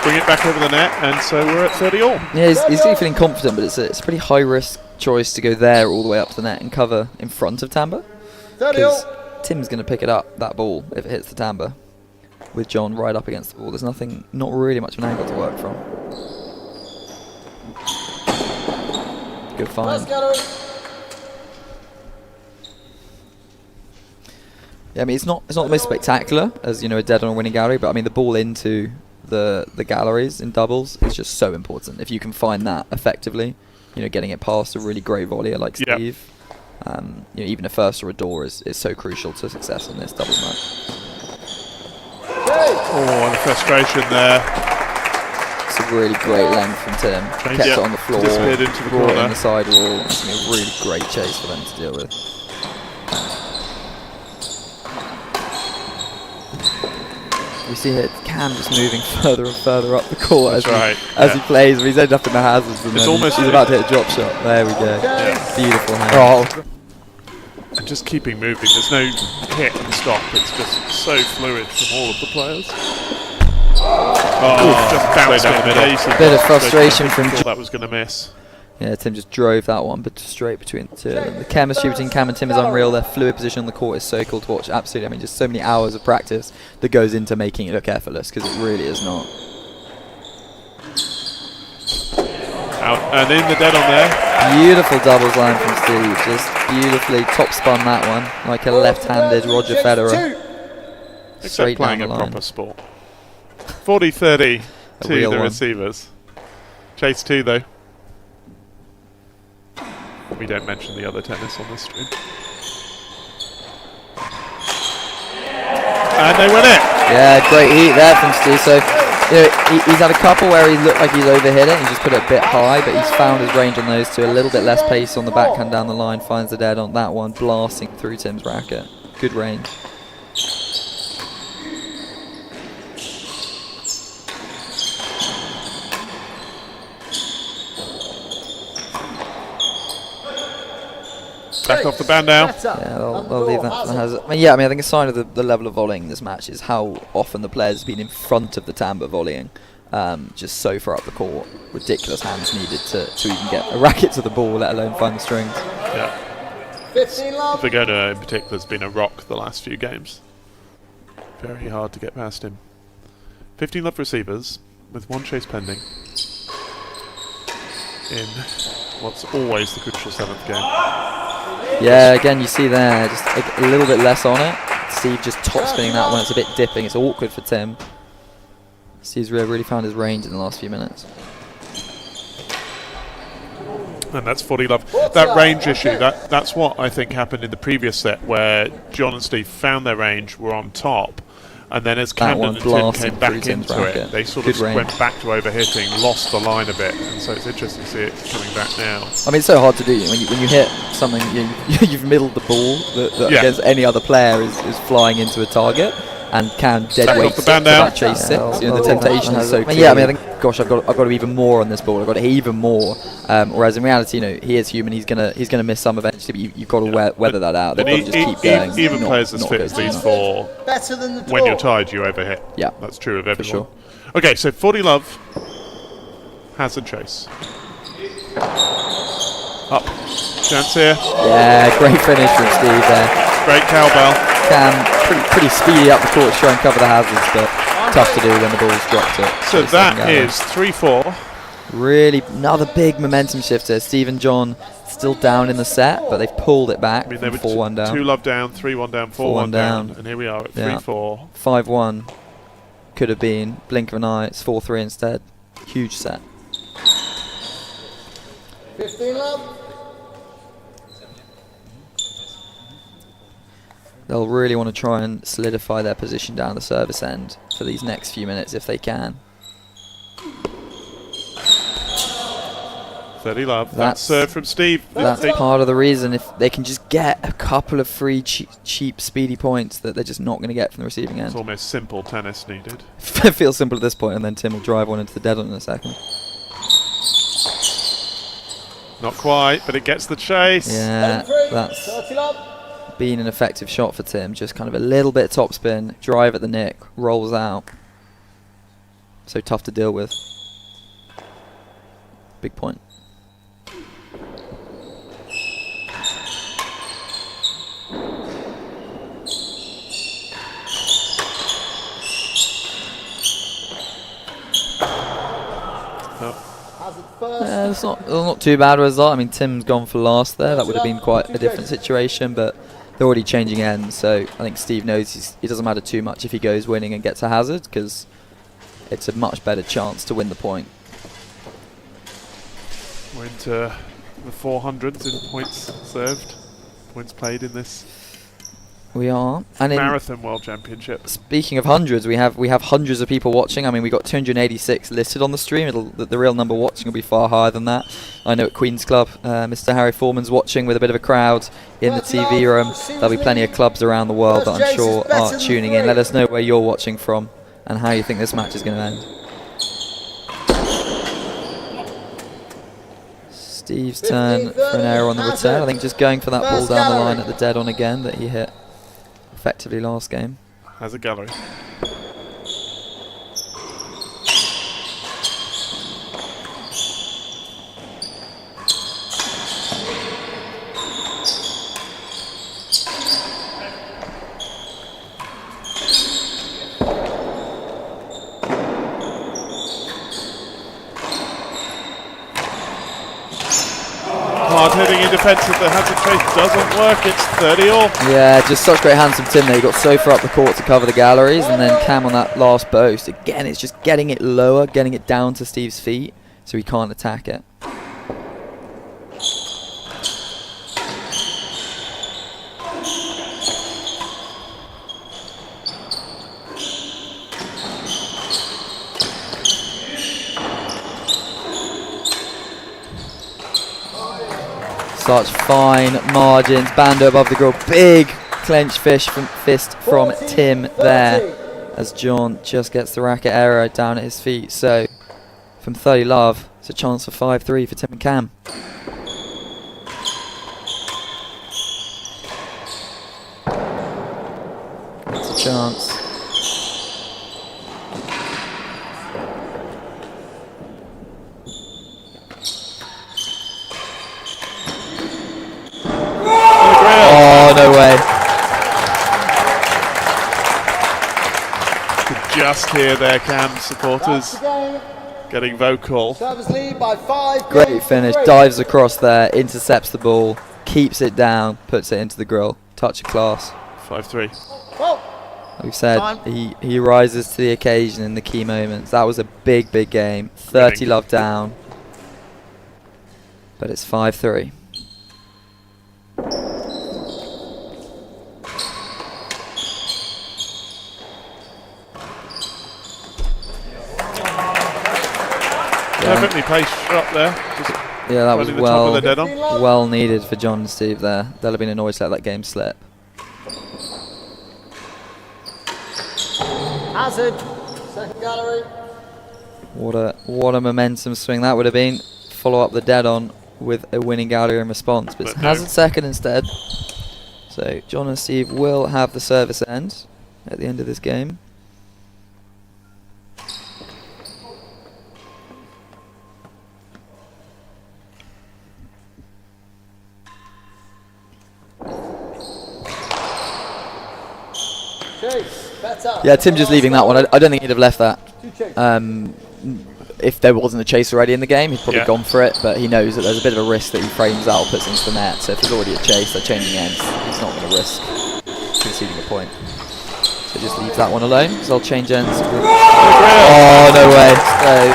bring it back over the net, and so we're at 30-all. Yeah, he's really feeling confident, but it's a pretty high-risk choice to go there all the way up to the net and cover in front of Tamba. Because Tim's going to pick it up, that ball, if it hits the Tamba, with John right up against the ball. There's not really much of an angle to work from. Good find. Yeah, I mean, it's not the most spectacular as, you know, a dead on a winning gallery, but I mean, the ball into the galleries in doubles is just so important. If you can find that effectively, you know, getting it past a really great volleyer like Steve, you know, even a first or a door is so crucial to success in this doubles match. Oh, the frustration there. It's a really great length from Tim. Kept it on the floor, disappeared into the brought it corner. in the side wall. It's going to be a really great chase for them to deal with. We see here Cam just moving further and further up the court as he plays. He's ended up in the hazards and then he's about to hit a drop shot. There we go. Beautiful hand. Oh. And just keeping moving. There's no hit and stop. It's just so fluid from all of the players. Oh, just bounced down the middle. Bit of frustration from Thought that was going to miss. Yeah, Tim just drove that one, but straight between the two of them. The chemistry between Cam and Tim is unreal. Their fluid position on the court is so cool to watch. Absolutely. I mean, just so many hours of practice that goes into making it look effortless, because it really is not. Out and in the dead on there. Beautiful doubles line from Steve. Just beautifully top spun that one, like a left-handed Roger Federer. Except playing a proper sport. 40-30 to the receivers. Chase 2 though. We don't mention the other tennis on this stream. And they win it! Yeah, great heat there from Steve. So, you know, he's had a couple where he looked like he's overhit it. He just put it a bit high, but he's found his range on those two. A little bit less pace on the backhand down the line. Finds the dead on that one, blasting through Tim's racket. Good range. Back off the band now. Yeah, they'll leave that for the hazard. I mean, I think a sign of the level of volleying in this match is how often the players have been in front of the timbre volleying, just so far up the court. Ridiculous hands needed to even get a racket to the ball, let alone find the strings. Yeah. 15 love. Virgona in particular has been a rock the last few games. Very hard to get past him. 15 love receivers with 1 chase pending in what's always the crucial 7th game. Yeah, again, you see there, just a little bit less on it. Steve just top spinning that one. It's a bit dipping. It's awkward for Tim. Steve's really found his range in the last few minutes. And that's 40 love. That range issue, that's what I think happened in the previous set, where John and Steve found their range, were on top, and then as Camden and Tim came back into it, they sort of went back to overhitting, lost the line a bit, and so it's interesting to see it coming back now. I mean, it's so hard to do. When you hit something, you've middled the ball that against any other player is flying into a target, and can dead weight the band for down. that chase 6. You know, the temptation is so clear. Yeah, I mean, I think, gosh, I've got to be even more on this ball. I've got to hit even more. Whereas in reality, you know, he is human. He's gonna miss some eventually. But you've got to weather that out. They've got to just keep going. Even players as fit as these four, when you're tied, you overhit. Yeah, that's true of everyone. For sure. Okay, so 40 love, hazard chase. Up, chance here. Yeah, great finish from Steve there. Great cowbell. Pretty speedy up the court to try and cover the hazards, but tough to do when the ball's dropped it. So that is 3-4. Really, another big momentum shifter. Steve and John still down in the set, but they've pulled it back. I mean, they were 4-1 down. 2 love down, 3-1 down, 4-1 down, and here we are at 3-4. 5-1 could have been blink of an eye. It's 4-3 instead. Huge set. 15 love. They'll really want to try and solidify their position down the service end for these next few minutes if they can. 30 love. That's serve from Steve. That's part of the reason. If they can just get a couple of free, cheap, speedy points that they're just not going to get from the receiving end. It's almost simple tennis needed. It feels simple at this point, and then Tim will drive one into the dead on in a second. Not quite, but it gets the chase. Yeah, that's been an effective shot for Tim. Just kind of a little bit top spin, drive at the nick, rolls out. So tough to deal with. Big point. It's not too bad a result. I mean, Tim's gone for last there. That would have been quite a different situation, but they're already changing ends, so I think Steve knows it doesn't matter too much if he goes winning and gets a hazard, because it's a much better chance to win the point. We're into the 400s in points served, points played in this. We are. And Marathon World Championship. Speaking of hundreds, we have hundreds of people watching. I mean, we got 286 listed on the stream. The real number watching will be far higher than that. I know at Queen's Club, Mr. Harry Foreman's watching with a bit of a crowd in the TV room. There'll be plenty of clubs around the world that I'm sure are tuning in. Let us know where you're watching from and how you think this match is going to end. Steve's turn for an error on the return. I think just going for that ball down the line at the dead on again that he hit effectively last game. Has a gallery. Hard-hitting in defensive, the hazard chase doesn't work, it's 30-all. Yeah, just such great hands from Tim there. He got so far up the court to cover the galleries, and then Cam on that last boast. Again, it's just getting it lower, getting it down to Steve's feet, so he can't attack it. Such fine margins, Bando above the grill, big clenched fist from Tim there, as John just gets the racket error down at his feet. So from 30 love, it's a chance for 5-3 for Tim and Cam. It's a chance. Oh, no way. You could just hear their Cam supporters getting vocal. Service lead by 5. Great finish, dives across there, intercepts the ball, keeps it down, puts it into the grill. Touch of class. 5-3. Well, We've said he rises to the occasion in the key moments. That was a big, big game. 30 love down. But it's 5-3. Perfectly placed shot there. Just yeah, that was the top of the dead on. well needed for John and Steve there. They'll have been annoyed to let that game slip. Hazard. Second gallery. What a momentum swing that would have been. Follow up the dead on with a winning gallery in response, but it's Hazard second instead. So John and Steve will have the service end at the end of this game. Yeah, Tim just leaving that one. I don't think he'd have left that. If there wasn't a chase already in the game, he'd probably gone for it, but he knows that there's a bit of a risk that he frames out or puts into the net. So if there's already a chase, they're changing ends. He's not going to risk conceding a point. So just leave that one alone, because I'll change ends. Oh, no way. So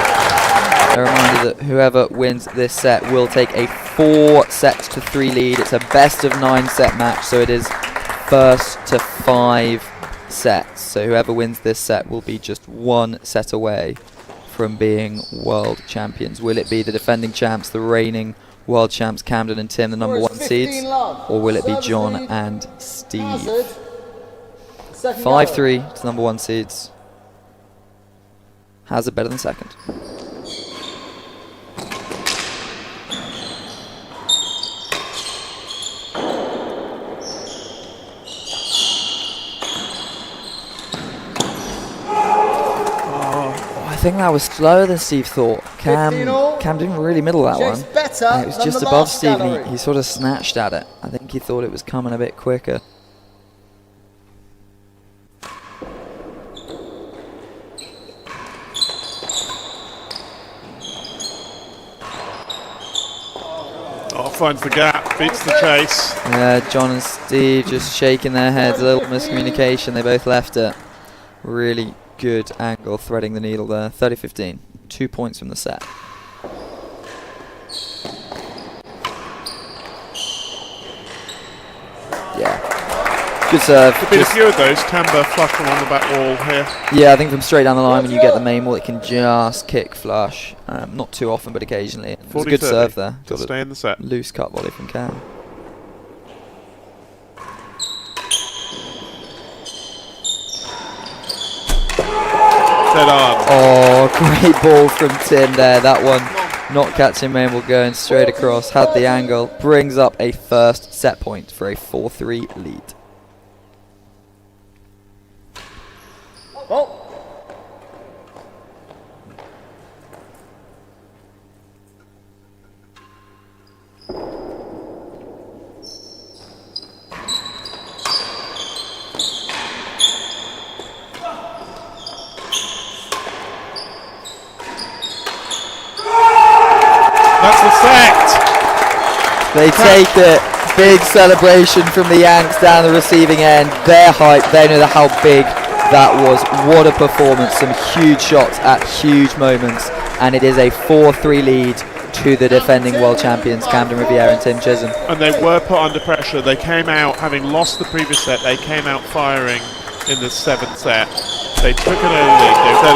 a reminder that whoever wins this set will take a 4-3 lead. It's a best of 9 set match, so it is first to 5 sets. So whoever wins this set will be just 1 set away from being world champions. Will it be the defending champs, the reigning world champs, Camden and Tim, the number 1 seeds, or will it be John and Steve? 5-3 to number 1 seeds. Hazard better than second. I think that was slower than Steve thought. Cam didn't really middle that one. It was just above Steve and he sort of snatched at it. I think he thought it was coming a bit quicker. Oh, finds the gap, beats the chase. Yeah, John and Steve just shaking their heads, a little miscommunication, they both left it. Really good angle, threading the needle there. 30-15, 2 points from the set. Yeah, good serve. Could be a few of those. Camber flush along the back wall here. Yeah, I think from straight down the line when you get the main wall, it can just kick flush. Not too often, but occasionally. It was a good serve there. Got to stay in the set. Loose cut volley from Cam. Dead on. Oh, great ball from Tim there. That one not catching main ball, going straight across. Had the angle. Brings up a first set point for a 4-3 lead. Oh. That's the set. They take it. Big celebration from the Yanks down the receiving end. They're hyped. They know how big that was. What a performance. Some huge shots at huge moments. And it is a 4-3 lead to the defending world champions, Camden Riviere and Tim Chisholm. And they were put under pressure. They came out, having lost the previous set, they came out firing in the 7th set. They took an early lead. They said,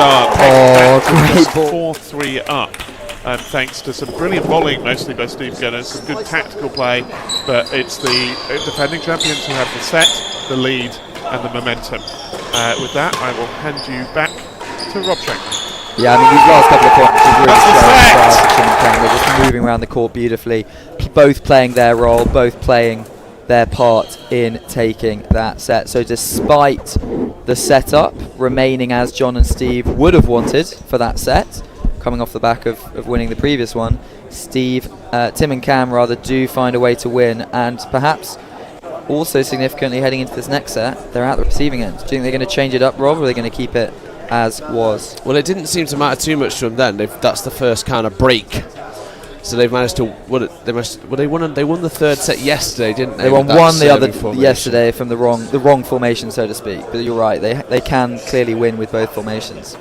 great ball. 4-3 up. Thanks to some brilliant volleying, mostly by Steve Virgona, some good tactical play, but it's the defending champions who have the set, the lead, and the momentum. With that, I will hand you back to Rob Fahey. Yeah, I mean, these last couple of points is really showing they're just moving around the court beautifully, both playing their role, both playing their part in taking that set. So despite the setup remaining as John and Steve would have wanted for that set, coming off the back of winning the previous one, Tim and Cam rather do find a way to win, and perhaps also significantly heading into this next set, they're at the receiving end. Do you think they're going to change it up, Rob, or are they going to keep it as was? Well, it didn't seem to matter too much to them then. That's the first kind of break. So they've managed to they won the 3rd set yesterday, didn't they? They won the other yesterday from the wrong formation, so to speak. But you're right, they can clearly win with both formations.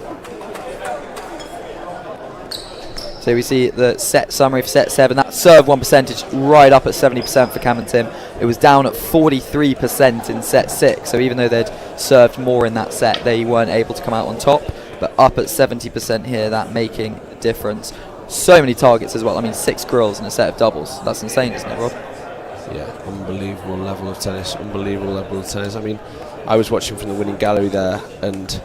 So we see the set summary for set 7. That serve 1 percentage right up at 70% for Cam and Tim. It was down at 43% in set 6. So even though they'd served more in that set, they weren't able to come out on top. But up at 70% here, that making a difference. So many targets as well. I mean, 6 grills in a set of doubles. That's insane, isn't it, Rob? Yeah, unbelievable level of tennis. Unbelievable level of tennis. I mean, I was watching from the winning gallery there, and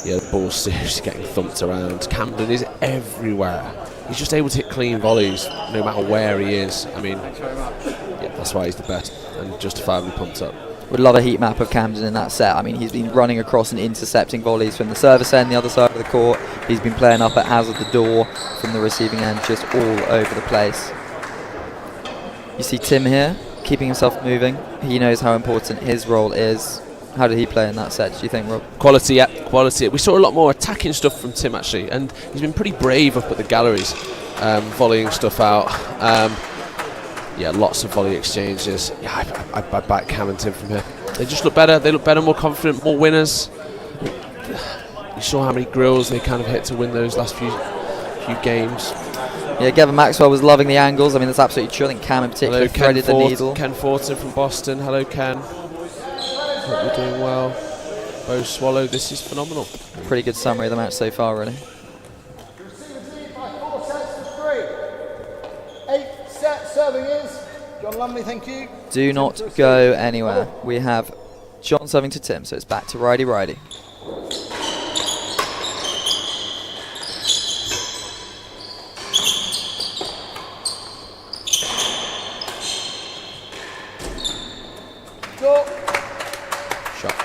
yeah, the ball's seriously getting thumped around. Camden is everywhere. He's just able to hit clean volleys no matter where he is. I mean, yeah, that's why he's the best and justifiably pumped up. Would love a heat map of Camden in that set. I mean, he's been running across and intercepting volleys from the service end, the other side of the court. He's been playing up at hazard the door from the receiving end, just all over the place. You see Tim here, keeping himself moving. He knows how important his role is. How did he play in that set, do you think, Rob? Quality, yeah, quality. We saw a lot more attacking stuff from Tim, actually, and he's been pretty brave up at the galleries, volleying stuff out. Yeah, lots of volley exchanges. Yeah, I back Cam and Tim from here. They just look better. They look better, more confident, more winners. You saw how many grills they kind of hit to win those last few games. Yeah, Gavin Maxwell was loving the angles. I mean, that's absolutely true. I think Cam in particular threaded the needle. Ken Fortin from Boston. Hello, Ken. Hope you're doing well. Bo Swallow, this is phenomenal. Pretty good summary of the match so far, really. Serving is John Lumley, thank you. Do not go anywhere. We have John serving to Tim, so it's back to righty. Go. Shot.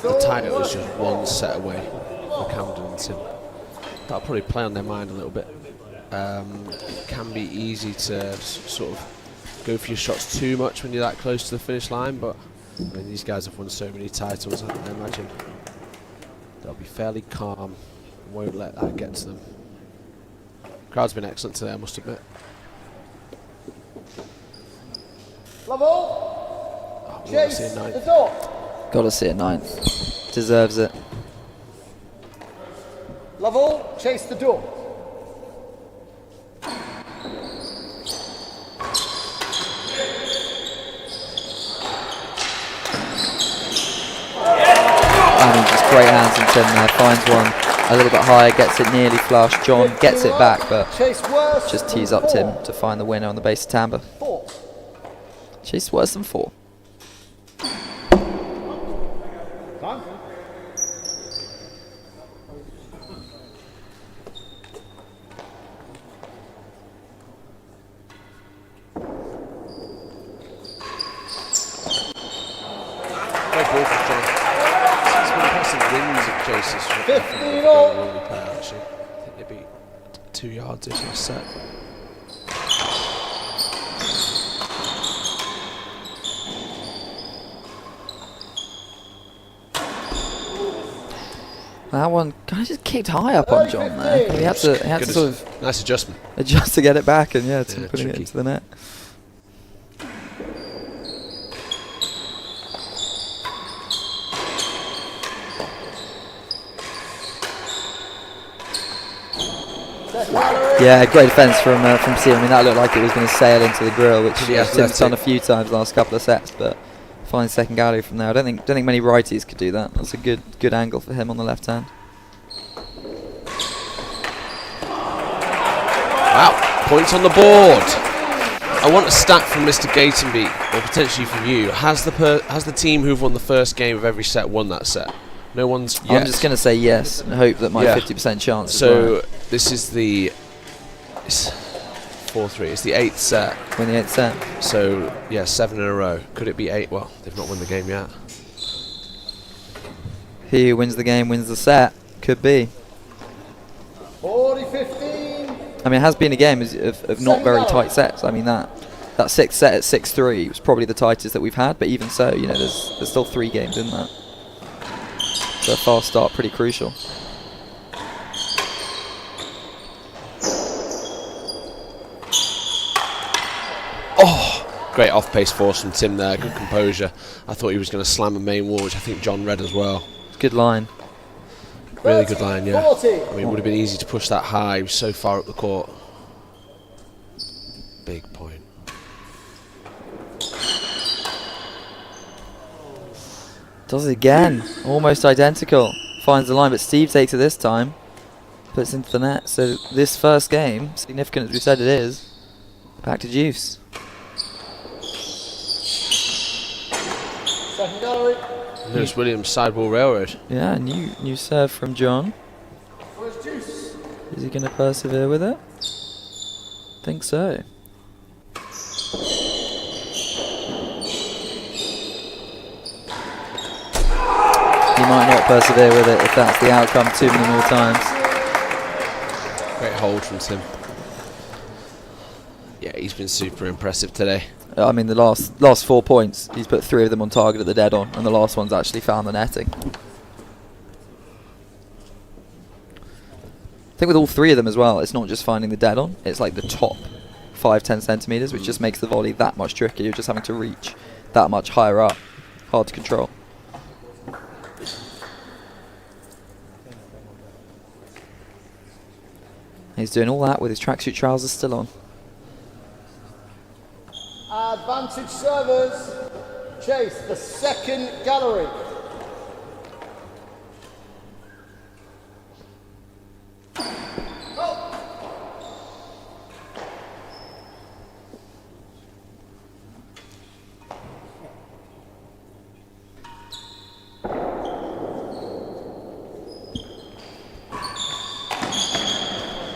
The title was just one set away for Camden and Tim. That'll probably play on their mind a little bit. It can be easy to sort of go for your shots too much when you're that close to the finish line, but I mean, these guys have won so many titles, I imagine they'll be fairly calm, won't let that get to them. Crowd's been excellent today, I must admit. Level. Oh, Chase the door. Gotta see a 9th. Deserves it. Level, chase the door. I mean, just great hands from Tim there. Finds one a little bit higher, gets it nearly flush. John gets it back, but just tees up Tim to find the winner on the base of Tambo. Chase worse than 4. I think they beat 2 yards this last set. That one kind of just kicked high up on John there. He had to sort of nice adjustment. Adjust to get it back, and putting tricky. it into the net. Yeah, great defence from Steve. I mean, that looked like it was going to sail into the grill, which Tim's done a few times last couple of sets, but fine second gallery from there. I don't think many righties could do that. That's a good angle for him on the left hand. Wow, points on the board. I want a stat from Mr. Gatenby, or potentially from you. Has the team who've won the first game of every set won that set? No one's yet. I'm just going to say yes and hope that my 50% chance. So this is the 4-3. It's the 8th set. Win the 8th set. So yeah, 7 in a row. Could it be 8? Well, they've not won the game yet. He who wins the game wins the set. Could be. 40-15. I mean, it has been a game of not very tight sets. I mean, that 6th set at 6-3 was probably the tightest that we've had. But even so, there's still 3 games in that. So a fast start, pretty crucial. Oh, great off-pace force from Tim there. Good composure. I thought he was going to slam a main wall, which I think John read as well. Good line. Really good line, yeah. 40. I mean, it would have been easy to push that high. He was so far up the court. Big point. Does it again. Almost identical. Finds the line, but Steve takes it this time. Puts it into the net. So this first game, significant as we said it is, back to juice. Second gallery. Lewis Williams, sidewall railroad. Yeah, new serve from John. Where's Juice? Is he going to persevere with it? Think so. He might not persevere with it if that's the outcome too many more times. Great hold from Tim. Yeah, he's been super impressive today. I mean, the last 4 points, he's put 3 of them on target at the dead on, and the last one's actually found the netting. I think with all 3 of them as well, it's not just finding the dead on, it's like the top 5-10 centimetres, which just makes the volley that much trickier. You're just having to reach that much higher up. Hard to control. He's doing all that with his tracksuit trousers still on. Advantage servers. Chase the second gallery.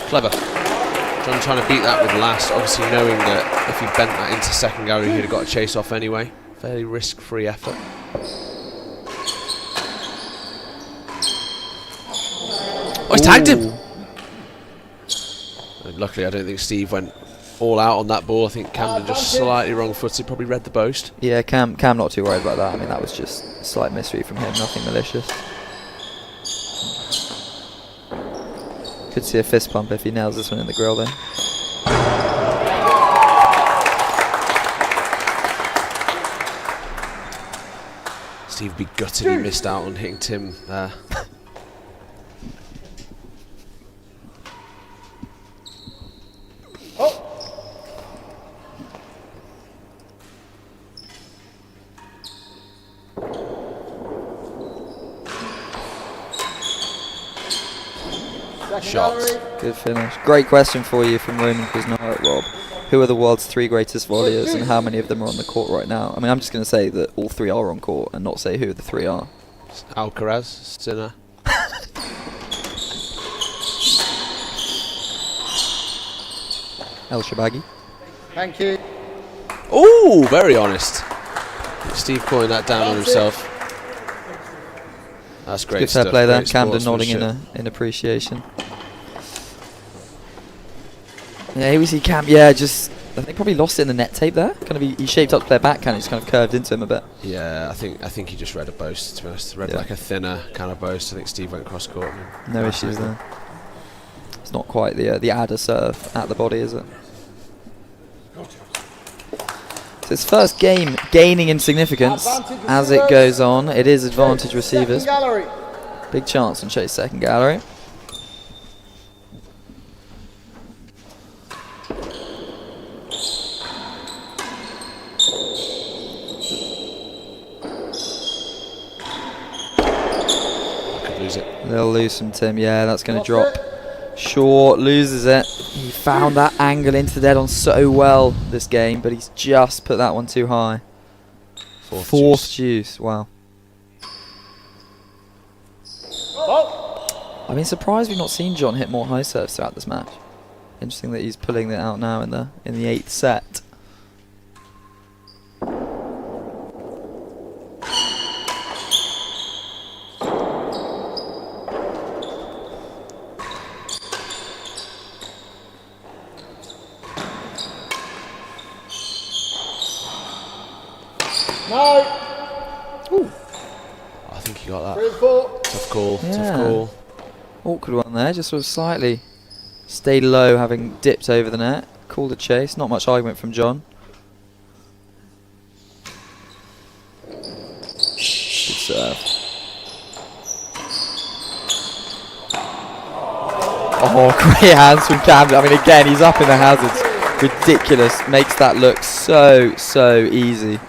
Clever. John trying to beat that with last, obviously knowing that if he bent that into second gallery, he'd have got a chase off anyway. Fairly risk-free effort. Oh, he's tagged him! And luckily, I don't think Steve went all out on that ball. I think Camden just slightly wrong-footed, probably read the boast. Yeah, Cam not too worried about that. I mean, that was just a slight misread from him, nothing malicious. Could see a fist pump if he nails this one in the grill then. Steve would be gutted he missed out on hitting Tim there. Shots. Good finish. Great question for you from Roman Kuznarek, Rob. Who are the world's 3 greatest volleyers and how many of them are on the court right now? I mean, I'm just going to say that all 3 are on court and not say who the 3 are. Alcaraz, Sinner. El Shabagi. Thank you. Oh, very honest. Steve calling that down on himself. That's great Good stuff. fair play there. Great Camden nodding sportsmanship. in appreciation. Yeah, here we see Cam. Yeah, just they probably lost it in the net tape there. Kind of he shaped up to play backhand, and just kind of curved into him a bit. Yeah, I think he just read a boast. To be honest, read like a thinner kind of boast. I think Steve went cross court. No issues there. It's not quite the adder serve at the body, is it? So it's first game gaining in significance as it goes on. It is advantage receivers. Big chance on Chase second gallery. They'll lose from Tim. Yeah, that's going to drop. Short loses it. He found that angle into the dead on so well this game, but he's just put that one too high. Fourth juice. Wow. I mean, surprised we've not seen John hit more high serves throughout this match. Interesting that he's pulling it out now in the 8th set. I think he got that. Tough call. Yeah. Tough call. Awkward one there, just sort of slightly stayed low, having dipped over the net. Called a chase, not much argument from John. Good serve. Oh, great hands from Camden. I mean, again, he's up in the hazards. Ridiculous. Makes that look so easy.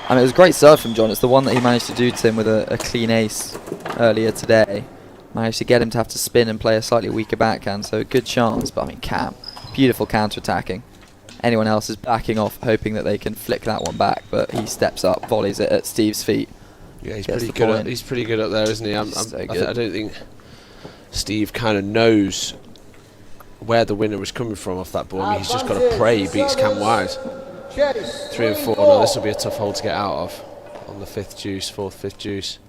I mean, it was a great serve from John. It's the one that he managed to do to him with a clean ace earlier today. Managed to get him to have to spin and play a slightly weaker backhand, so a good chance. But I mean, Cam, beautiful counter-attacking. Anyone else is backing off, hoping that they can flick that one back, but he steps up, volleys it at Steve's feet. Yeah, he's pretty good. He's pretty good up there, isn't he? I don't think Steve kind of knows where the winner was coming from off that ball. I mean, he's just got to pray he beats Cam wide. 3 and 4. No, this will be a tough hole to get out of on the 5th juice, 4th, 5th juice.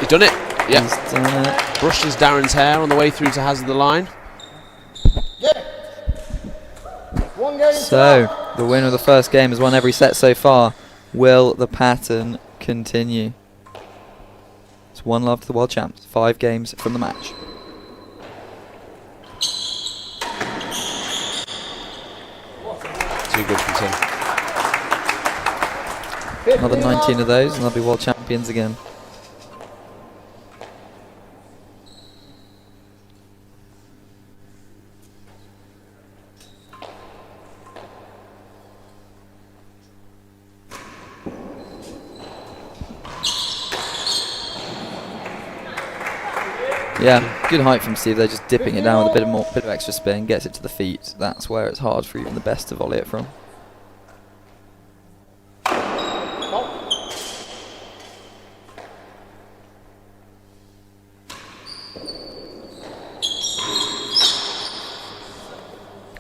He's done it. Yeah. He's done it. Brushes Darren's hair on the way through to hazard the line. So, the winner of the first game has won every set so far. Will the pattern continue? It's 1-love to the world champs. 5 games from the match. Too good from Tim. Another 19 of those and they'll be world champions again. Yeah, good height from Steve. They're just dipping it down with a bit of extra spin, gets it to the feet. That's where it's hard for even the best to volley it from.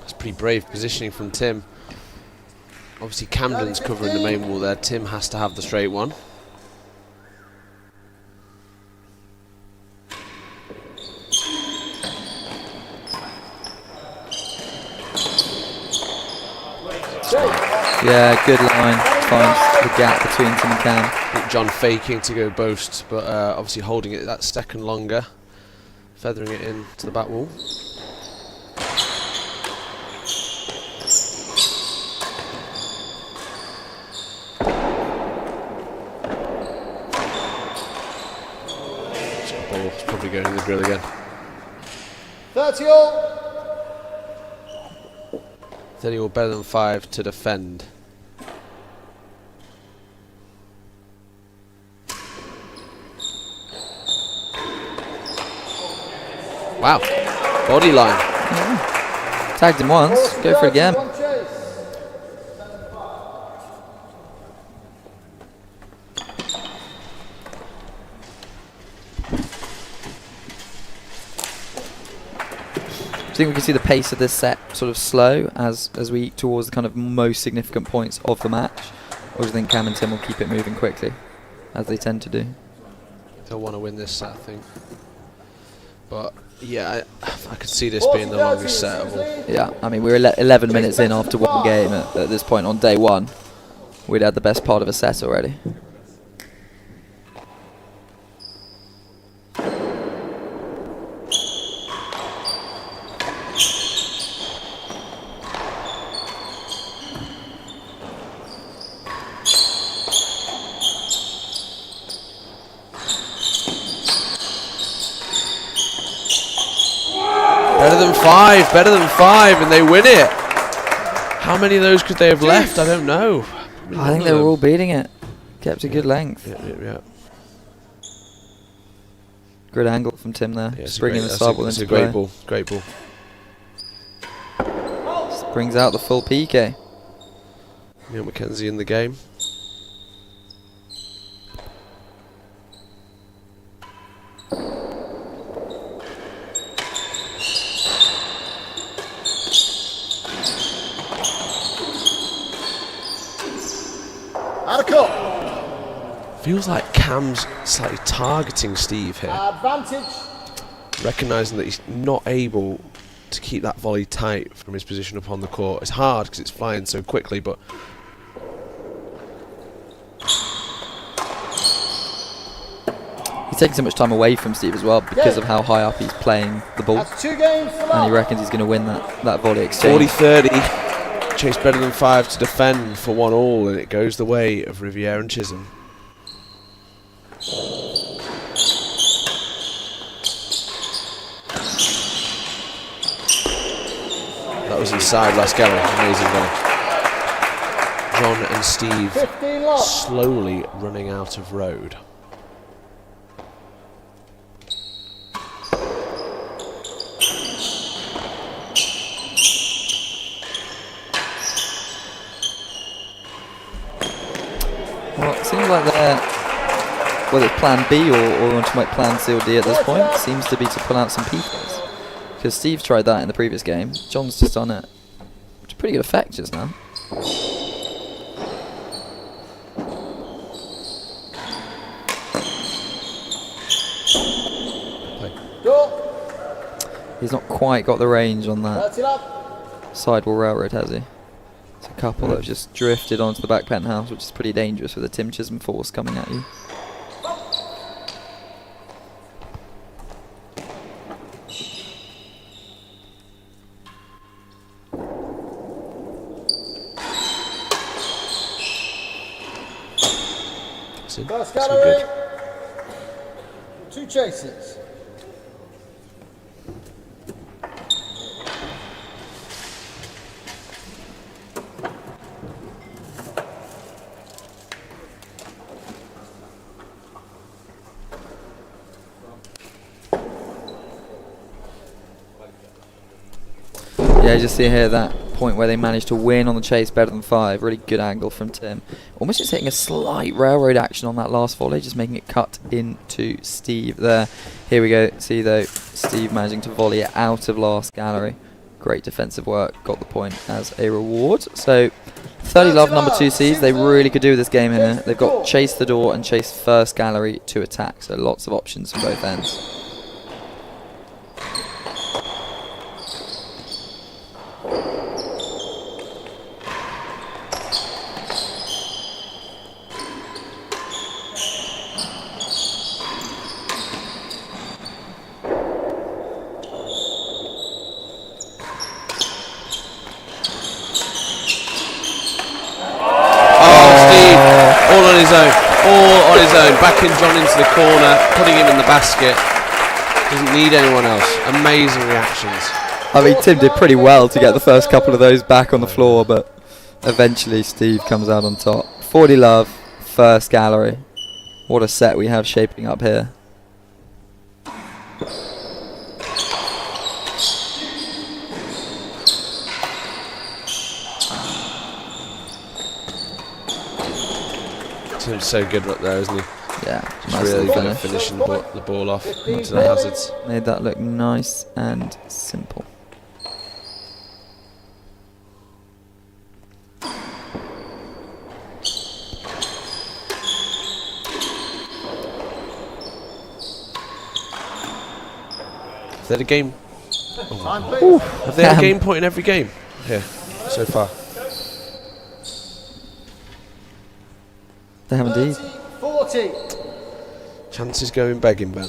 That's pretty brave positioning from Tim. Obviously Camden's covering the main wall there. Tim has to have the straight one. Yeah, good line. Finds the gap between Tim and Cam. John faking to go boast, but obviously holding it that second longer. Feathering it in to the back wall. Ball's probably going in the grill again. 30 all. 30 or better than 5 to defend. Wow, body line. Yeah. Tagged him once, go for it again. I think we can see the pace of this set sort of slow as we eat towards the kind of most significant points of the match. Or do you think Cam and Tim will keep it moving quickly, as they tend to do? They'll want to win this set, I think. But yeah, I could see this being the longest set of all. Yeah, I mean, we're 11 minutes in after one game at this point on day one. We'd had the best part of a set already. Better than five, and they win it. How many of those could they have left? I don't know. I think they were all beating it. Kept a good length. Yeah. Good angle from Tim there. Yeah, bringing the side ball into play. Great ball. Brings out the full PK. Neil McKenzie in the game. Feels like Cam's slightly targeting Steve here. Advantage. Recognising that he's not able to keep that volley tight from his position upon the court. It's hard because it's flying so quickly, but he's taking so much time away from Steve as well because of how high up he's playing the ball. That's 2 games for And he reckons he's going to win that volley exchange. 40-30. Chase better than 5 to defend for 1-all, and it goes the way of Riviere and Chisholm. That was inside last gallery. Amazing volley. John and Steve slowly running out of road. Well, it seems like they're, whether it's plan B or want to make plan C or D at this point, seems to be to pull out some PKs. Because Steve tried that in the previous game. John's just done it. It's pretty good effect just now. He's not quite got the range on that sidewall railroad, has he? It's a couple that have just drifted onto the back penthouse, which is pretty dangerous with the Tim Chisholm force coming at you. First gallery, 2 chases. Yeah, you just see here that point where they managed to win on the chase better than 5. Really good angle from Tim. Almost just hitting a slight railroad action on that last volley, just making it cut into Steve there. Here we go. See though, Steve managing to volley it out of last gallery. Great defensive work. Got the point as a reward. So 30 love number 2 seeds. They really could do with this game here. They've got chase the door and chase first gallery to attack. So lots of options from both ends. All on his own, backing John into the corner, putting him in the basket. Doesn't need anyone else. Amazing reactions. I mean, Tim did pretty well to get the first couple of those back on the floor, but eventually Steve comes out on top. 40 love, first gallery. What a set we have shaping up here. Tim's so good up there, isn't he? Yeah, just really good at finishing the ball off onto the hazards. Made that look nice and simple. they had a game? Time, please. Have they had a game point in every game here so far? They have indeed. 40. Chances going begging, Ben.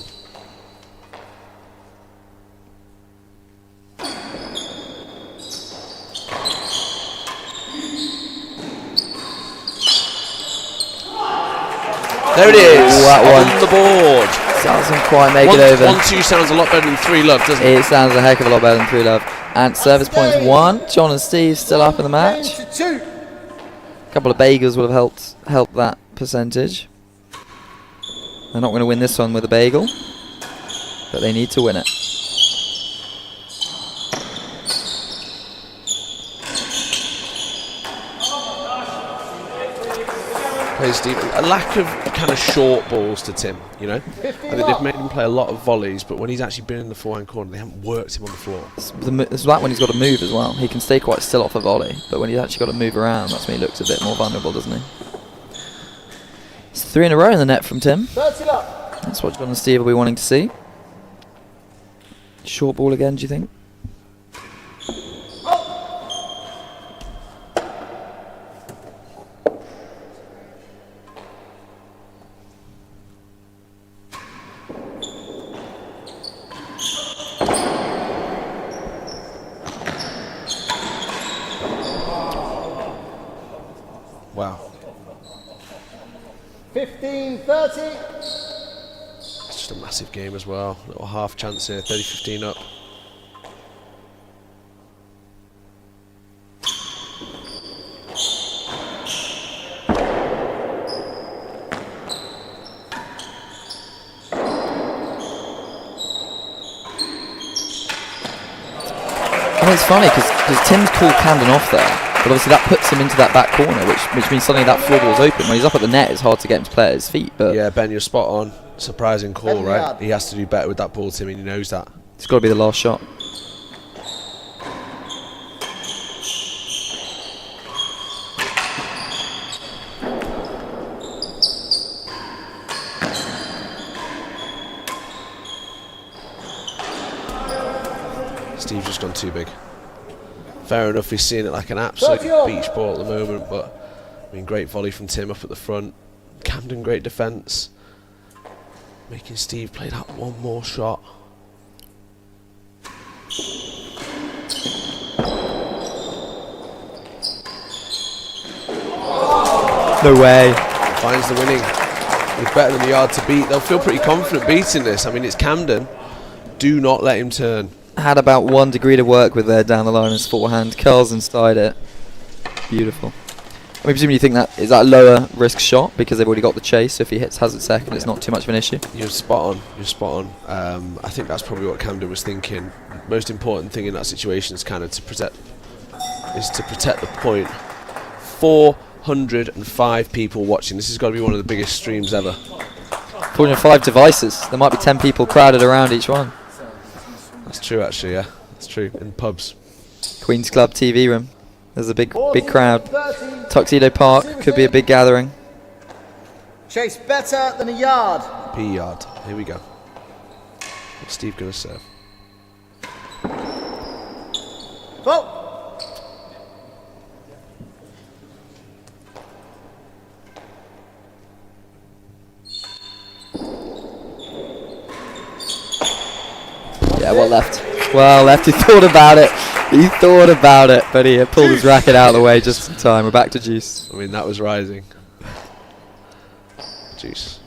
There it is. That one. On the board. Doesn't quite make it over. 1-2 sounds a lot better than 3 love, doesn't it? It sounds a heck of a lot better than 3 love. And service points 1. John and Steve still up in the match. Change to 2. A couple of bagels would have helped that percentage. They're not going to win this one with a bagel, but they need to win it. Plays Steve. A lack of kind of short balls to Tim, you know. I think they've made him play a lot of volleys, but when he's actually been in the forehand corner, they haven't worked him on the floor. It's that when he's got to move as well. He can stay quite still off a volley, but when he's actually got to move around, that's when he looks a bit more vulnerable, doesn't he? It's 3 in a row in the net from Tim. 30 up. That's what John and Steve will be wanting to see. Short ball again, do you think? Wow. 15-30. It's just a massive game as well. Little half chance here, 30-15 up. I mean, it's funny because Tim's called Camden off there, but obviously that puts him into that back corner, which means suddenly that floor ball's open. When he's up at the net, it's hard to get him to play at his feet. But Yeah, Ben, you're spot on. Surprising call, Ben right? Yard. He has to do better with that ball, Tim, and he knows that. it's got to be the last shot. Steve's just gone too big. Fair enough, he's seeing it like an absolute beach ball at the moment, but I mean, great volley from Tim up at the front. Camden, great defence. Making Steve play that one more shot. No way. Finds the winning. He's better than the yard to beat. They'll feel pretty confident beating this. I mean, it's Camden. Do not let him turn. Had about 1 degree to work with there down the line as forehand. Curls inside it. Beautiful. I mean, presumably you think that is that a lower risk shot because they've already got the chase. So if he has it second, it's not too much of an issue. You're spot on. You're spot on. I think that's probably what Camden was thinking. Most important thing in that situation is kind of to protect the point. 405 people watching. This has got to be one of the biggest streams ever. 405 devices. There might be 10 people crowded around each one. That's true, actually. Yeah, that's true. In pubs. Queen's Club TV room. There's a big crowd. 30. Tuxedo Park could be a big gathering. Chase better than a yard. P yard. Here we go. What's Steve going to serve? Oh. Yeah, well left. Well left. He thought about it. He thought about it, but he pulled his racket out of the way just in time. We're back to juice. I mean, that was rising. Juice.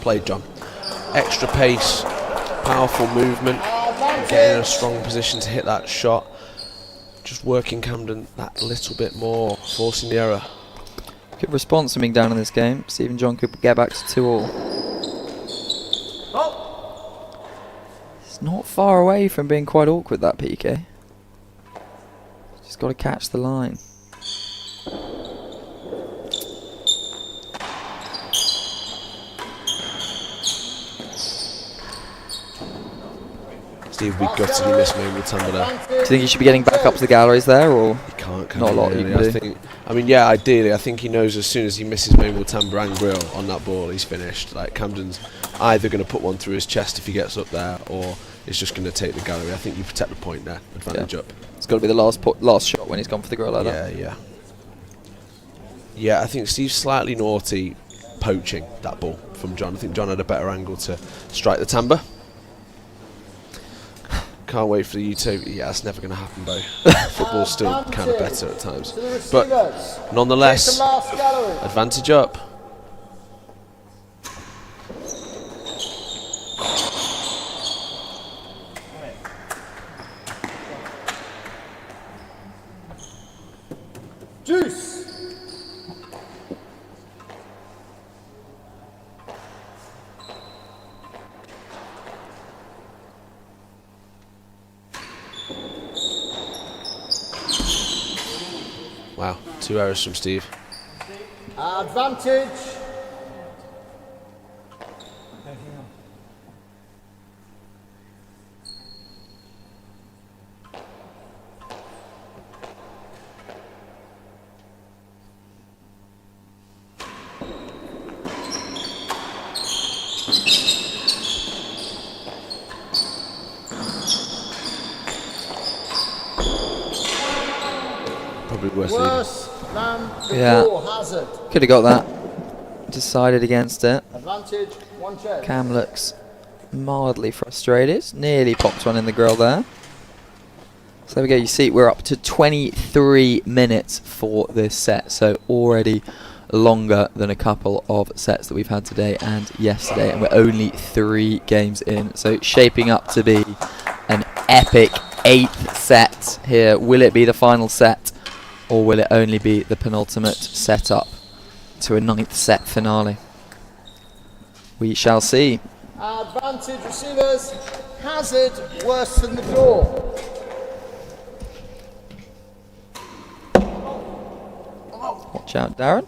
Played, John. Extra pace, powerful movement, getting in a strong position to hit that shot. Just working Camden that little bit more, forcing the error. Good response from being down in this game. Stephen John could get back to 2-all. It's not far away from being quite awkward, that PK. Just got to catch the line. Steve will be gutted he missed main with Tumber there. Do you think he should be getting back up to the galleries there, or He can't not a lot you can do? I mean, yeah, ideally, I think he knows as soon as he misses main with Tumber and Grill on that ball, he's finished. Like, Camden's either going to put one through his chest if he gets up there, or is just going to take the gallery. I think you protect the point there, advantage up. It's got to be the last shot when he's gone for the grill like that. Yeah. Yeah, I think Steve's slightly naughty poaching that ball from John. I think John had a better angle to strike the timber. Can't wait for the utopia. Yeah, that's never going to happen, though. Football's still kind of better at times. But nonetheless, advantage up. Juice. Wow, 2 errors from Steve. Advantage. Probably Worse than before. Hazard. Could have got that. Decided against it. Advantage. 1 check. Cam looks mildly frustrated. Nearly popped one in the grill there. So there we go. You see, we're up to 23 minutes for this set. So already longer than a couple of sets that we've had today and yesterday. And we're only 3 games in. So shaping up to be an epic 8th set here. Will it be the final set? Or will it only be the penultimate setup to a 9th set finale? We shall see. Advantage receivers. Hazard worse than the draw. Watch out, Darren.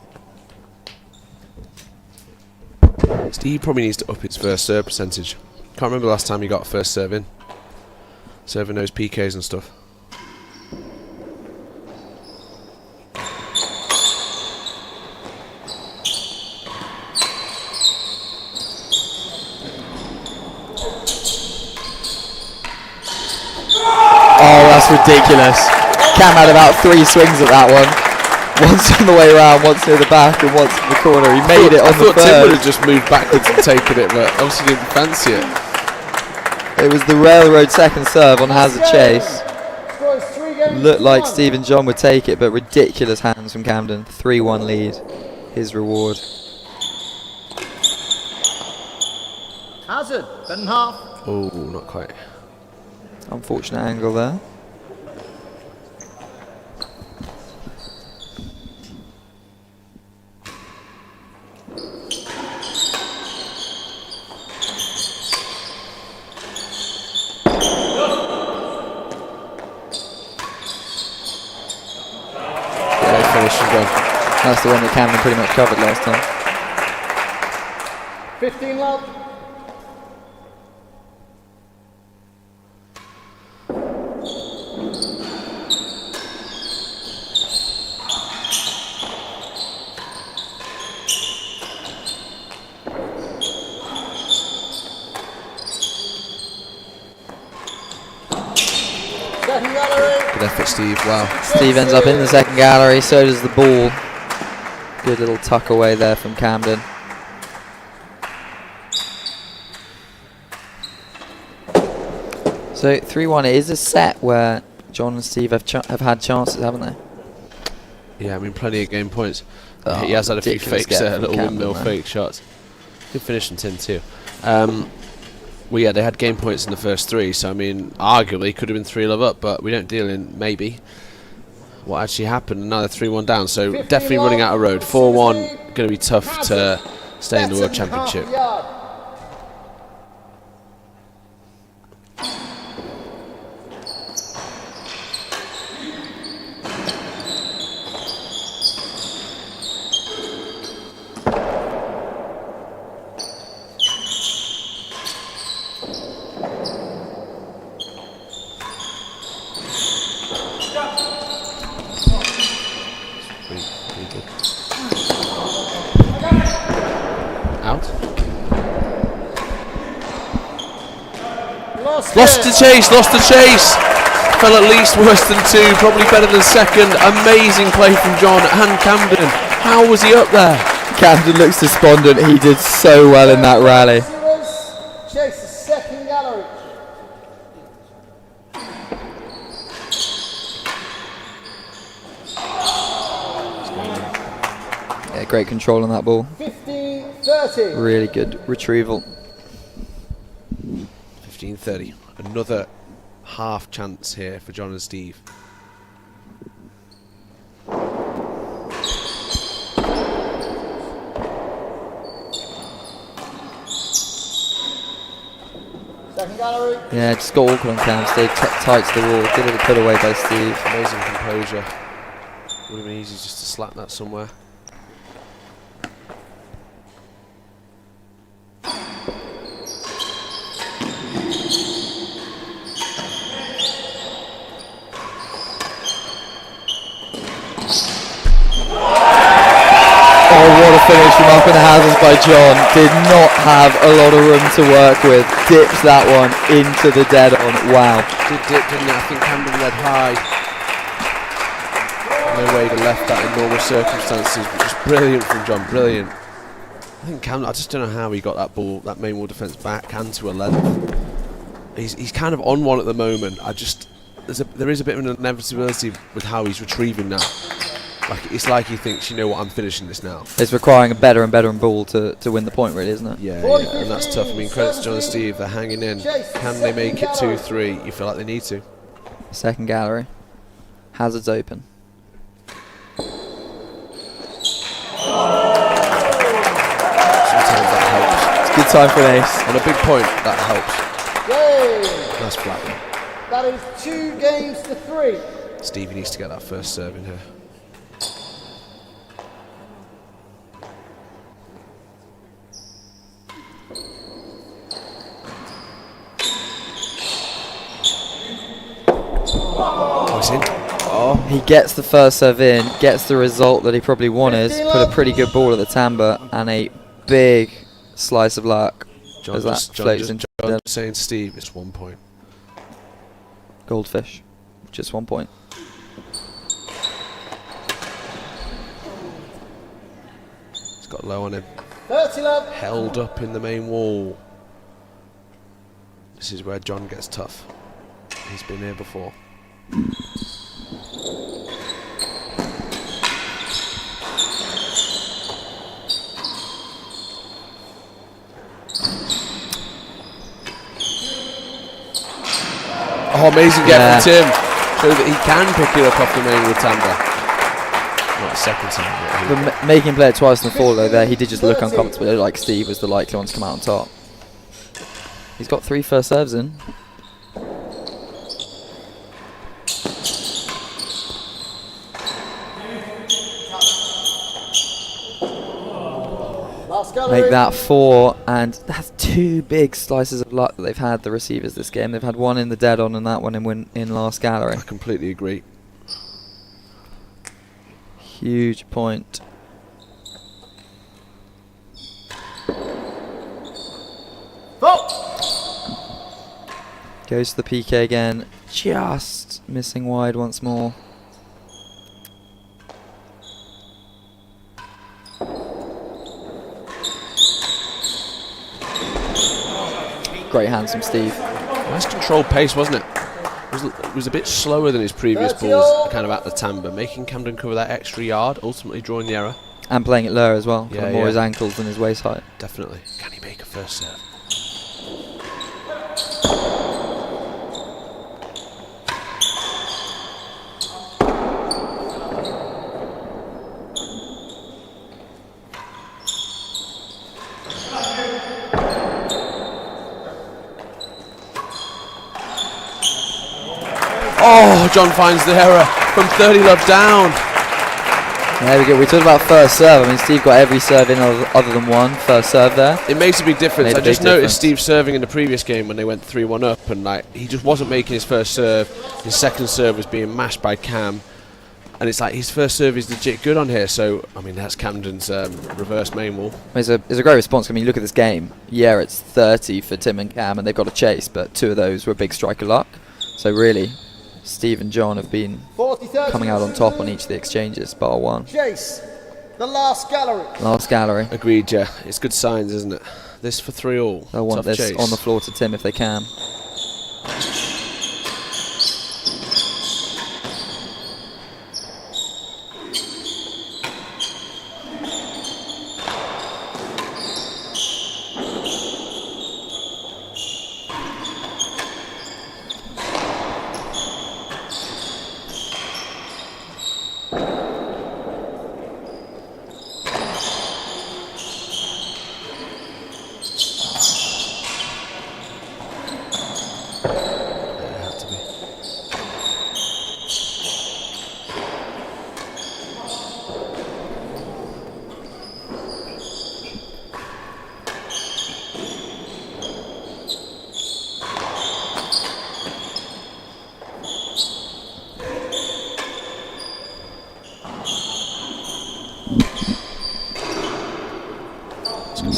Steve probably needs to up his first serve percentage. Can't remember the last time he got first serve in. Serving those PKs and stuff. Oh, that's ridiculous. Cam had about 3 swings at that one. Once on the way around, once near the back, and once in the corner. He made it on the third. I thought Tim would third. have just moved backwards and taken it, but obviously didn't fancy it. It was the railroad second serve on Hazard Chase. Scores 3 games Looked like to 1. Steve and John would take it, but ridiculous hands from Camden. 3-1 lead. His reward. Hazard. Better than half. Oh, not quite. Unfortunate angle there. Yeah, finish and go. That's the one that Camden pretty much covered last time. 15 love. Second gallery. Good effort, Steve. Wow. Steve ends up in the second gallery, so does the ball. Good little tuck away there from Camden. So 3-1, it is a set where John and Steve have had chances, haven't they? Yeah, I mean, plenty of game points. Oh, he has had a few ridiculous fakes, get from little Camden, windmill man. fake shots. Good finish from Tin too. Well, yeah, they had game points in the first 3, so I mean, arguably could have been 3-love up, but we don't deal in maybe what actually happened. And now they're 3-1 down, so definitely running out of road. 4-1, going to be tough to stay in the World Championship. Lost the chase. Fell at least worse than 2, probably better than second. Amazing play from John and Camden. How was he up there? Camden looks despondent. He did so well in that rally. Chase the second gallery. Yeah, great control on that ball. 15-30. Really good retrieval. 15-30. Another half chance here for John and Steve. Second gallery. Yeah, just got awkward on Cam. Stayed tight to the wall. Good little put away by Steve. Amazing composure. Would have been easy just to slap that somewhere. Oh, what a finish from up in the houses by John. Did not have a lot of room to work with. Dips that one into the dead on. Wow. Did dip, didn't it? I think Camden led high. No way to left that in normal circumstances, but just brilliant from John, brilliant. I think Camden, I just don't know how he got that ball, that main wall defence back and to 11th. He's kind of on one at the moment. There is a bit of an inevitability with how he's retrieving now. It's like he thinks, you know what, I'm finishing this now. It's requiring a better and better ball to win the point, really, isn't it? Yeah, and that's tough. I mean, credit to John and Steve, they're hanging in. Can they make it 2-3? You feel like they need to. Second gallery. Hazards open. Sometimes that helps. It's a good time for an ace. On a big point, that helps. Yay! Nice flat one. That is 2 games to 3. Stevie needs to get that first serve in here. He gets the first serve in, gets the result that he probably wanted, put a pretty good ball at the timbre, and a big slice of luck as that floats in. John saying to Steve, it's 1 point. Goldfish, just 1 point. He's got low on him. 30 love. Held up in the main wall. This is where John gets tough. He's been here before. Oh, amazing get from Tim. So that he can pick it up off the main with timbre. Not a second time. But making him play it twice in the fall though, there he did just look uncomfortable, like Steve was the likely one to come out on top. He's got 3 first serves in. Make that 4, and that's 2 big slices of luck that they've had, the receivers, this game. They've had one in the dead on and that one in last gallery. I completely agree. Huge point. Goes to the PK again, just missing wide once more. Great hands from Steve. Nice controlled pace, wasn't it? It was a bit slower than his previous balls, kind of at the timbre, making Camden cover that extra yard, ultimately drawing the error. And playing it lower as well, Yeah, more his ankles than his waist height. Definitely. Can he make a first serve? Oh, John finds the error from 30 love down. There we go. We talked about first serve. I mean, Steve got every serve in other than one first serve there. It makes a big difference. I just noticed Steve serving in the previous game when they went 3-1 up, and he just wasn't making his first serve. His second serve was being mashed by Cam. And it's like his first serve is legit good on here, so I mean that's Camden's reverse main wall. It's a great response. I mean, you look at this game. Yeah, it's 30 for Tim and Cam, and they've got a chase, but 2 of those were big strike of luck. So really, Steve and John have been coming out on top on each of the exchanges, bar one. Chase, the last gallery. Last gallery. Agreed, yeah. It's good signs, isn't it? This for 3-all. They'll want Tough this chase. on the floor to Tim if they can.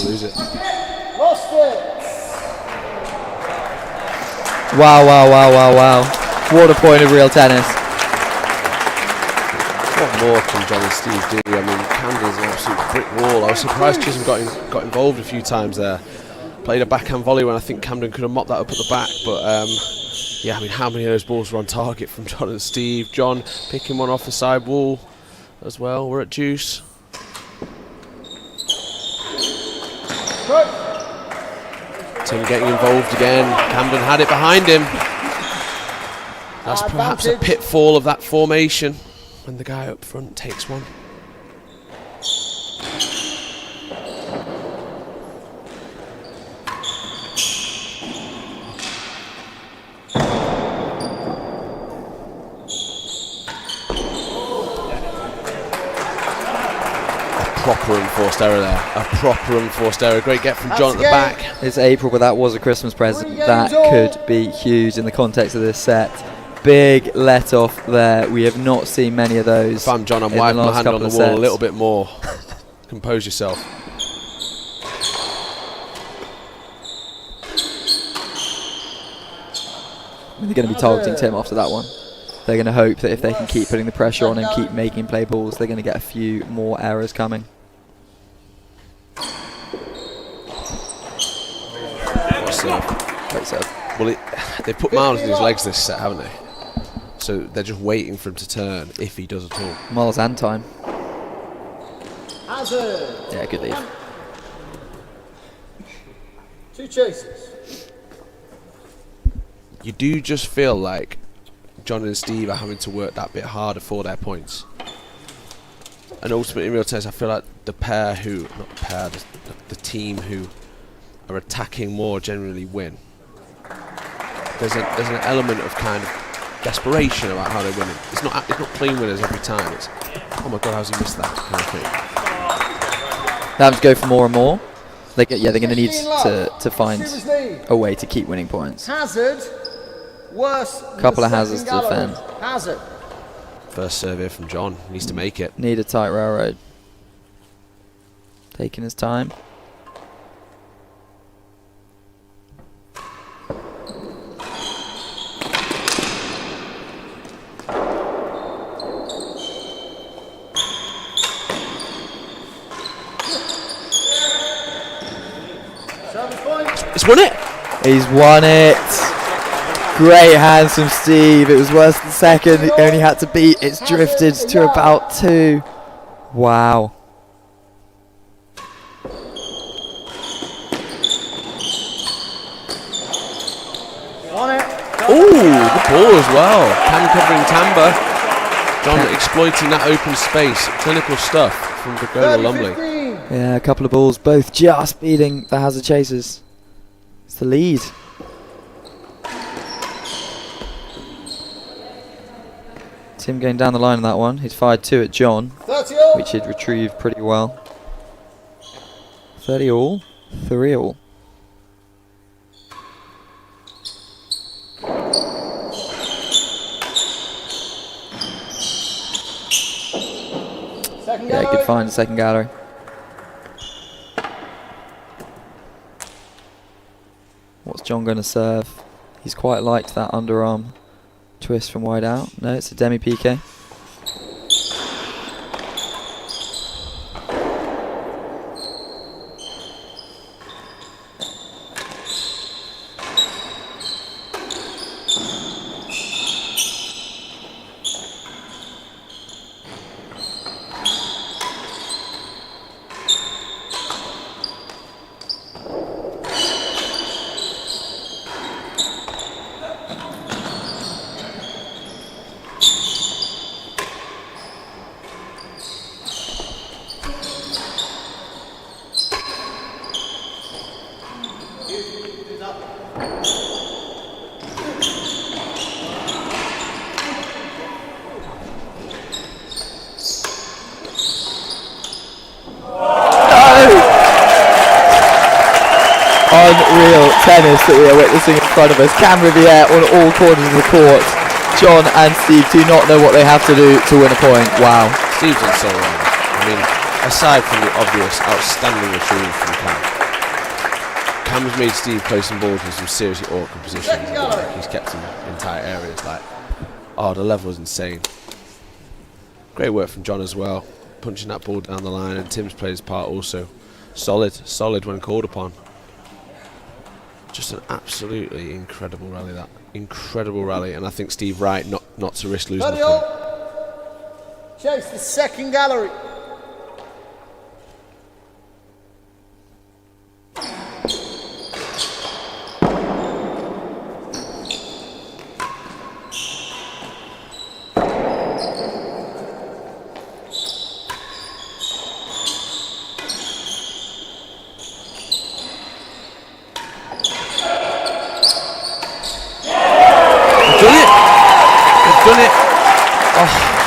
Lose it. Lost it. Wow, wow, wow, wow, wow. What a point of real tennis. What more can John and Steve do? I mean, Camden's an absolute brick wall. I was surprised Chisholm got involved a few times there. Played a backhand volley when I think Camden could have mopped that up at the back, but yeah, I mean, how many of those balls were on target from John and Steve? John picking one off the side wall as well. We're at deuce. Tim getting involved again. Camden had it behind him. That's perhaps a pitfall of that formation when the guy up front takes one. Proper enforced error there. A proper enforced error. Great get from John at the back. It's April, but that was a Christmas present. That could be huge in the context of this set. Big let off there. We have not seen many of those. If I'm John, I'm wiping my hand on the wall a little bit more. Compose yourself. They're going to be targeting Tim after that one. They're going to hope that if they can keep putting the pressure on him, keep making play balls, they're going to get a few more errors coming. Great serve. Well, they put miles in his legs this set, haven't they? So they're just waiting for him to turn, if he does at all. Miles and time. Hazard. Yeah, good lead. 2 chases. You do just feel like John and Steve are having to work that bit harder for their points. And ultimately, in real tennis, I feel like the pair who, not the pair, the team who are attacking more generally win. There's an element of kind of desperation about how they're winning. It's not clean winners every time. It's, oh my god, how's he missed that kind of thing. They have to go for more and more. They're going to need to find a way to keep winning points. Hazard. Worse. Couple of hazards to defend. Hazard. First serve here from John. Needs to make it. Need a tight railroad. Taking his time. He's won it. He's won it. Great hands from Steve. It was worse than second. He only had to beat. It's drifted to about 2. Wow. Ooh, good ball as well. Cam covering Tamba. John exploiting that open space. Clinical stuff from Virgona Lumley. Yeah, a couple of balls, both just beating the hazard chasers. It's the lead. Tim going down the line on that one. He'd fired 2 at John, which he'd retrieved pretty well. 30 all, 3 all. find a second gallery. What's John going to serve? He's quite liked that underarm twist from wide out. No, it's a demi-PK. Unreal tennis that we are witnessing in front of us. Cam Riviere on all corners of the court. John and Steve do not know what they have to do to win a point. Wow. Steve's done so well. I mean, aside from the obvious outstanding retrieve from Cam, Cam's made Steve play some balls in some seriously awkward positions. Like, he's kept him in tight areas. Like, oh, the level is insane. Great work from John as well, punching that ball down the line, and Tim's played his part also. Solid when called upon. Just an absolutely incredible rally, that. Incredible rally, and I think Steve right not to risk losing the point. Chase the second gallery.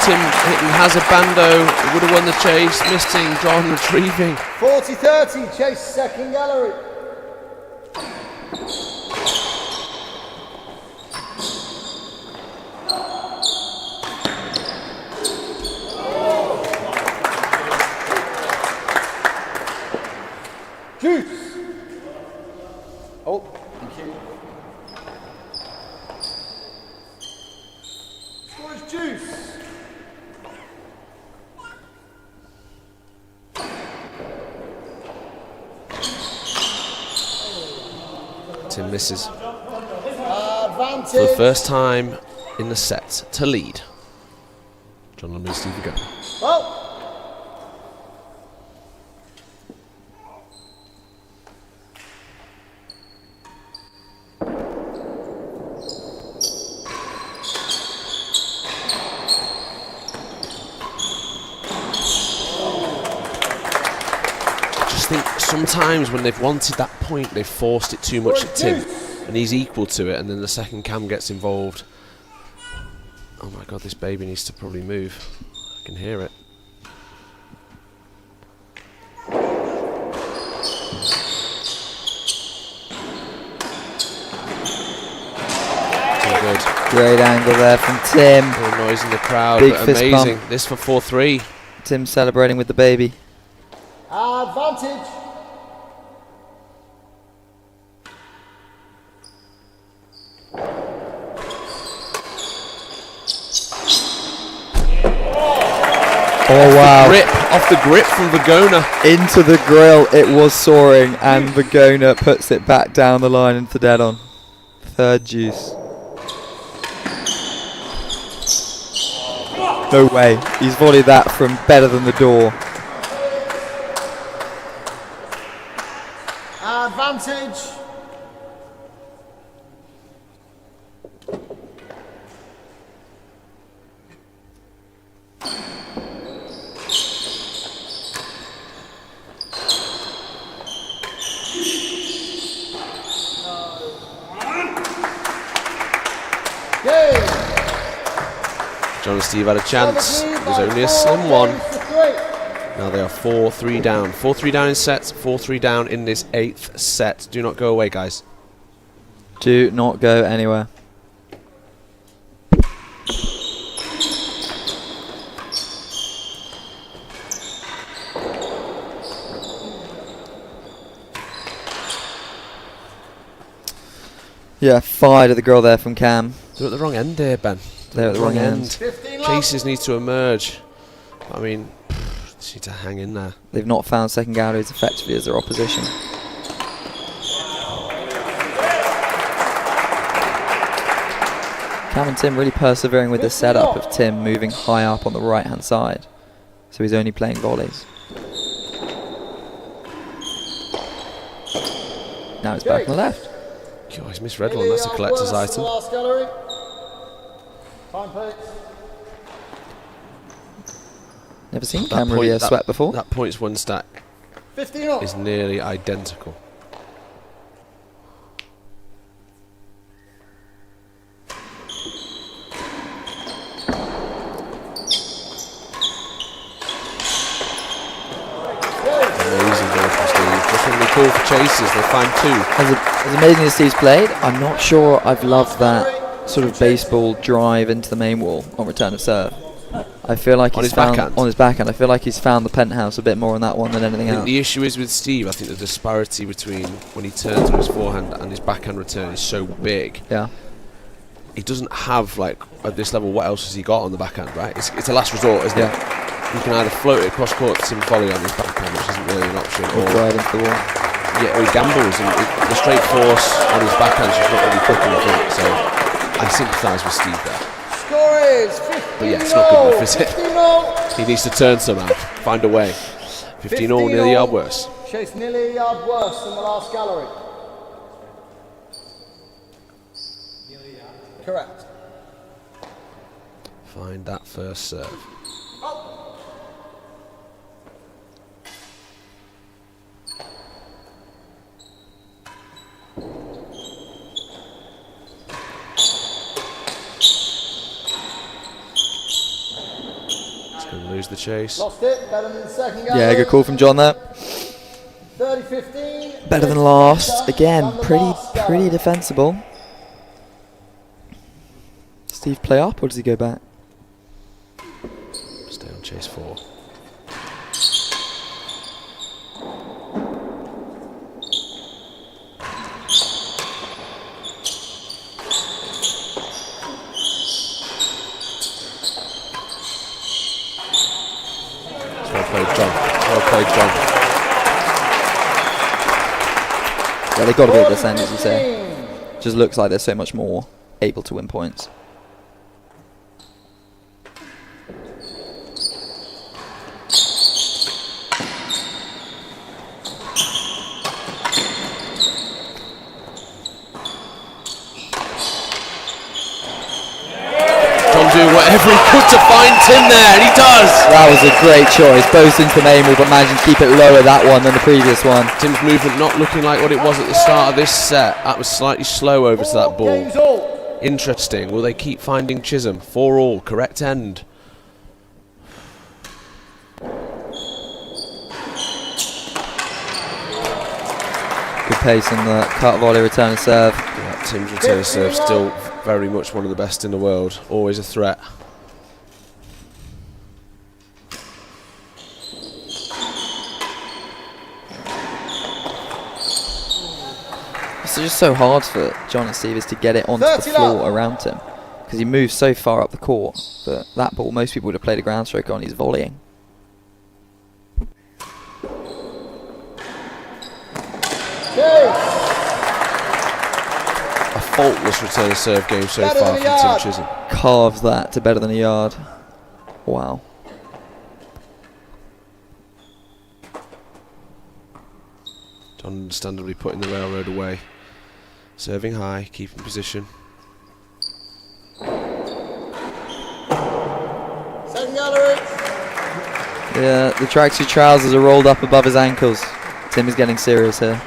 Tim hitting hazard bando, would have won the chase, missing, John retrieving. 40-30, chase second gallery. Juice. Oh, thank you. Score is Juice. Tim misses. Advantage. For the first time in the set to lead. John Lumley and Steve Virgona. Well. Sometimes when they've wanted that point, they've forced it too much at Tim, and he's equal to it, and then the second Cam gets involved. Oh my god, this baby needs to probably move. I can hear it. Good. Great angle there from Tim. All noise in the crowd, Big but fist amazing. bump. This for 4-3. Tim celebrating with the baby. Advantage. Oh wow. Off the grip from Virgona. Into the grill, it was soaring, and Virgona puts it back down the line into dead on. Third juice. No way. He's volleyed that from better than the door. Advantage. John and Steve had a chance. It was only a slim one. Now they are 4-3 down. 4-3 down in sets, 4-3 down in this 8th set. Do not go away, guys. Do not go anywhere. Yeah, fire to the girl there from Cam. They're at the wrong end there, Ben. They're at the wrong end. Chases need to emerge. I mean, just need to hang in there. They've not found second gallery as effectively as their opposition. Cam and Tim really persevering with the setup of Tim moving high up on the right hand side. So he's only playing volleys. Now it's back on the left. Oh, he's misread one. That's a collector's item. Never seen Cam Riviere sweat before. That points one stack is nearly identical. Amazing goal from Steve. Just when they call for chases, they find two. As amazing as Steve's played, I'm not sure I've loved that sort of baseball drive into the main wall on return of serve. I feel like On he's his found backhand? on his backhand. I feel like he's found the penthouse a bit more on that one than anything I think else. the issue is with Steve, I think the disparity between when he turns on his forehand and his backhand return is so big. Yeah. He doesn't have, like, at this level, what else has he got on the backhand, right? It's a last resort, isn't it? He can either float it across court to Tim volley on his backhand, which isn't really an option, or Right into the wall. yeah, or he gambles, and the straight force on his backhand is just not really quick enough, so I sympathise with Steve there. Score is 15. But yeah, it's not good enough, is it? He needs to turn somehow, find a way. 15-all, nearly a yard worse. Chase nearly a yard worse than the last gallery. Correct. Find that first serve. Lose the chase. Lost it. Better than the second gallery. Yeah, good call from John there. 30-15. Better than last. Again, pretty defensible. Steve play up or does he go back? Stay on chase 4. Well played, John. Yeah, they got to be at this end, as you say. Just looks like they're so much more able to win points. Doing whatever he could to find Tim there, and he does. That was a great choice. Both into the main wall, but managing to keep it lower, that one, than the previous one. Tim's movement not looking like what it was at the start of this set. That was slightly slow over to that ball. Interesting. Will they keep finding Chisholm? 4-all, correct end. Good pace on the cut volley return and serve. Yeah, Tim's return and serve still very much one of the best in the world. Always a threat. It's just so hard for John and Steve is to get it onto the floor around him because he moves so far up the court. But that ball, most people would have played a ground stroke on. He's volleying. A faultless return and serve game so far from Tim Chisholm. Carves that to better than a yard. Wow. John understandably putting the railroad away. Serving high, keeping position. Second gallery. Yeah, the tracksuit trousers are rolled up above his ankles. Tim is getting serious here.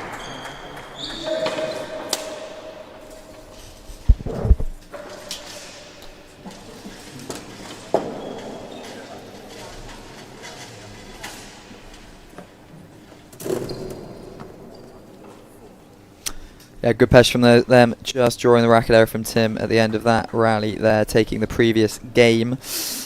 Yeah, good pass from them, just drawing the racket error from Tim at the end of that rally there, taking the previous game.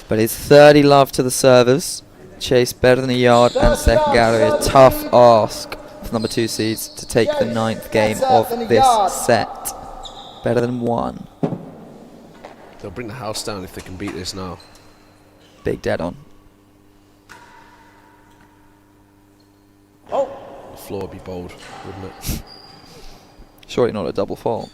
But it's 30 love to the servers. Chase better than a yard and second gallery. A tough ask for number 2 seeds to take the 9th game of this set. Better than 1. They'll bring the house down if they can beat this now. Big dead on. Oh, The floor would be bold, wouldn't it? Surely not a double fault.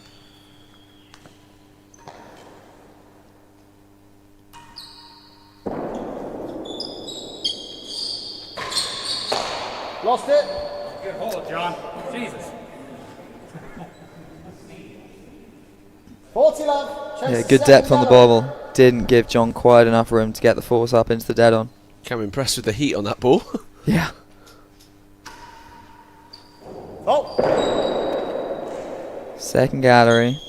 lost it. Good hold, John. Jesus. 40 love. Yeah, good depth on the bobble. Didn't give John quite enough room to get the force up into the dead on. I'm impressed with the heat on that ball. Yeah. Oh, Second gallery.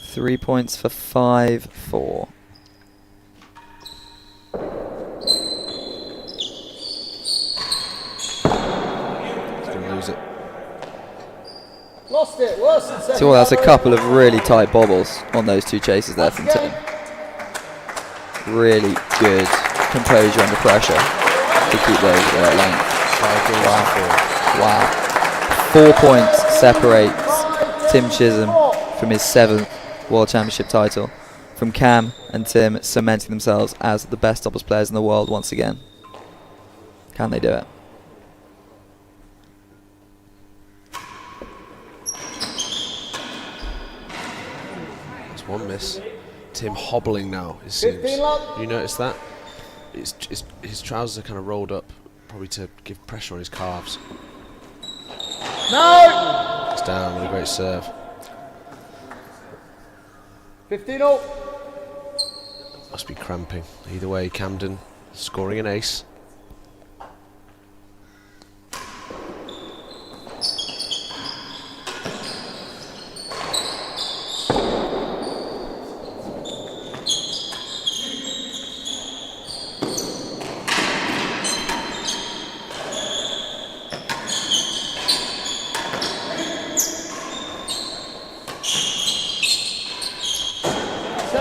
3 points for 5-4. He's going to lose it. lost it. Worse than second. So that's a gallery. couple of really tight bobbles on those 2 chases there from Tim. Really good composure under pressure to keep those at that length. 5 games to 4. Wow. 4 points separates Tim Chisholm from his 7th World Championship title, from Cam and Tim cementing themselves as the best doubles players in the world once again. Can they do it? That's 1 miss. Tim hobbling now, it seems. 15 love. You notice that? His trousers are kind of rolled up, probably to give pressure on his calves. No. It's down with a great serve. 15 all. Must be cramping. Either way, Camden scoring an ace.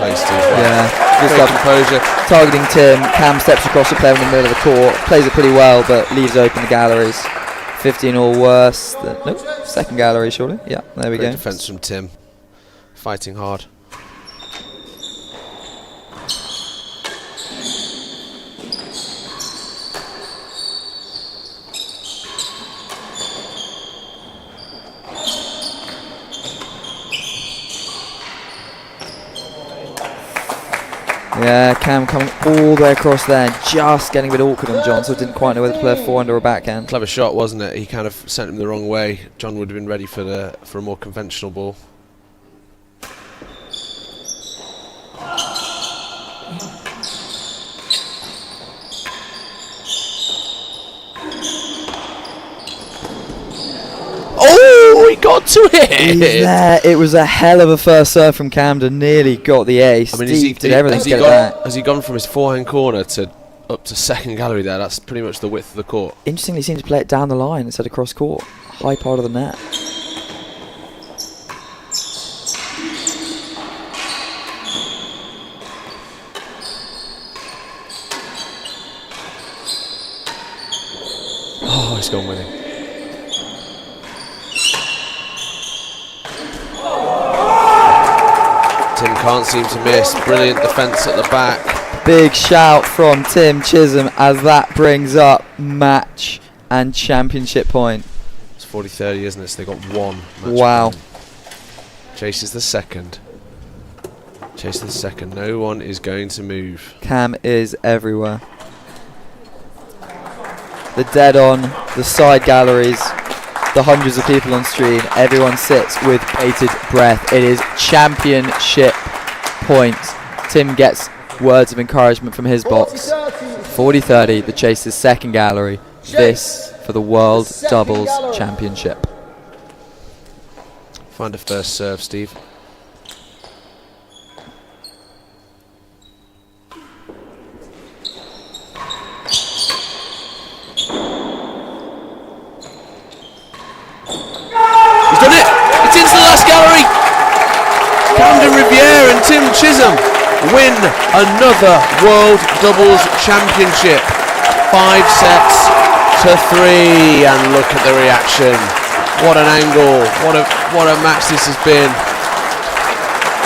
Yeah, just Great up composure. targeting Tim. Cam steps across the player in the middle of the court, plays it pretty well, but leaves open the galleries. 15 all worse. Nope, second gallery surely. Yeah, there we Great go. defence from Tim. Fighting hard. Yeah, Cam coming all the way across there, just getting a bit awkward on John, so didn't quite know whether to play a forehand or a backhand. Clever shot, wasn't it? He kind of sent him the wrong way. John would have been ready for a more conventional ball. Oh, he got to He's it! there. It was a hell of a first serve from Camden. Nearly got the ace. I mean, Steve did everything to get it back. has he gone from his forehand corner to up to second gallery there? That's pretty much the width of the court. Interestingly, he seemed to play it down the line instead of cross court. High part of the net. Oh, he's gone with him. Tim can't seem to miss. Brilliant defence at the back. Big shout from Tim Chisholm as that brings up match and championship point. It's 40-30, isn't it? So they got 1 match Wow. point. Chases the second. Chases the second. No one is going to move. Cam is everywhere. The dead on, the side galleries, the hundreds of people on stream, everyone sits with bated breath. It is championship point. Tim gets words of encouragement from his box. 40-30, the Chase's second gallery. This for the World Doubles Championship. Find a first serve, Steve. He's done it! It's into the last gallery! Camden, Riviere and Tim Chisholm win another World Doubles Championship. 5 sets to 3, and look at the reaction. What an angle, what a match this has been.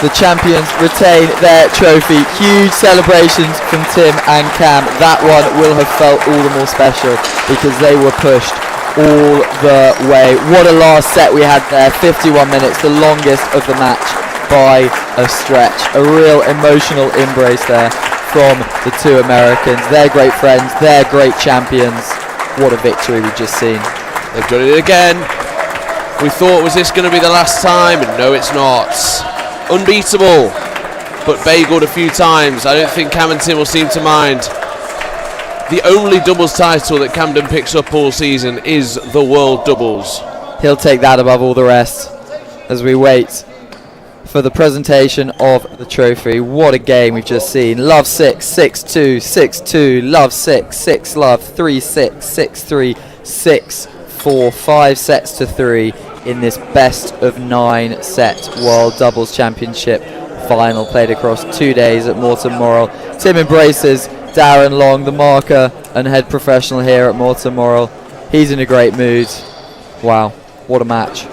The champions retain their trophy. Huge celebrations from Tim and Cam. That one will have felt all the more special because they were pushed all the way. What a last set we had there. 51 minutes, the longest of the match by a stretch. A real emotional embrace there from the two Americans. They're great friends, they're great champions. What a victory we've just seen. They've done it again. We thought, was this going to be the last time? And no, it's not. Unbeatable, but bageled a few times. I don't think Cam and Tim will seem to mind. The only doubles title that Camden picks up all season is the World Doubles. He'll take that above all the rest as we wait for the presentation of the trophy. What a game we've just seen. Love 6, 6-2, 6-2, love 6, 6 love, 3-6, 6-3, 6-4, 5 sets to 3 in this best of 9 set World Doubles Championship final played across 2 days at Moreton Morrell. Tim embraces Darren Long, the marker and head professional here at Moreton Morrell. He's in a great mood. Wow, what a match.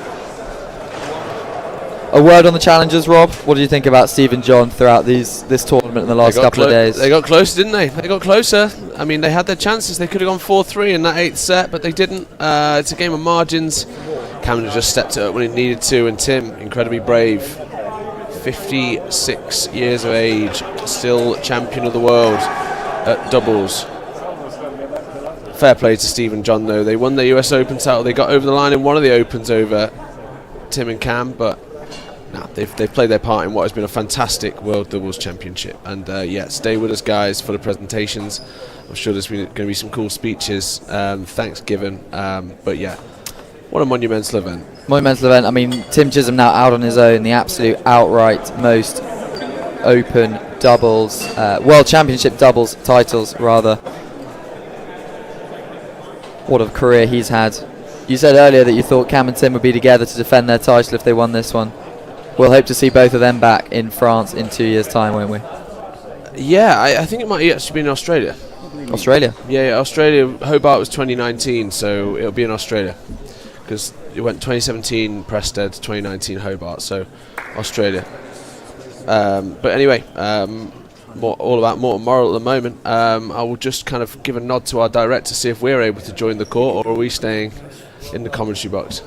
A word on the challengers, Rob. What do you think about Steve and John throughout this tournament in the last couple of days? They got closer, didn't they? They got closer. I mean, they had their chances. They could have gone 4-3 in that 8th set, but they didn't. It's a game of margins. Camden just stepped it up when it needed to, and Tim, incredibly brave. 56 years of age, still champion of the world at doubles. Fair play to Steve and John, though. They won the US Open title. They got over the line in one of the Opens over Tim and Cam, but no, they've played their part in what has been a fantastic World Doubles Championship. And yeah, stay with us, guys, for the presentations. I'm sure there's going to be some cool speeches, thanks given. But yeah, what a monumental event. Monumental event. I mean, Tim Chisholm now out on his own, the absolute outright most open doubles, World Championship doubles titles, rather. What a career he's had. You said earlier that you thought Cam and Tim would be together to defend their title if they won this one. We'll hope to see both of them back in France in 2 years' time, won't we? Yeah, I think it might actually be in Australia. Australia? Yeah, Australia. Hobart was 2019, so it'll be in Australia. Because it went 2017 Prested, 2019 Hobart, so Australia. But anyway, all about Moreton Morrell at the moment. I will just kind of give a nod to our director to see if we're able to join the court, or are we staying in the commentary box?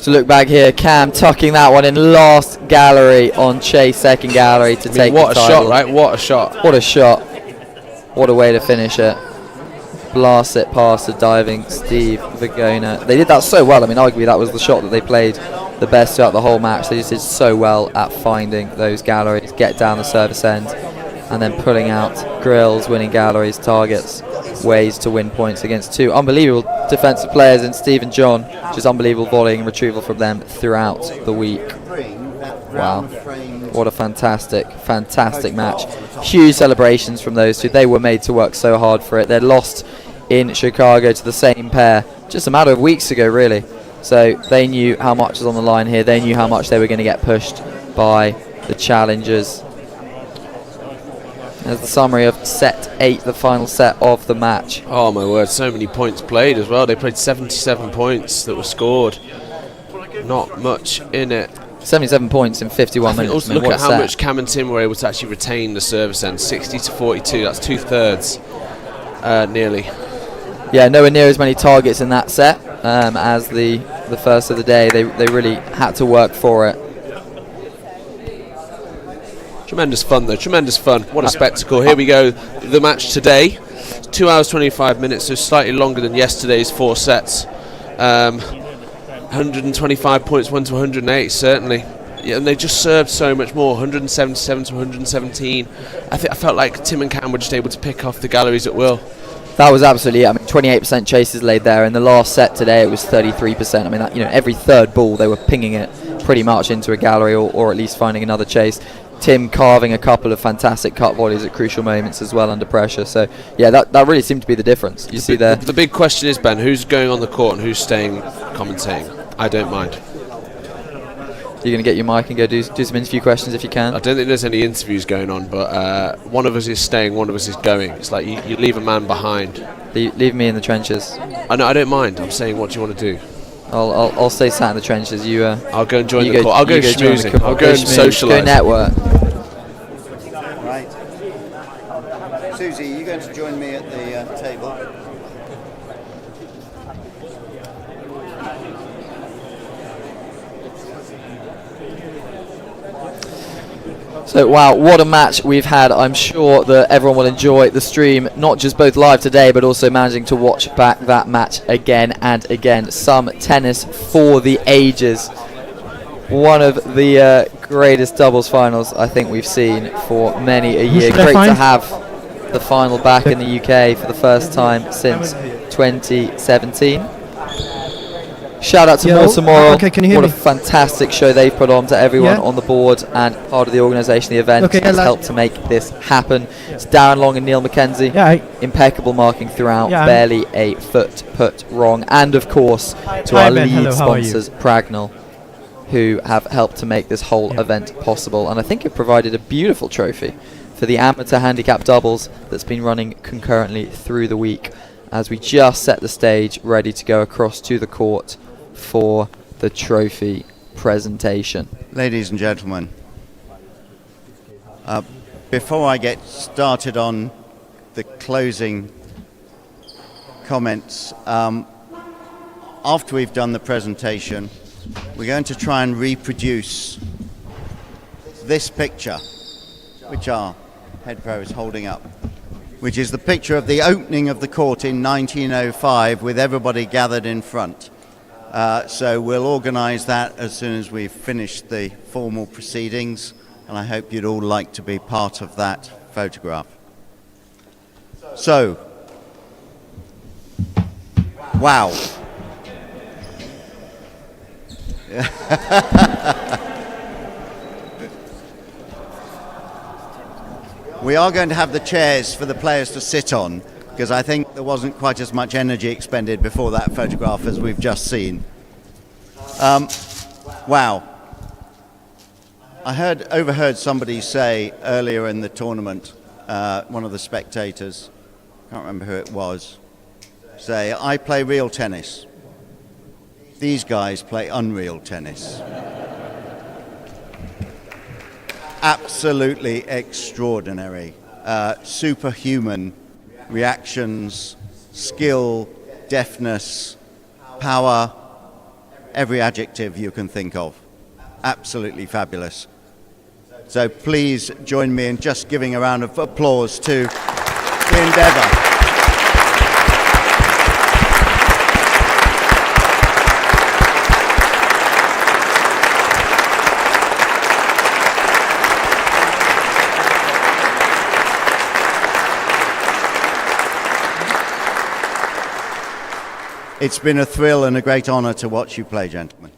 To look back here, Cam tucking that one in last gallery on Chase, second gallery to take the title. What a shot, right? What a shot. What a shot. What a way to finish it. Blast it past the diving Steve Virgona. They did that so well. I mean, arguably that was the shot that they played the best throughout the whole match. They just did so well at finding those galleries, get down the service end, and then pulling out grills, winning galleries, targets, ways to win points against two unbelievable defensive players in Steve and John. Just unbelievable volleying and retrieval from them throughout the week. Wow, what a fantastic match. Huge celebrations from those two. They were made to work so hard for it. They'd lost in Chicago to the same pair just a matter of weeks ago, really. So they knew how much was on the line here. They knew how much they were going to get pushed by the challengers. There's the summary of set 8, the final set of the match. Oh my word, so many points played as well. They played 77 points that were scored. Not much in it. 77 points in 51 minutes. Also look at how much Cam and Tim were able to actually retain the service end. 60 to 42, that's 2/3 nearly. Yeah, nowhere near as many targets in that set as the first of the day. They really had to work for it. Tremendous fun though, tremendous fun. What a spectacle. Here we go, the match today. 2 hours 25 minutes, so slightly longer than yesterday's 4 sets. 125 points, 1 to 108 certainly. Yeah, and they just served so much more, 177 to 117. I felt like Tim and Cam were just able to pick off the galleries at will. That was absolutely it. I mean, 28% chases laid there. In the last set today, it was 33%. I mean, that, every third ball they were pinging it pretty much into a gallery or at least finding another chase. Tim carving a couple of fantastic cut volleys at crucial moments as well under pressure. So, yeah, that really seemed to be the difference. You see there. The big question is, Ben, who's going on the court and who's staying commentating? I don't mind. You're going to get your mic and go do some interview questions if you can? I don't think there's any interviews going on, but one of us is staying, one of us is going. It's like you leave a man behind. Leave me in the trenches. I don't mind. I'm saying, what do you want to do? I'll stay sat in the trenches. I'll go and join the call. I'll go schmoozing. I'll go and socialise. Go network. Right. Susie, are you going to join me at the table? So wow, what a match we've had. I'm sure that everyone will enjoy the stream, not just both live today, but also managing to watch back that match again and again. Some tennis for the ages. One of the greatest doubles finals I think we've seen for many a year. Great to have the final back in the UK for the first time since 2017. Shout out to Mortal. Okay, can you hear what me? a fantastic show they've put on to everyone on the board and part of the organisation of the event. Has helped to make this happen. It's Darren Long and Neil McKenzie. Impeccable marking throughout, barely a foot put wrong. And of course to our lead sponsors, Pragnell, who have helped to make this whole event possible. And I think it provided a beautiful trophy for the amateur handicap doubles that's been running concurrently through the week as we just set the stage ready to go across to the court for the trophy presentation. Ladies and gentlemen, before I get started on the closing comments, after we've done the presentation, we're going to try and reproduce this picture, which our head pro is holding up, which is the picture of the opening of the court in 1905 with everybody gathered in front. So we'll organise that as soon as we've finished the formal proceedings, and I hope you'd all like to be part of that photograph. So, wow. We are going to have the chairs for the players to sit on, because I think there wasn't quite as much energy expended before that photograph as we've just seen. Wow. I overheard somebody say earlier in the tournament, one of the spectators, can't remember who it was, say, I play real tennis. These guys play unreal tennis. Absolutely extraordinary. Superhuman reactions, skill, deftness, power, every adjective you can think of. Absolutely fabulous. So please join me in just giving a round of applause to the endeavour. It's been a thrill and a great honour to watch you play, gentlemen.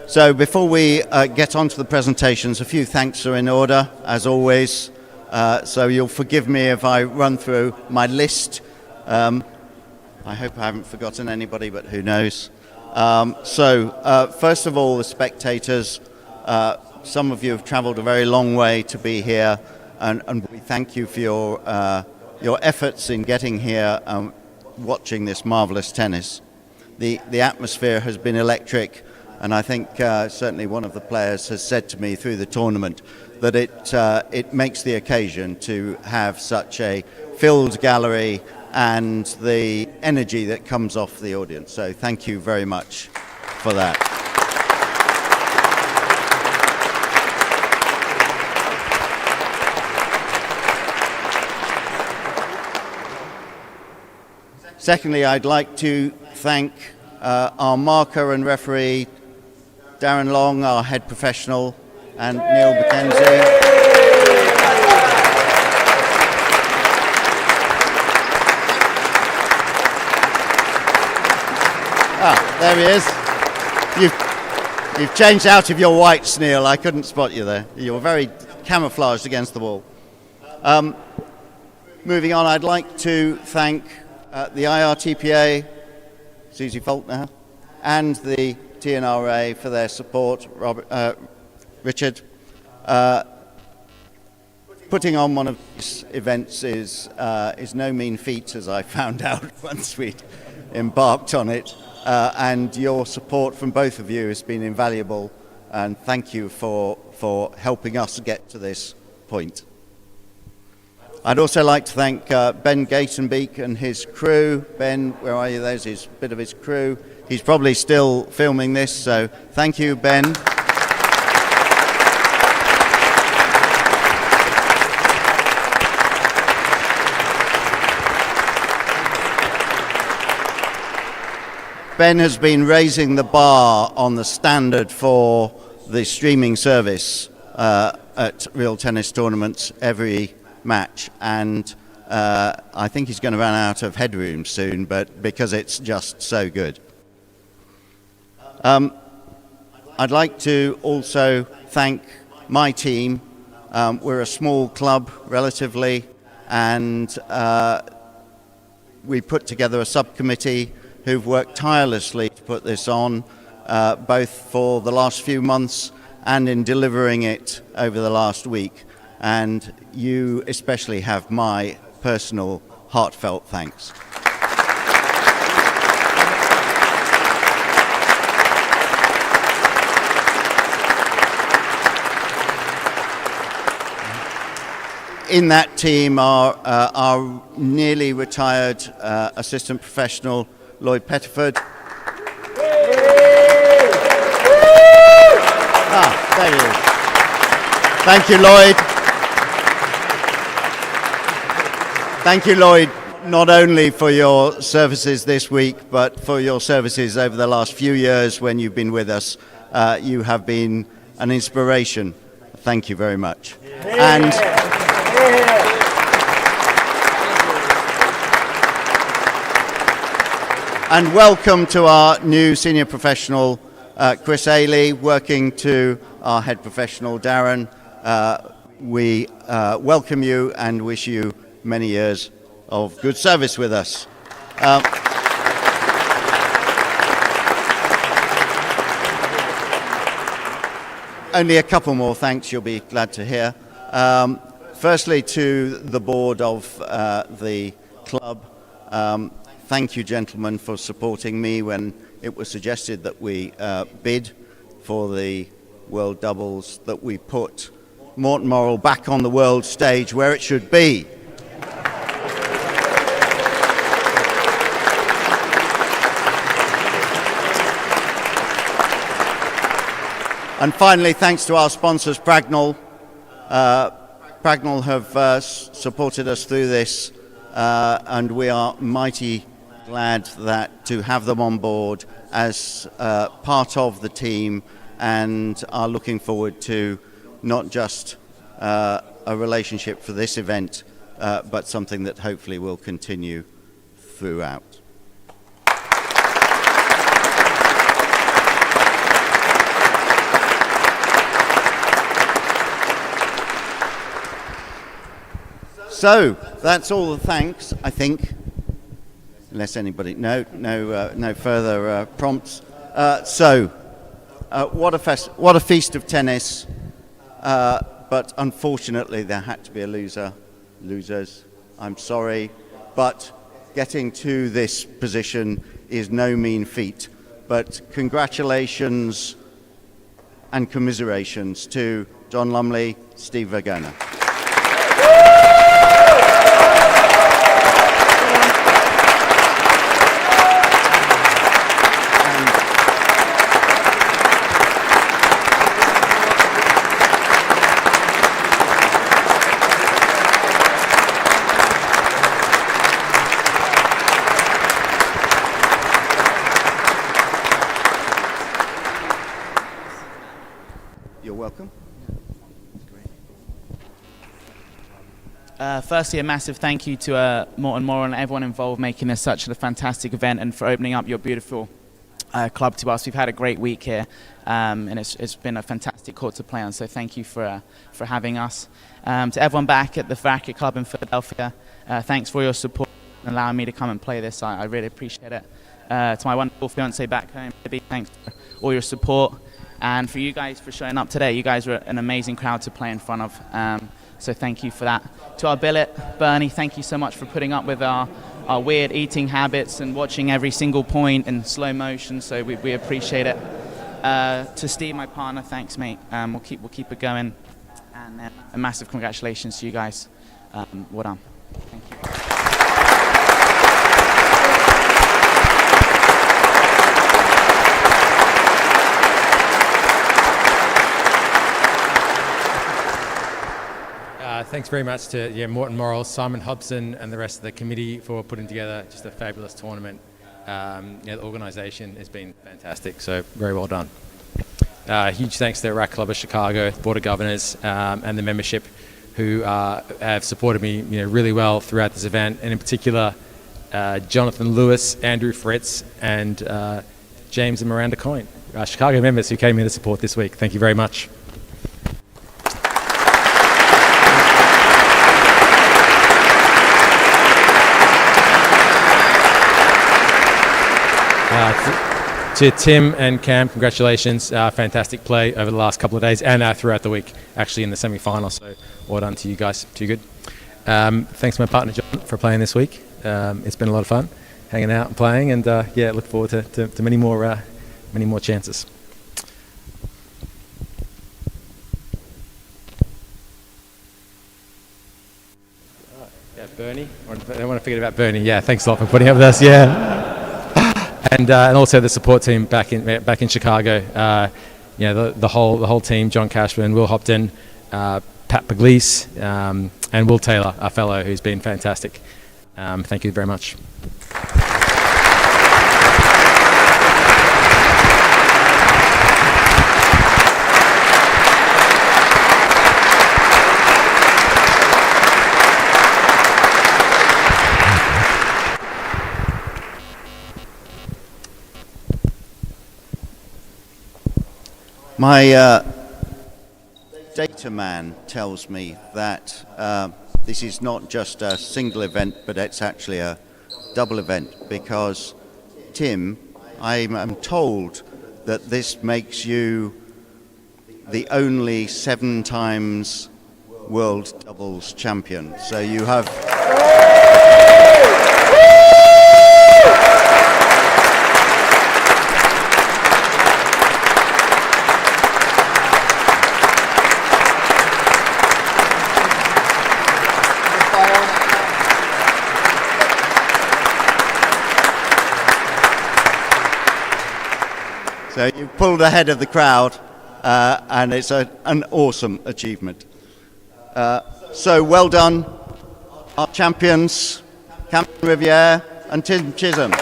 So before we get on to the presentations, a few thanks are in order, as always. So you'll forgive me if I run through my list. I hope I haven't forgotten anybody, but who knows. First of all, the spectators. Some of you have travelled a very long way to be here, and we thank you for your efforts in getting here. Watching this marvellous tennis. The atmosphere has been electric, and I think certainly one of the players has said to me through the tournament that it makes the occasion to have such a filled gallery and the energy that comes off the audience. So thank you very much for that. Secondly, I'd like to thank our marker and referee, Darren Long, our head professional, and Neil McKenzie. There he is. You've changed out of your whites, Neil. I couldn't spot you there. You were very camouflaged against the wall. Moving on, I'd like to thank the IRTPA, Susie Faulkner, and the T&RA for their support, Richard. Putting on one of these events is no mean feat, as I found out once we'd embarked on it. And your support from both of you has been invaluable, and thank you for helping us get to this point. I'd also like to thank Ben Gatenbeek and his crew. Ben, where are you? There's a bit of his crew. He's probably still filming this, so thank you, Ben. Ben has been raising the bar on the standard for the streaming service at real tennis tournaments every match, and I think he's going to run out of headroom soon, but because it's just so good. I'd like to also thank my team. We're a small club relatively, and we put together a subcommittee who've worked tirelessly to put this on, both for the last few months and in delivering it over the last week. And you especially have my personal heartfelt thanks. In that team are our nearly retired assistant professional, Lloyd Pettiford. There he is. Thank you, Lloyd. Thank you, Lloyd, not only for your services this week, but for your services over the last few years when you've been with us. You have been an inspiration. Thank you very much. And welcome to our new senior professional, Chris Ailey, working to our head professional, Darren. We welcome you and wish you many years of good service with us. Only a couple more thanks you'll be glad to hear. Firstly, to the board of the club. Thank you, gentlemen, for supporting me when it was suggested that we bid for the World Doubles, that we put Morton Morrell back on the world stage where it should be. And finally, thanks to our sponsors, Bragnell. Bragnell have supported us through this, and we are mighty glad that to have them on board as part of the team, and are looking forward to not just a relationship for this event, but something that hopefully will continue throughout. So that's all the thanks, I think. Unless anybody, no further prompts. What a feast of tennis! But unfortunately, there had to be a loser. Losers, I'm sorry, but getting to this position is no mean feat. But congratulations and commiserations to John Lumley, Steve Virgona. Firstly, a massive thank you to Morton Morrell and everyone involved making this such a fantastic event, and for opening up your beautiful club to us. We've had a great week here, and it's been a fantastic court to play on, so thank you for having us. To everyone back at the Racket Club in Philadelphia, thanks for your support and allowing me to come and play this. I really appreciate it. to my wonderful fiance back home, Debbie, thanks for all your support. And for you guys for showing up today. You guys were an amazing crowd to play in front of. So thank you for that. To our billet, Bernie, thank you so much for putting up with our weird eating habits and watching every single point in slow motion. So we appreciate it. To Steve, my partner, thanks, mate. We'll keep it going. And a massive congratulations to you guys. Well done. Thank you. Thanks very much to Morton Morrill, Simon Hobson and the rest of the committee for putting together just a fabulous tournament. The organisation has been fantastic, so very well done. Huge thanks to the Rack Club of Chicago, the Board of Governors and the membership who have supported me really well throughout this event, and in particular Jonathan Lewis, Andrew Fritz and James and Miranda Coyne, Chicago members who came here to support this week. Thank you very much. To Tim and Cam, congratulations. Fantastic play over the last couple of days and throughout the week, actually in the semi-final. So well done to you guys. Too good. Thanks to my partner John for playing this week. It's been a lot of fun hanging out and playing, and look forward to many more chances. Bernie. I don't want to forget about Bernie. Yeah, thanks a lot for putting up with us. Yeah. And also the support team back in Chicago. The whole team: John Cashman, Will Hopton, Pat Pugliese, and Will Taylor, our fellow, who's been fantastic. Thank you very much. My data man tells me that this is not just a single event, but it's actually a double event, because, Tim, I am told that this makes you the only 7 times world doubles champion. So you have... So you pulled ahead of the crowd, and it's an awesome achievement. So well done, our champions, Camden, Riviere and Tim Chisholm.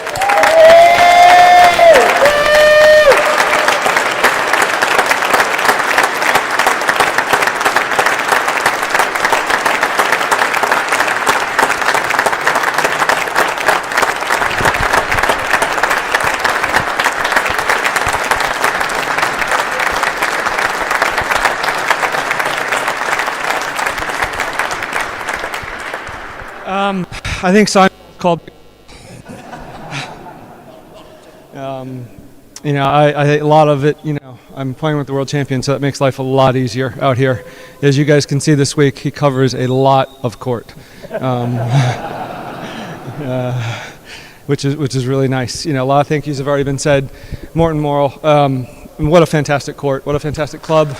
I think Simon called. A lot of it, I'm playing with the world champion, so that makes life a lot easier out here. As you guys can see this week, he covers a lot of court, which is really nice. A lot of thank yous have already been said. Morton Morrill, what a fantastic court, what a fantastic club.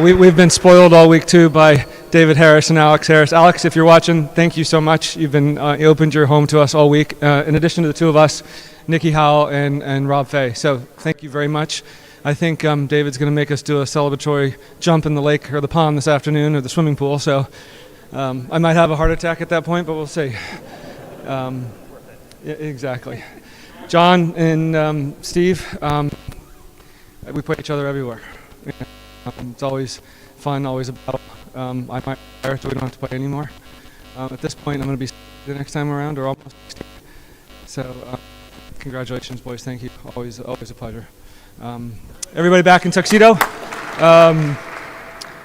We've been spoiled all week too by David Harris and Alex Harris. Alex, if you're watching, thank you so much. You've been you opened your home to us all week. In addition to the two of us, Nick Howell and Rob Fahey. So thank you very much. I think David's going to make us do a celebratory jump in the lake or the pond this afternoon, or the swimming pool. So I might have a heart attack at that point, but we'll see. Yeah, exactly. John and Steve, we play each other everywhere. It's always fun, always a battle. I might retire, so we don't have to play anymore. At this point, I'm going to be the next time around, or almost 16. So, congratulations, boys. Thank you. Always a pleasure. Everybody back in tuxedo.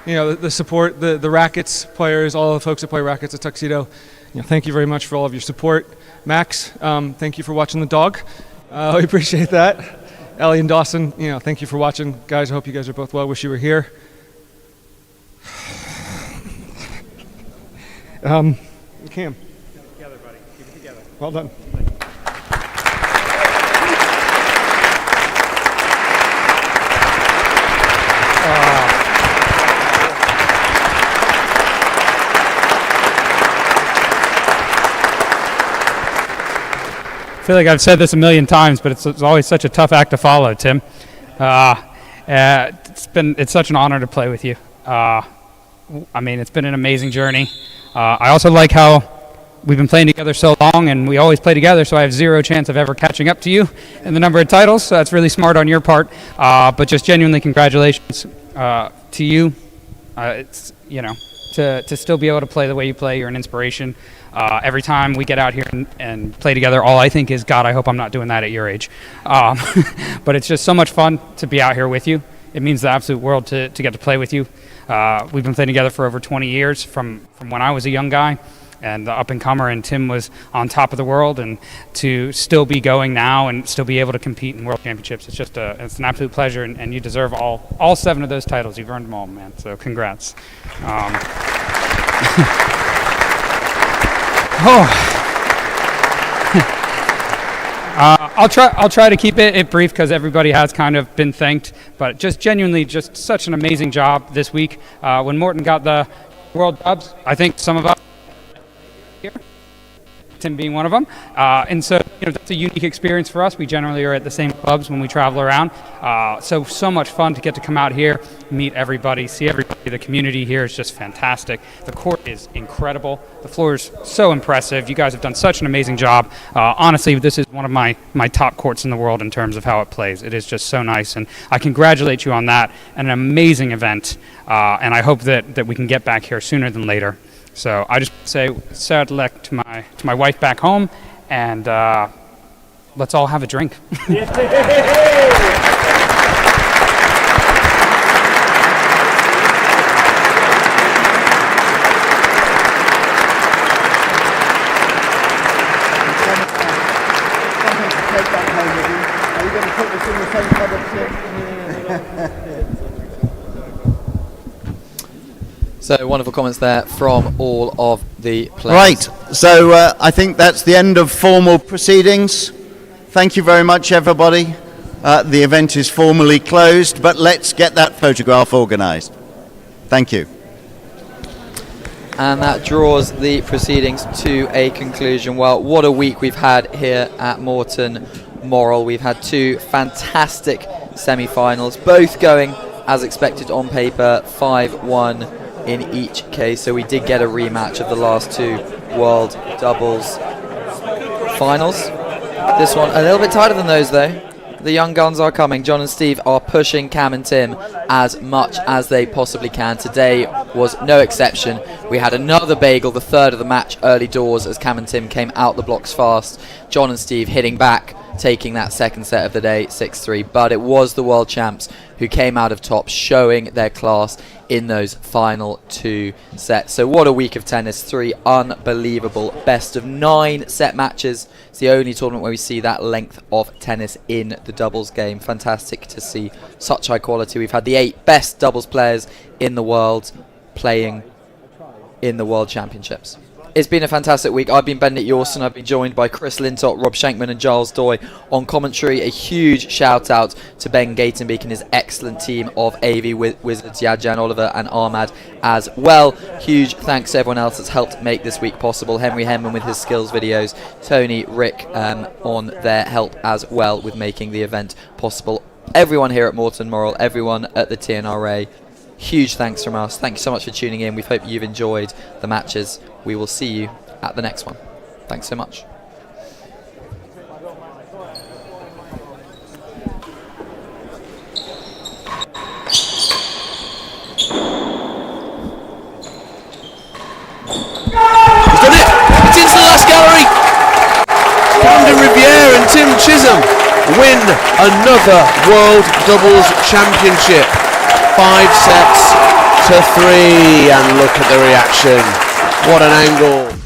the support, the rackets players, all the folks that play rackets at Tuxedo. Thank you very much for all of your support. Max, thank you for watching the dog. We appreciate that. Ellie and Dawson, thank you for watching. Guys, I hope you guys are both well. Wish you were here. Cam. Keep it together, buddy. Keep it together. Well done. I feel like I've said this a million times, but it's always such a tough act to follow, Tim. It's such an honor to play with you. It's been an amazing journey. I also like how we've been playing together so long, and we always play together, so I have zero chance of ever catching up to you in the number of titles, so that's really smart on your part. But just genuinely congratulations to you. To still be able to play the way you play, you're an inspiration. Every time we get out here and play together, all I think is, God, I hope I'm not doing that at your age. But it's just so much fun to be out here with you. It means the absolute world to get to play with you. We've been playing together for over 20 years, from when I was a young guy and the up-and-comer, and Tim was on top of the world, and to still be going now and still be able to compete in world championships, it's just it's an absolute pleasure, and you deserve all 7 of those titles. You've earned them all, man, so congrats. I'll try to keep it brief, because everybody has kind of been thanked, but just genuinely just such an amazing job this week. When Morton got the world dubs, I think some of us here, Tim being one of them, and so that's a unique experience for us. We generally are at the same clubs when we travel around, so much fun to get to come out here, meet everybody, see everybody. The community here is just fantastic. The court is incredible. The floor is so impressive. You guys have done such an amazing job. Honestly, this is one of my top courts in the world in terms of how it plays. It is just so nice, and I congratulate you on that. An amazing event, and I hope that we can get back here sooner than later. So I just say sad luck to my wife back home, and let's all have a drink. So wonderful comments there from all of the players. Right, so I think that's the end of formal proceedings. Thank you very much, everybody. The event is formally closed, but let's get that photograph organised. Thank you. And that draws the proceedings to a conclusion. Well, what a week we've had here at Moreton Morrell. We've had 2 fantastic semi-finals, both going as expected on paper, 5-1 in each case. So we did get a rematch of the last 2 world doubles finals. This one a little bit tighter than those, though. The young guns are coming. John and Steve are pushing Cam and Tim as much as they possibly can. Today was no exception. We had another bagel, the 3rd of the match, early doors, as Cam and Tim came out the blocks fast. John and Steve hitting back, taking that 2nd set of the day, 6-3. But it was the world champs who came out of top, showing their class in those final 2 sets. So what a week of tennis. 3 unbelievable best of 9 set matches. It's the only tournament where we see that length of tennis in the doubles game. Fantastic to see such high quality. We've had the 8 best doubles players in the world playing in the World Championships. It's been a fantastic week. I've been Bennett Yorson. I've been joined by Chris Lintott, Rob Shankman and Giles Doy on commentary. A huge shout out to Ben Gatenbeek and his excellent team of AV Wizards, Yadjan, Oliver and Ahmad as well. Huge thanks to everyone else that's helped make this week possible. Henry Henman with his skills videos, Tony, Rick on their help as well with making the event possible. Everyone here at Moreton Morrell, everyone at the T&RA, huge thanks from us. Thank you so much for tuning in. We hope you've enjoyed the matches. We will see you at the next one. Thanks so much. He's done it! It's into the last gallery! Camden, Riviere and Tim Chisholm win another World Doubles Championship. 5 sets to 3, and look at the reaction. What an angle.